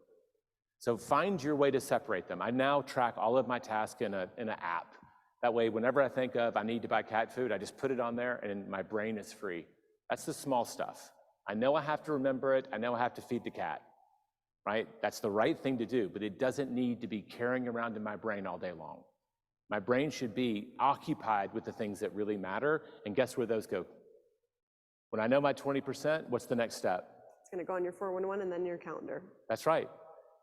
So find your way to separate them. I now track all of my tasks in an app. That way, whenever I think of I need to buy cat food, I just put it on there and my brain is free. That's the small stuff. I know I have to remember it. I know I have to feed the cat, right? That's the right thing to do, but it doesn't need to be carrying around in my brain all day long. My brain should be occupied with the things that really matter, and guess where those go? When I know my 20%, what's the next step? It's going to go on your 411 and then your calendar. That's right.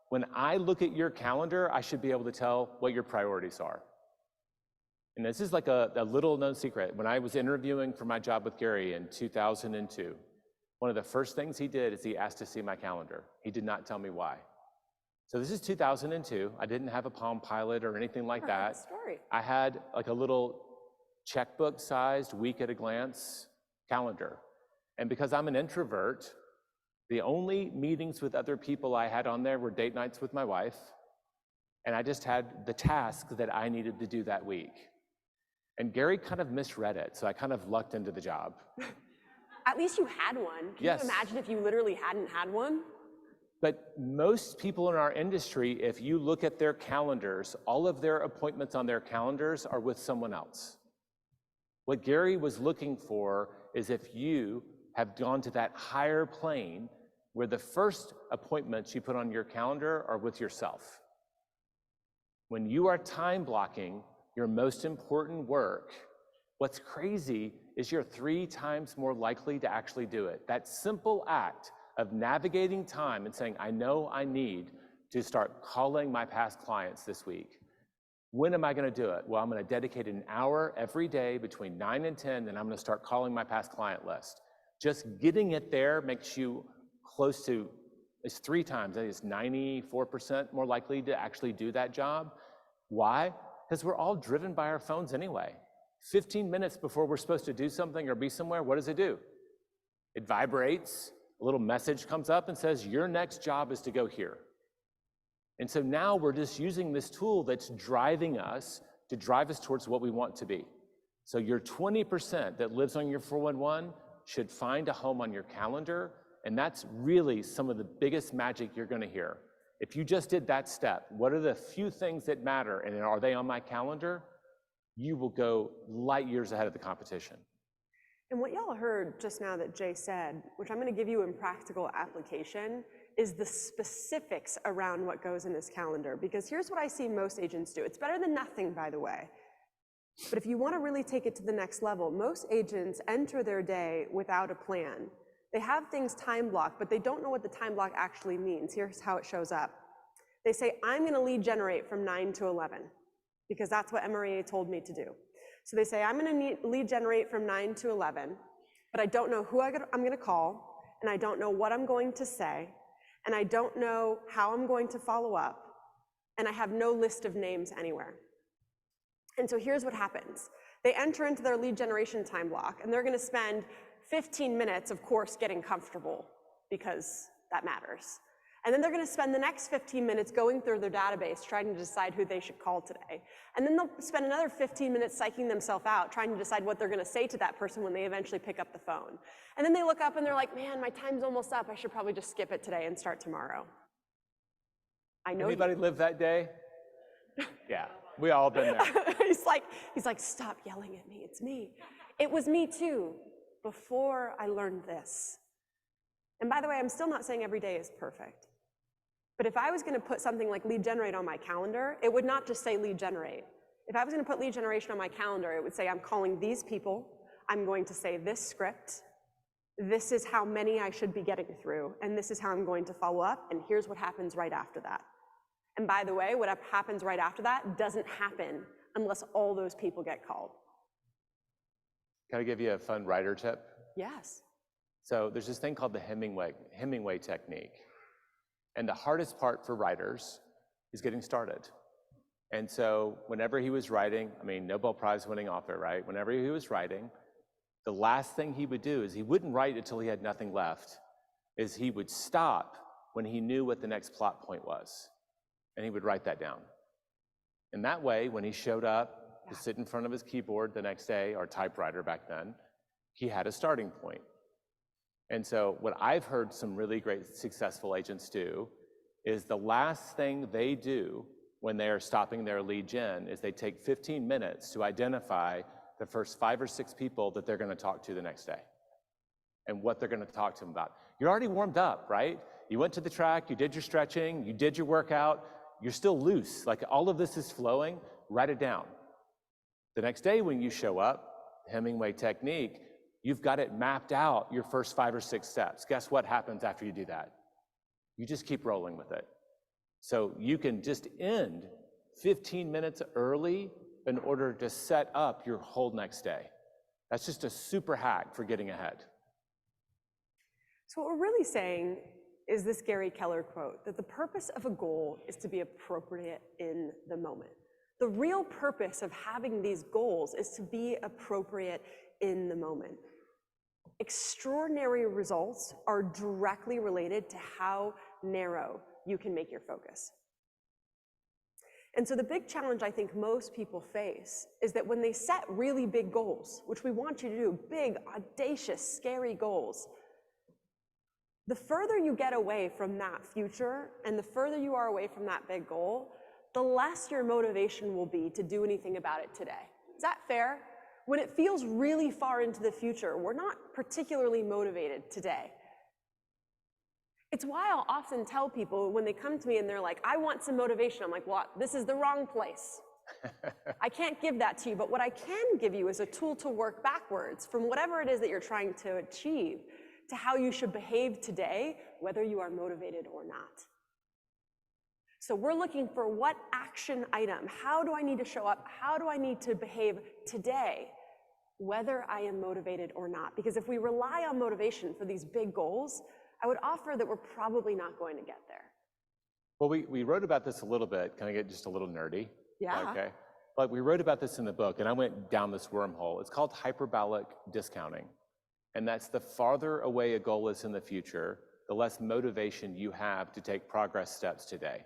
When I look at your calendar, I should be able to tell what your priorities are. And this is like a little known secret. When I was interviewing for my job with Gary in 2002, one of the first things he did is he asked to see my calendar. He did not tell me why. So this is 2002. I didn't have a Palm Pilot or anything like that. Story. I had like a little checkbook-sized week at a glance calendar. And because I'm an introvert, the only meetings with other people I had on there were date nights with my wife, and I just had the tasks that I needed to do that week. And Gary kind of misread it, so I kind of lucked into the job. At least you had one. Can Yes. you imagine if you literally hadn't had one? But most people in our industry, if you look at their calendars, all of their appointments on their calendars are with someone else. What Gary was looking for is if you have gone to that higher plane where the first appointments you put on your calendar are with yourself. When you are time blocking your most important work, what's crazy is you're 3 times more likely to actually do it. That simple act of navigating time and saying, I know I need to start calling my past clients this week. When am I going to do it? Well, I'm going to dedicate an hour every day between 9 and 10, and I'm going to start calling my past client list. Just getting it there makes you close to, it's 3 times, I think it's 94% more likely to actually do that job. Why? Because we're all driven by our phones anyway. 15 minutes before we're supposed to do something or be somewhere, what does it do? It vibrates, a little message comes up and says, your next job is to go here. And so now we're just using this tool that's driving us to drive us towards what we want to be. So your 20% that lives on your 411 should find a home on your calendar, and that's really some of the biggest magic you're going to hear. If you just did that step, what are the few things that matter, and are they on my calendar? You will go light years ahead of the competition. And what y'all heard just now that Jay said, which I'm going to give you in practical application, is the specifics around what goes in this calendar. Because here's what I see most agents do. It's better than nothing, by the way. But if you want to really take it to the next level, most agents enter their day without a plan. They have things time blocked, but they don't know what the time block actually means. Here's how it shows up. They say, I'm gonna lead generate from 9 to 11, because that's what MREA told me to do. So they say, I'm gonna lead generate from 9 to 11, but I don't know who I'm gonna call, and I don't know what I'm going to say, and I don't know how I'm going to follow up, and I have no list of names anywhere. And so here's what happens. They enter into their lead generation time block, and they're gonna spend 15 minutes, of course, getting comfortable, because that matters. And then they're gonna spend the next 15 minutes going through their database, trying to decide who they should call today. And then they'll spend another 15 minutes psyching themselves out, trying to decide what they're gonna say to that person when they eventually pick up the phone. And then they look up and they're like, man, my time's almost up. I should probably just skip it today and start tomorrow. I know. Anybody live that day? Yeah, we all been there. he's like, stop yelling at me, it's me. It was me too, before I learned this. And by the way, I'm still not saying every day is perfect. But if I was gonna put something like lead generate on my calendar, it would not just say lead generate. If I was gonna put lead generation on my calendar, it would say I'm calling these people, I'm going to say this script, this is how many I should be getting through, and this is how I'm going to follow up, and here's what happens right after that. And by the way, what happens right after that doesn't happen unless all those people get called. Can I give you a fun writer tip? Yes. So there's this thing called the Hemingway technique. And the hardest part for writers is getting started. And so whenever he was writing, I mean, Nobel Prize winning author, right? Whenever he was writing, the last thing he would do is he wouldn't write until he had nothing left, is he would stop when he knew what the next plot point was. And he would write that down. And that way, when he showed up to sit in front of his keyboard the next day, or typewriter back then, he had a starting point. And so what I've heard some really great successful agents do is the last thing they do when they are stopping their lead gen is they take 15 minutes to identify the first 5 or 6 people that they're gonna talk to the next day and what they're gonna talk to them about. You're already warmed up, right? You went to the track, you did your stretching, you did your workout, you're still loose. Like all of this is flowing, write it down. The next day when you show up, Hemingway technique, you've got it mapped out, your first 5 or 6 steps. Guess what happens after you do that? You just keep rolling with it. So you can just end 15 minutes early in order to set up your whole next day. That's just a super hack for getting ahead. So what we're really saying is this Gary Keller quote, that the purpose of a goal is to be appropriate in the moment. The real purpose of having these goals is to be appropriate in the moment. Extraordinary results are directly related to how narrow you can make your focus. And so the big challenge I think most people face is that when they set really big goals, which we want you to do, big, audacious, scary goals, the further you get away from that future and the further you are away from that big goal, the less your motivation will be to do anything about it today. Is that fair? When it feels really far into the future, we're not particularly motivated today. It's why I'll often tell people when they come to me and they're like, I want some motivation. I'm like, well, this is the wrong place. I can't give that to you, but what I can give you is a tool to work backwards from whatever it is that you're trying to achieve to how you should behave today, whether you are motivated or not. So we're looking for what action item, how do I need to show up, how do I need to behave today, whether I am motivated or not. Because if we rely on motivation for these big goals, I would offer that we're probably not going to get there. Well, we wrote about this a little bit. Can I get just a little nerdy? Yeah. Okay. But we wrote about this in the book, and I went down this wormhole. It's called hyperbolic discounting. And that's the farther away a goal is in the future, the less motivation you have to take progress steps today.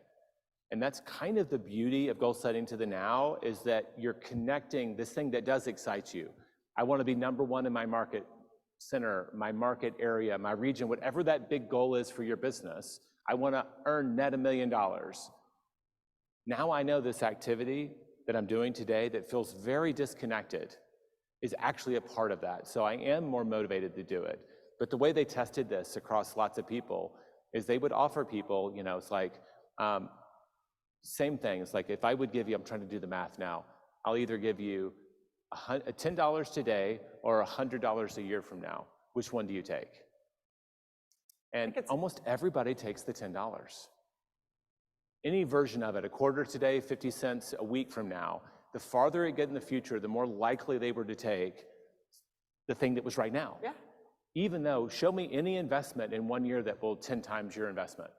And that's kind of the beauty of goal setting to the now, is that you're connecting this thing that does excite you. I want to be #1 in my market center, my market area, my region, whatever that big goal is for your business. I want to earn net $1 million. Now I know this activity that I'm doing today that feels very disconnected is actually a part of that. So I am more motivated to do it. But the way they tested this across lots of people is they would offer people, you know, it's like, same thing. It's like if I would give you, I'm trying to do the math now, I'll either give you $10 today or $100 a year from now. Which one do you take? And almost everybody takes the $10. Any version of it, a quarter today, 50 cents a week from now, the farther it get in the future, the more likely they were to take the thing that was right now. Yeah. Even though, show me any investment in 1 year that will 10 times your investment.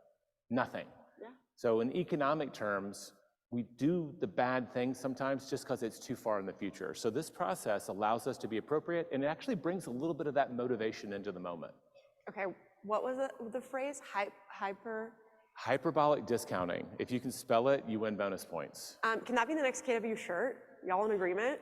Nothing. Yeah. So in economic terms, we do the bad things sometimes just because it's too far in the future. So this process allows us to be appropriate, and it actually brings a little bit of that motivation into the moment. Okay, what was the phrase? Hyperbolic discounting. If you can spell it, you win bonus points. Can that be the next KW shirt? Y'all in agreement?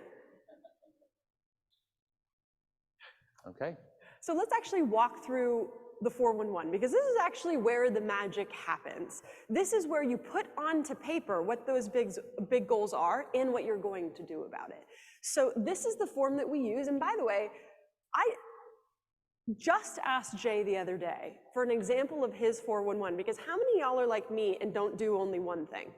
Okay. So let's actually walk through the 411, because this is actually where the magic happens. This is where you put onto paper what those big goals are and what you're going to do about it. So this is the form that we use. And by the way, I just asked Jay the other day for an example of his 411, because how many of y'all are like me and don't do only one thing?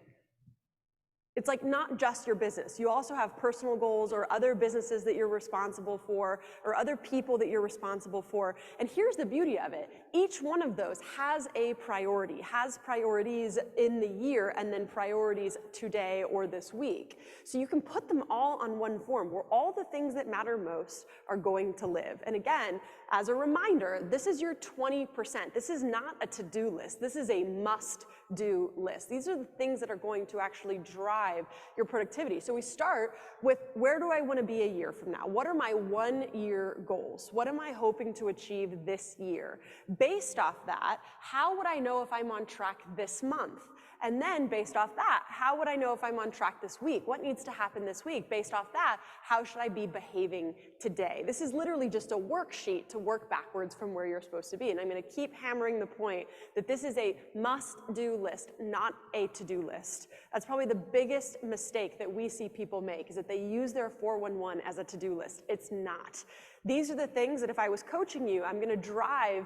It's like not just your business. You also have personal goals or other businesses that you're responsible for or other people that you're responsible for. And here's the beauty of it. Each one of those has a priority, has priorities in the year and then priorities today or this week. So you can put them all on one form where all the things that matter most are going to live. And again, as a reminder, this is your 20%. This is not a to-do list. This is a must-do list. These are the things that are going to actually drive your productivity. So we start with, where do I want to be a year from now? What are my 1 year goals? What am I hoping to achieve this year? Based off that, how would I know if I'm on track this month? And then based off that, how would I know if I'm on track this week? What needs to happen this week? Based off that, how should I be behaving today? This is literally just a worksheet to work backwards from where you're supposed to be. And I'm going to keep hammering the point that this is a must-do list, not a to-do list. That's probably the biggest mistake that we see people make, is that they use their 411 as a to-do list. It's not. These are the things that if I was coaching you, I'm going to drive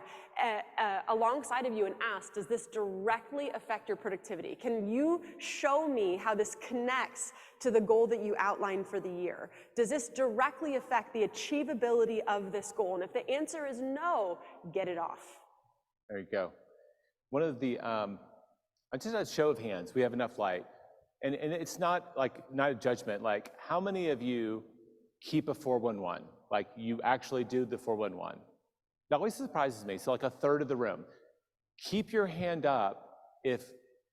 alongside of you and ask, does this directly affect your productivity? Can you show me how this connects to the goal that you outlined for the year? Does this directly affect the achievability of this goal? And if the answer is no, get it off. There you go. One of the, just a show of hands, we have enough light. And it's not a judgment, like how many of you keep a 411? Like you actually do the 411. That always surprises me. So like a third of the room. Keep your hand up if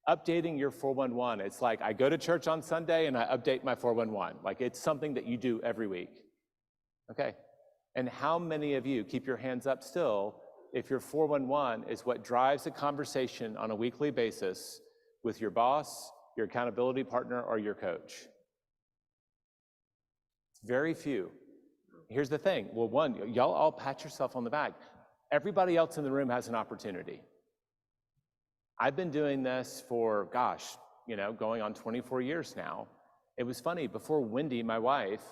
updating your 411, it's like I go to church on Sunday and I update my 411. Like it's something that you do every week. Okay. And how many of you keep your hands up still if your 411 is what drives a conversation on a weekly basis with your boss, your accountability partner, or your coach? Very few. Here's the thing. Well, one, y'all all pat yourself on the back. Everybody else in the room has an opportunity. I've been doing this for, gosh, going on 24 years now. It was funny, before Wendy, my wife,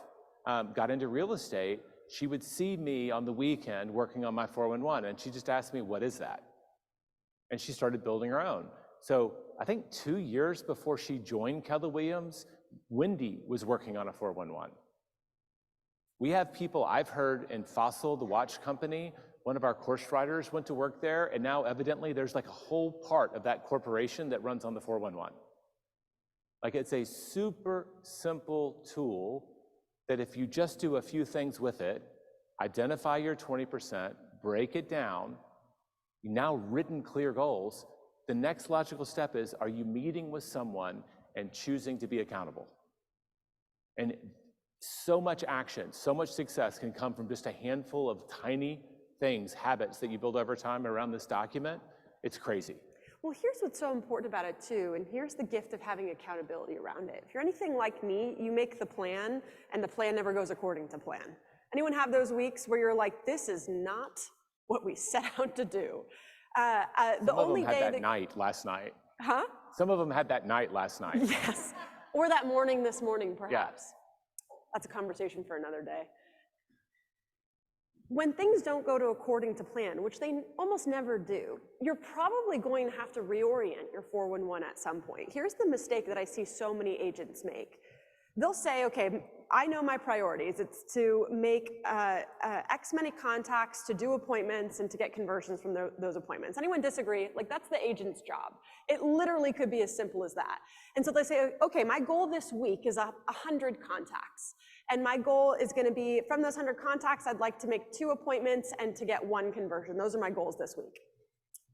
got into real estate, she would see me on the weekend working on my 411, and she just asked me, what is that? And she started building her own. So I think 2 years before she joined Keller Williams, Wendy was working on a 411. We have people I've heard in Fossil, the watch company, one of our course riders went to work there, and now evidently there's like a whole part of that corporation that runs on the 411. Like it's a super simple tool that if you just do a few things with it, identify your 20%, break it down, you now written clear goals, the next logical step is, are you meeting with someone and choosing to be accountable? And so much action, so much success can come from just a handful of tiny things, habits that you build over time around this document. It's crazy. Well, here's what's so important about it too, and here's the gift of having accountability around it. If you're anything like me, you make the plan, and the plan never goes according to plan. Anyone have those weeks where you're like, this is not what we set out to do? The only day that night last night. Huh? Some of them had that night last night. Yes, or that morning this morning, perhaps. Yeah. That's a conversation for another day. When things don't go to according to plan, which they almost never do, you're probably going to have to reorient your 411 at some point. Here's the mistake that I see so many agents make. They'll say, okay, I know my priorities. It's to make X many contacts, to do appointments, and to get conversions from those appointments. Anyone disagree? Like, that's the agent's job. It literally could be as simple as that. And so they say, okay, my goal this week is 100 contacts. And my goal is gonna be, from those 100 contacts, I'd like to make 2 appointments and to get 1 conversion. Those are my goals this week.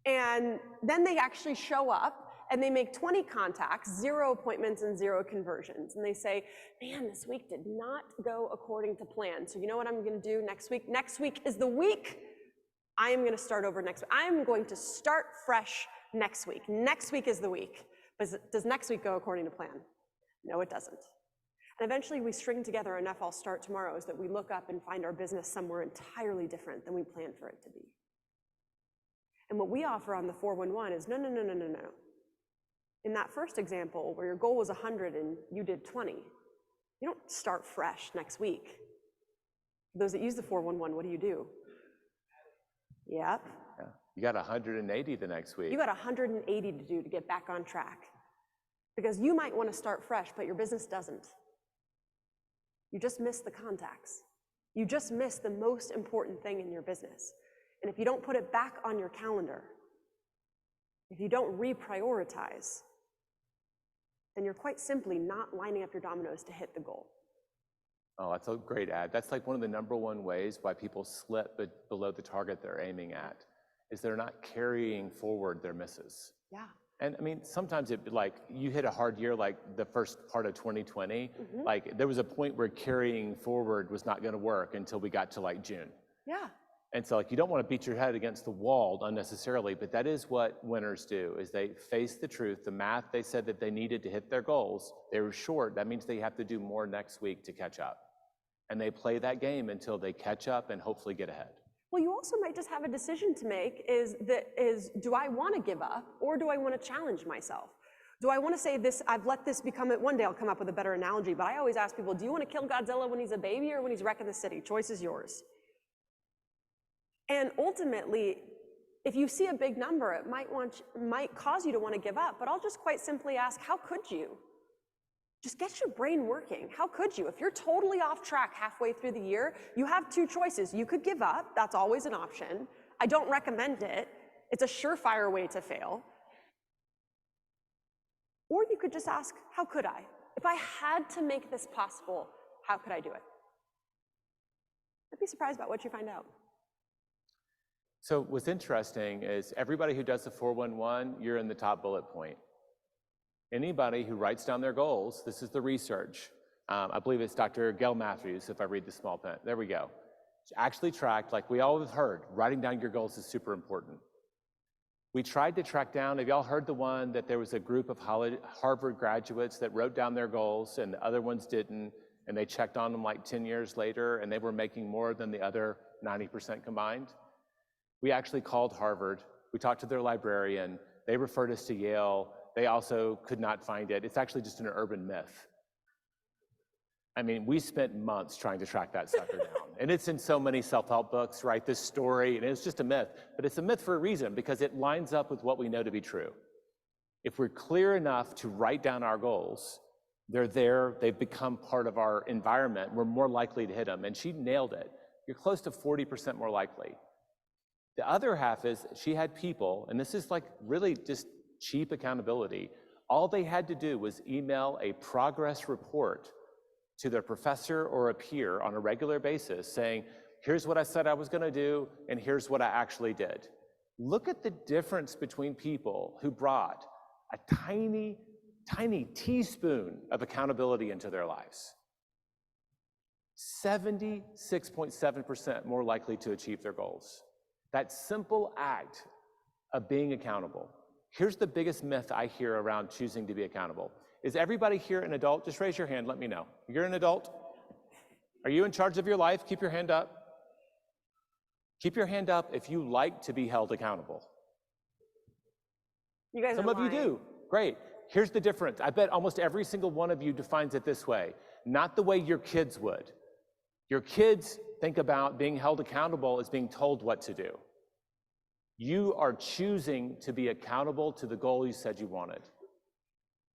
And then they actually show up and they make 20 contacts, 0 appointments, and 0 conversions. And they say, man, this week did not go according to plan. So you know what I'm gonna do next week? Next week is the week I am gonna start over next week. I'm going to start fresh next week. Next week is the week. But does next week go according to plan? No, it doesn't. And eventually we string together enough I'll start tomorrows that we look up and find our business somewhere entirely different than we planned for it to be. And what we offer on the 411 is no. In that first example, where your goal was 100 and you did 20, you don't start fresh next week. For those that use the 411, what do? Yep. Yeah. You got 180 the next week. You got 180 to do to get back on track. Because you might want to start fresh, but your business doesn't. You just miss the contacts. You just miss the most important thing in your business. And if you don't put it back on your calendar, if you don't reprioritize, then you're quite simply not lining up your dominoes to hit the goal. Oh, that's a great ad. That's like one of the #1 ways why people slip below the target they're aiming at, is they're not carrying forward their misses. Yeah. And I mean, sometimes it, like, you hit a hard year, like the first part of 2020, like there was a point where carrying forward was not gonna work until we got to like June. Yeah. And so, like, you don't want to beat your head against the wall unnecessarily, but that is what winners do, is they face the truth. The math they said that they needed to hit their goals, they were short. That means they have to do more next week to catch up. And they play that game until they catch up and hopefully get ahead. Well, you also might just have a decision to make, is do I want to give up, or do I want to challenge myself? Do I want to say this, I've let this become it, one day I'll come up with a better analogy, but I always ask people, do you want to kill Godzilla when he's a baby or when he's wrecking the city? Choice is yours. And ultimately, if you see a big number, it might cause you to want to give up, but I'll just quite simply ask, how could you? Just get your brain working. How could you? If you're totally off track halfway through the year, you have 2 choices. You could give up. That's always an option. I don't recommend it. It's a surefire way to fail. Or you could just ask, how could I? If I had to make this possible, how could I do it? I'd be surprised about what you find out. So what's interesting is everybody who does the 411, you're in the top bullet point. Anybody who writes down their goals, this is the research. I believe it's Dr. Gail Matthews, if I read the small print. There we go. It's actually tracked, like we all have heard, writing down your goals is super important. We tried to track down, have y'all heard the one that there was a group of Harvard graduates that wrote down their goals and the other ones didn't, and they checked on them like 10 years later and they were making more than the other 90% combined? We actually called Harvard. We talked to their librarian. They referred us to Yale. They also could not find it. It's actually just an urban myth. I mean, we spent months trying to track that sucker down. And it's in so many self-help books, right? This story, and it's just a myth. But it's a myth for a reason, because it lines up with what we know to be true. If we're clear enough to write down our goals, they're there, they've become part of our environment, we're more likely to hit them. And she nailed it. You're close to 40% more likely. The other half is she had people, and this is like really just cheap accountability. All they had to do was email a progress report to their professor or a peer on a regular basis saying, here's what I said I was gonna do, and here's what I actually did. Look at the difference between people who brought a tiny, tiny teaspoon of accountability into their lives. 76.7% more likely to achieve their goals. That simple act of being accountable. Here's the biggest myth I hear around choosing to be accountable. Is everybody here an adult? Just raise your hand, let me know. You're an adult? Are you in charge of your life? Keep your hand up. Keep your hand up if you like to be held accountable. You guys Some of you do, great. Here's the difference. I bet almost every single one of you defines it this way, not the way your kids would. Your kids think about being held accountable as being told what to do. You are choosing to be accountable to the goal you said you wanted.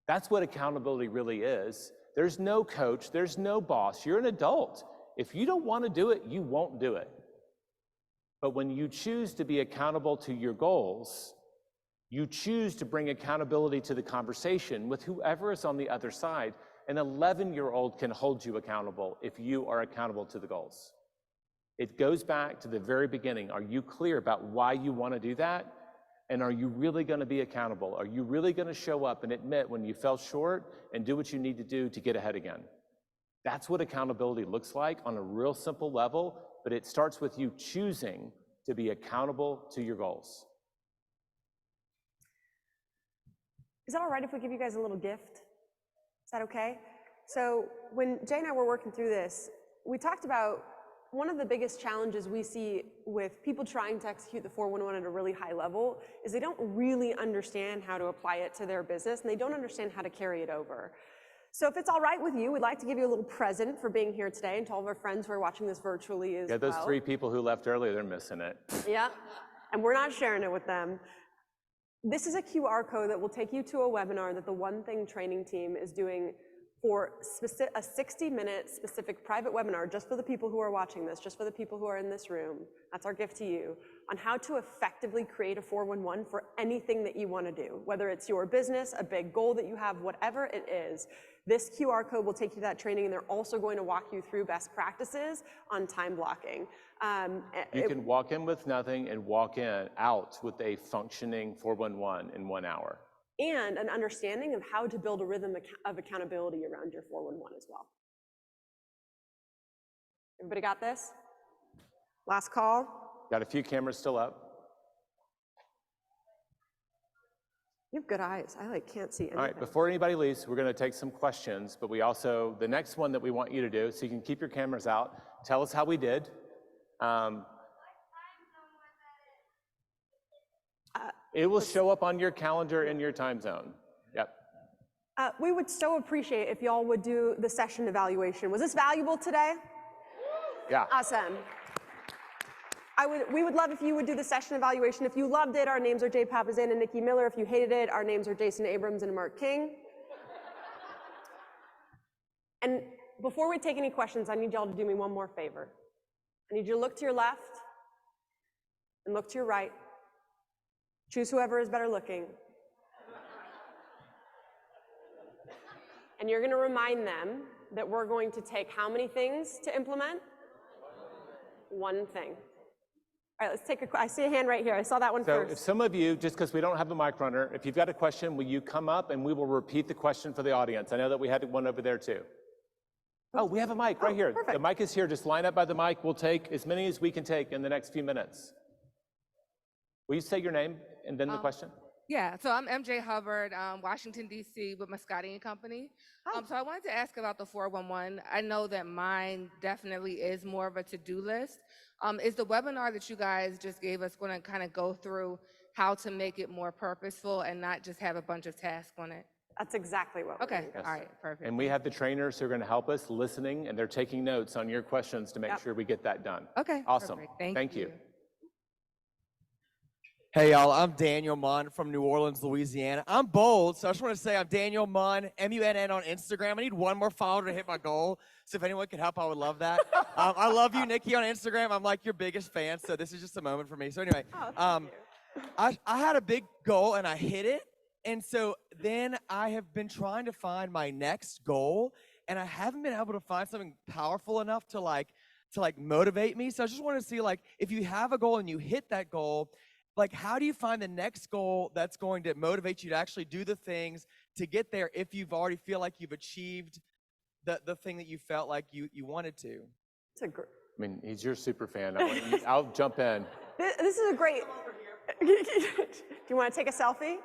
That's what accountability really is. There's no coach, there's no boss. You're an adult. If you don't want to do it, you won't do it. But when you choose to be accountable to your goals, you choose to bring accountability to the conversation with whoever is on the other side. An 11-year-old can hold you accountable if you are accountable to the goals. It goes back to the very beginning. Are you clear about why you want to do that? And are you really going to be accountable? Are you really going to show up and admit when you fell short and do what you need to do to get ahead again? That's what accountability looks like on a real simple level, but it starts with you choosing to be accountable to your goals. Is that all right if we give you guys a little gift? Is that okay? So when Jay and I were working through this, we talked about one of the biggest challenges we see with people trying to execute the 411 at a really high level is they don't really understand how to apply it to their business, and they don't understand how to carry it over. So if it's all right with you, we'd like to give you a little present for being here today, and to all of our friends who are watching this virtually as well. Yeah, those 3 people who left earlier, they're missing it. Yeah, and we're not sharing it with them. This is a QR code that will take you to a webinar that the One Thing training team is doing for a 60-minute specific private webinar just for the people who are watching this, just for the people who are in this room. That's our gift to you, on how to effectively create a 411 for anything that you want to do, whether it's your business, a big goal that you have, whatever it is. This QR code will take you to that training, and they're also going to walk you through best practices on time blocking. You can walk in with nothing and walk out with a functioning 411 in 1 hour. And an understanding of how to build a rhythm of accountability around your 411 as well. Everybody got this? Last call. Got a few cameras still up. You have good eyes. I can't see anything. All right, before anybody leaves, we're going to take some questions, but we also, the next one that we want you to do, so you can keep your cameras out, tell us how we did. It will show up on your calendar in your time zone. Yep. We would so appreciate if y'all would do the session evaluation. Was this valuable today? Yeah. Awesome. We would love if you would do the session evaluation. If you loved it, our names are Jay Papazan and Nikki Miller. If you hated it, our names are Jason Abrams and Mark King. And before we take any questions, I need y'all to do me one more favor. I need you to look to your left and look to your right. Choose whoever is better looking. And you're going to remind them that we're going to take how many things to implement? One thing. All right, let's take I see a hand right here. I saw that one first. So if some of you, just because we don't have the mic runner, if you've got a question, will you come up and we will repeat the question for the audience? I know that we had one over there too. Oh, we have a mic right here. Perfect. The mic is here. Just line up by the mic. We'll take as many as we can take in the next few minutes. Will you say your name and then the question? Yeah, so I'm MJ Hubbard, Washington, D.C. with Mascotti & Company. So I wanted to ask about the 411. I know that mine definitely is more of a to-do list. Is the webinar that you guys just gave us going to kind of go through how to make it more purposeful and not just have a bunch of tasks on it? That's exactly what we're doing. Yes. All right, perfect. And we have the trainers who are going to help us listening, and they're taking notes on your questions to make sure we get that done. Okay, awesome. perfect. Thank you. Hey y'all, I'm Daniel Munn from New Orleans, Louisiana. I'm bold, so I just want to say I'm Daniel Munn, M-U-N-N on Instagram. I need one more follower to hit my goal, so if anyone could help, I would love that. I love you, Nikki, on Instagram. I'm like your biggest fan, so this is just a moment for me. So anyway, I had a big goal and I hit it, and so then I have been trying to find my next goal, and I haven't been able to find something powerful enough to motivate me. So I just want to see, like, if you have a goal and you hit that goal, like, how do you find the next goal that's going to motivate you to actually do the things to get there if you've already feel like you've achieved the thing that you felt like you wanted to? I mean, he's your super fan. I'll jump in. This is a great, do you want to take a selfie?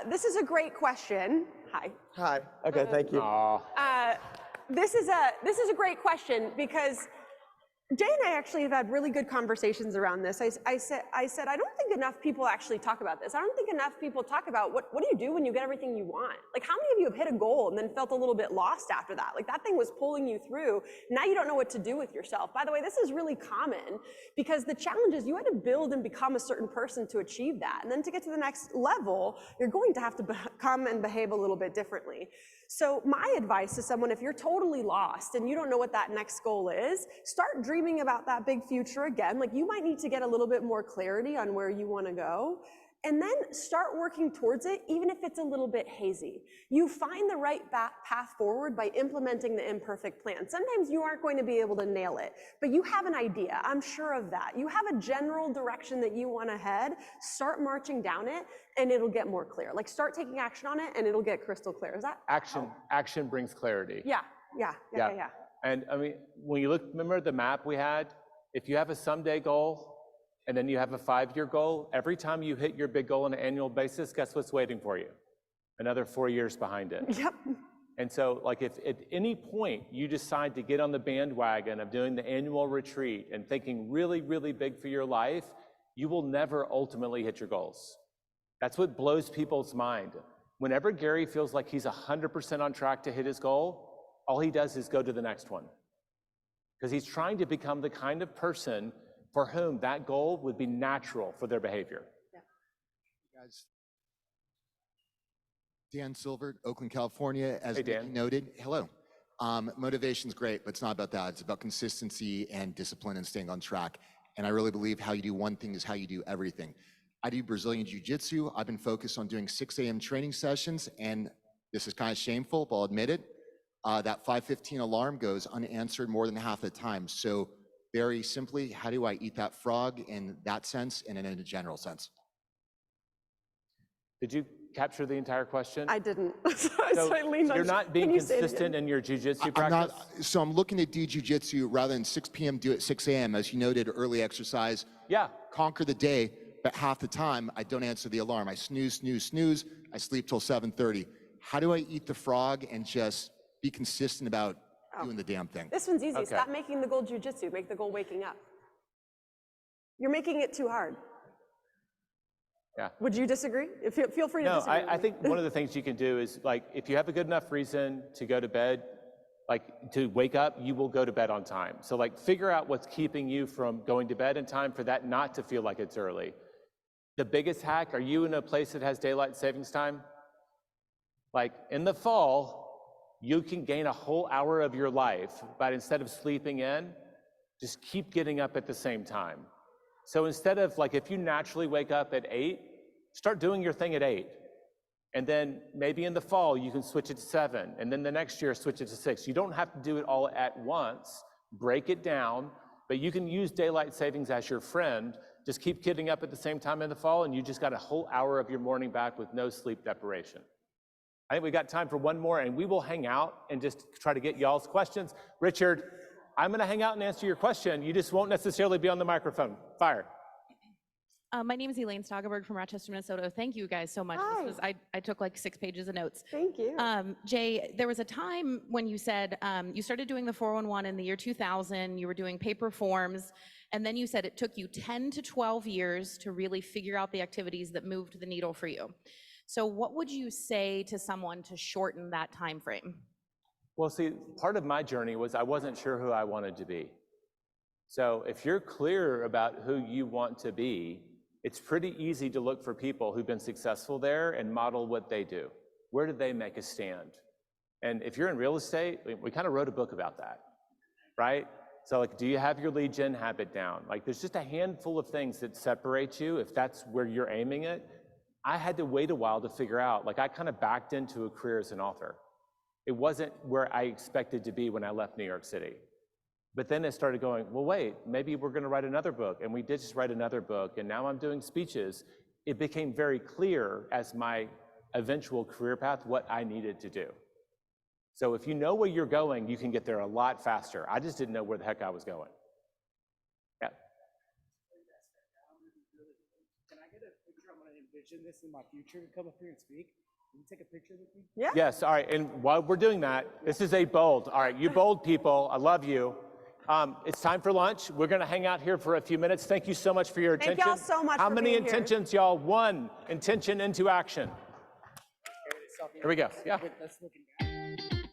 This is a great question. Hi. Hi. Okay, thank you. This is a great question because Jay and I actually have had really good conversations around this. I said, I don't think enough people actually talk about this. I don't think enough people talk about what do you do when you get everything you want? Like, how many of you have hit a goal and then felt a little bit lost after that? Like, that thing was pulling you through. Now you don't know what to do with yourself. By the way, this is really common because the challenge is you had to build and become a certain person to achieve that. And then to get to the next level, you're going to have to come and behave a little bit differently. So my advice to someone, if you're totally lost and you don't know what that next goal is, start dreaming about that big future again. Like, you might need to get a little bit more clarity on where you want to go, and then start working towards it, even if it's a little bit hazy. You find the right path forward by implementing the imperfect plan. Sometimes you aren't going to be able to nail it, but you have an idea. I'm sure of that. You have a general direction that you want to head. Start marching down it, and it'll get more clear. Like, start taking action on it, and it'll get crystal clear. Is that? Action brings clarity. Yeah. And I mean, when you look, remember the map we had? If you have a someday goal, and then you have a 5-year goal, every time you hit your big goal on an annual basis, guess what's waiting for you? Another 4 years behind it. Yep. And so, like, if at any point you decide to get on the bandwagon of doing the annual retreat and thinking really, really big for your life, you will never ultimately hit your goals. That's what blows people's mind. Whenever Gary feels like he's 100% on track to hit his goal, all he does is go to the next one. Because he's trying to become the kind of person for whom that goal would be natural for their behavior. Yeah. Guys, Dan Silver, Oakland, California, as Nikki noted. Hello. Motivation's great, but it's not about that. It's about consistency and discipline and staying on track. And I really believe how you do one thing is how you do everything. I do Brazilian Jiu-Jitsu. I've been focused on doing 6 a.m. training sessions, and this is kind of shameful, but I'll admit it. That 5:15 alarm goes unanswered more than half the time. So very simply, how do I eat that frog in that sense and in a general sense? Did you capture the entire question? I didn't. So you're not being consistent in your jiu-jitsu practice? So I'm looking to do jiu-jitsu rather than 6 p.m., do it 6 a.m. As you noted, early exercise. Yeah. Conquer the day, but half the time, I don't answer the alarm. I snooze. I sleep till 7:30. How do I eat the frog and just be consistent about doing the damn thing? This one's easy. Stop making the goal jujitsu. Make the goal waking up. You're making it too hard. Yeah. Would you disagree? Feel free to disagree. No, I think one of the things you can do is, like, if you have a good enough reason to go to bed, like to wake up, you will go to bed on time. So, like, figure out what's keeping you from going to bed in time for that not to feel like it's early. The biggest hack, are you in a place that has daylight savings time? Like, in the fall, you can gain a whole hour of your life, but instead of sleeping in, just keep getting up at the same time. So instead of, like, if you naturally wake up at 8, start doing your thing at 8. And then maybe in the fall, you can switch it to 7. And then the next year, switch it to 6. You don't have to do it all at once. Break it down. But you can use daylight savings as your friend. Just keep getting up at the same time in the fall, and you just got a whole hour of your morning back with no sleep deprivation. I think we got time for one more, and we will hang out and just try to get y'all's questions. Richard, I'm going to hang out and answer your question. You just won't necessarily be on the microphone. Fire. My name is Elaine Stoggerberg from Rochester, Minnesota. Thank you guys so much. Hi. This was, I took like 6 pages of notes. Thank you. Jay, there was a time when you said you started doing the 411 in the year 2000. You were doing paper forms. And then you said it took you 10 to 12 years to really figure out the activities that moved the needle for you. So what would you say to someone to shorten that time frame? Well, see, part of my journey was I wasn't sure who I wanted to be. So if you're clear about who you want to be, it's pretty easy to look for people who've been successful there and model what they do. Where do they make a stand? And if you're in real estate, we kind of wrote a book about that, right? So, like, do you have your lead gen habit down? Like, there's just a handful of things that separate you if that's where you're aiming it. I had to wait a while to figure out, like, I kind of backed into a career as an author. It wasn't where I expected to be when I left New York City. But then it started going, well, wait, maybe we're going to write another book. And we did just write another book. And now I'm doing speeches. It became very clear as my eventual career path what I needed to do. So if you know where you're going, you can get there a lot faster. I just didn't know where the heck I was going. Yeah. Can I get a picture? I'm going to envision this in my future to come up here and speak. Can you take a picture with me? Yeah. Yes, all right, and while we're doing that, this is a bold. All right, you bold people, I love you. It's time for lunch. We're going to hang out here for a few minutes. Thank you so much for your attention. Thank y'all so much How for many being here. intentions, y'all? One intention into action. Here we go. Yeah. That's looking bad.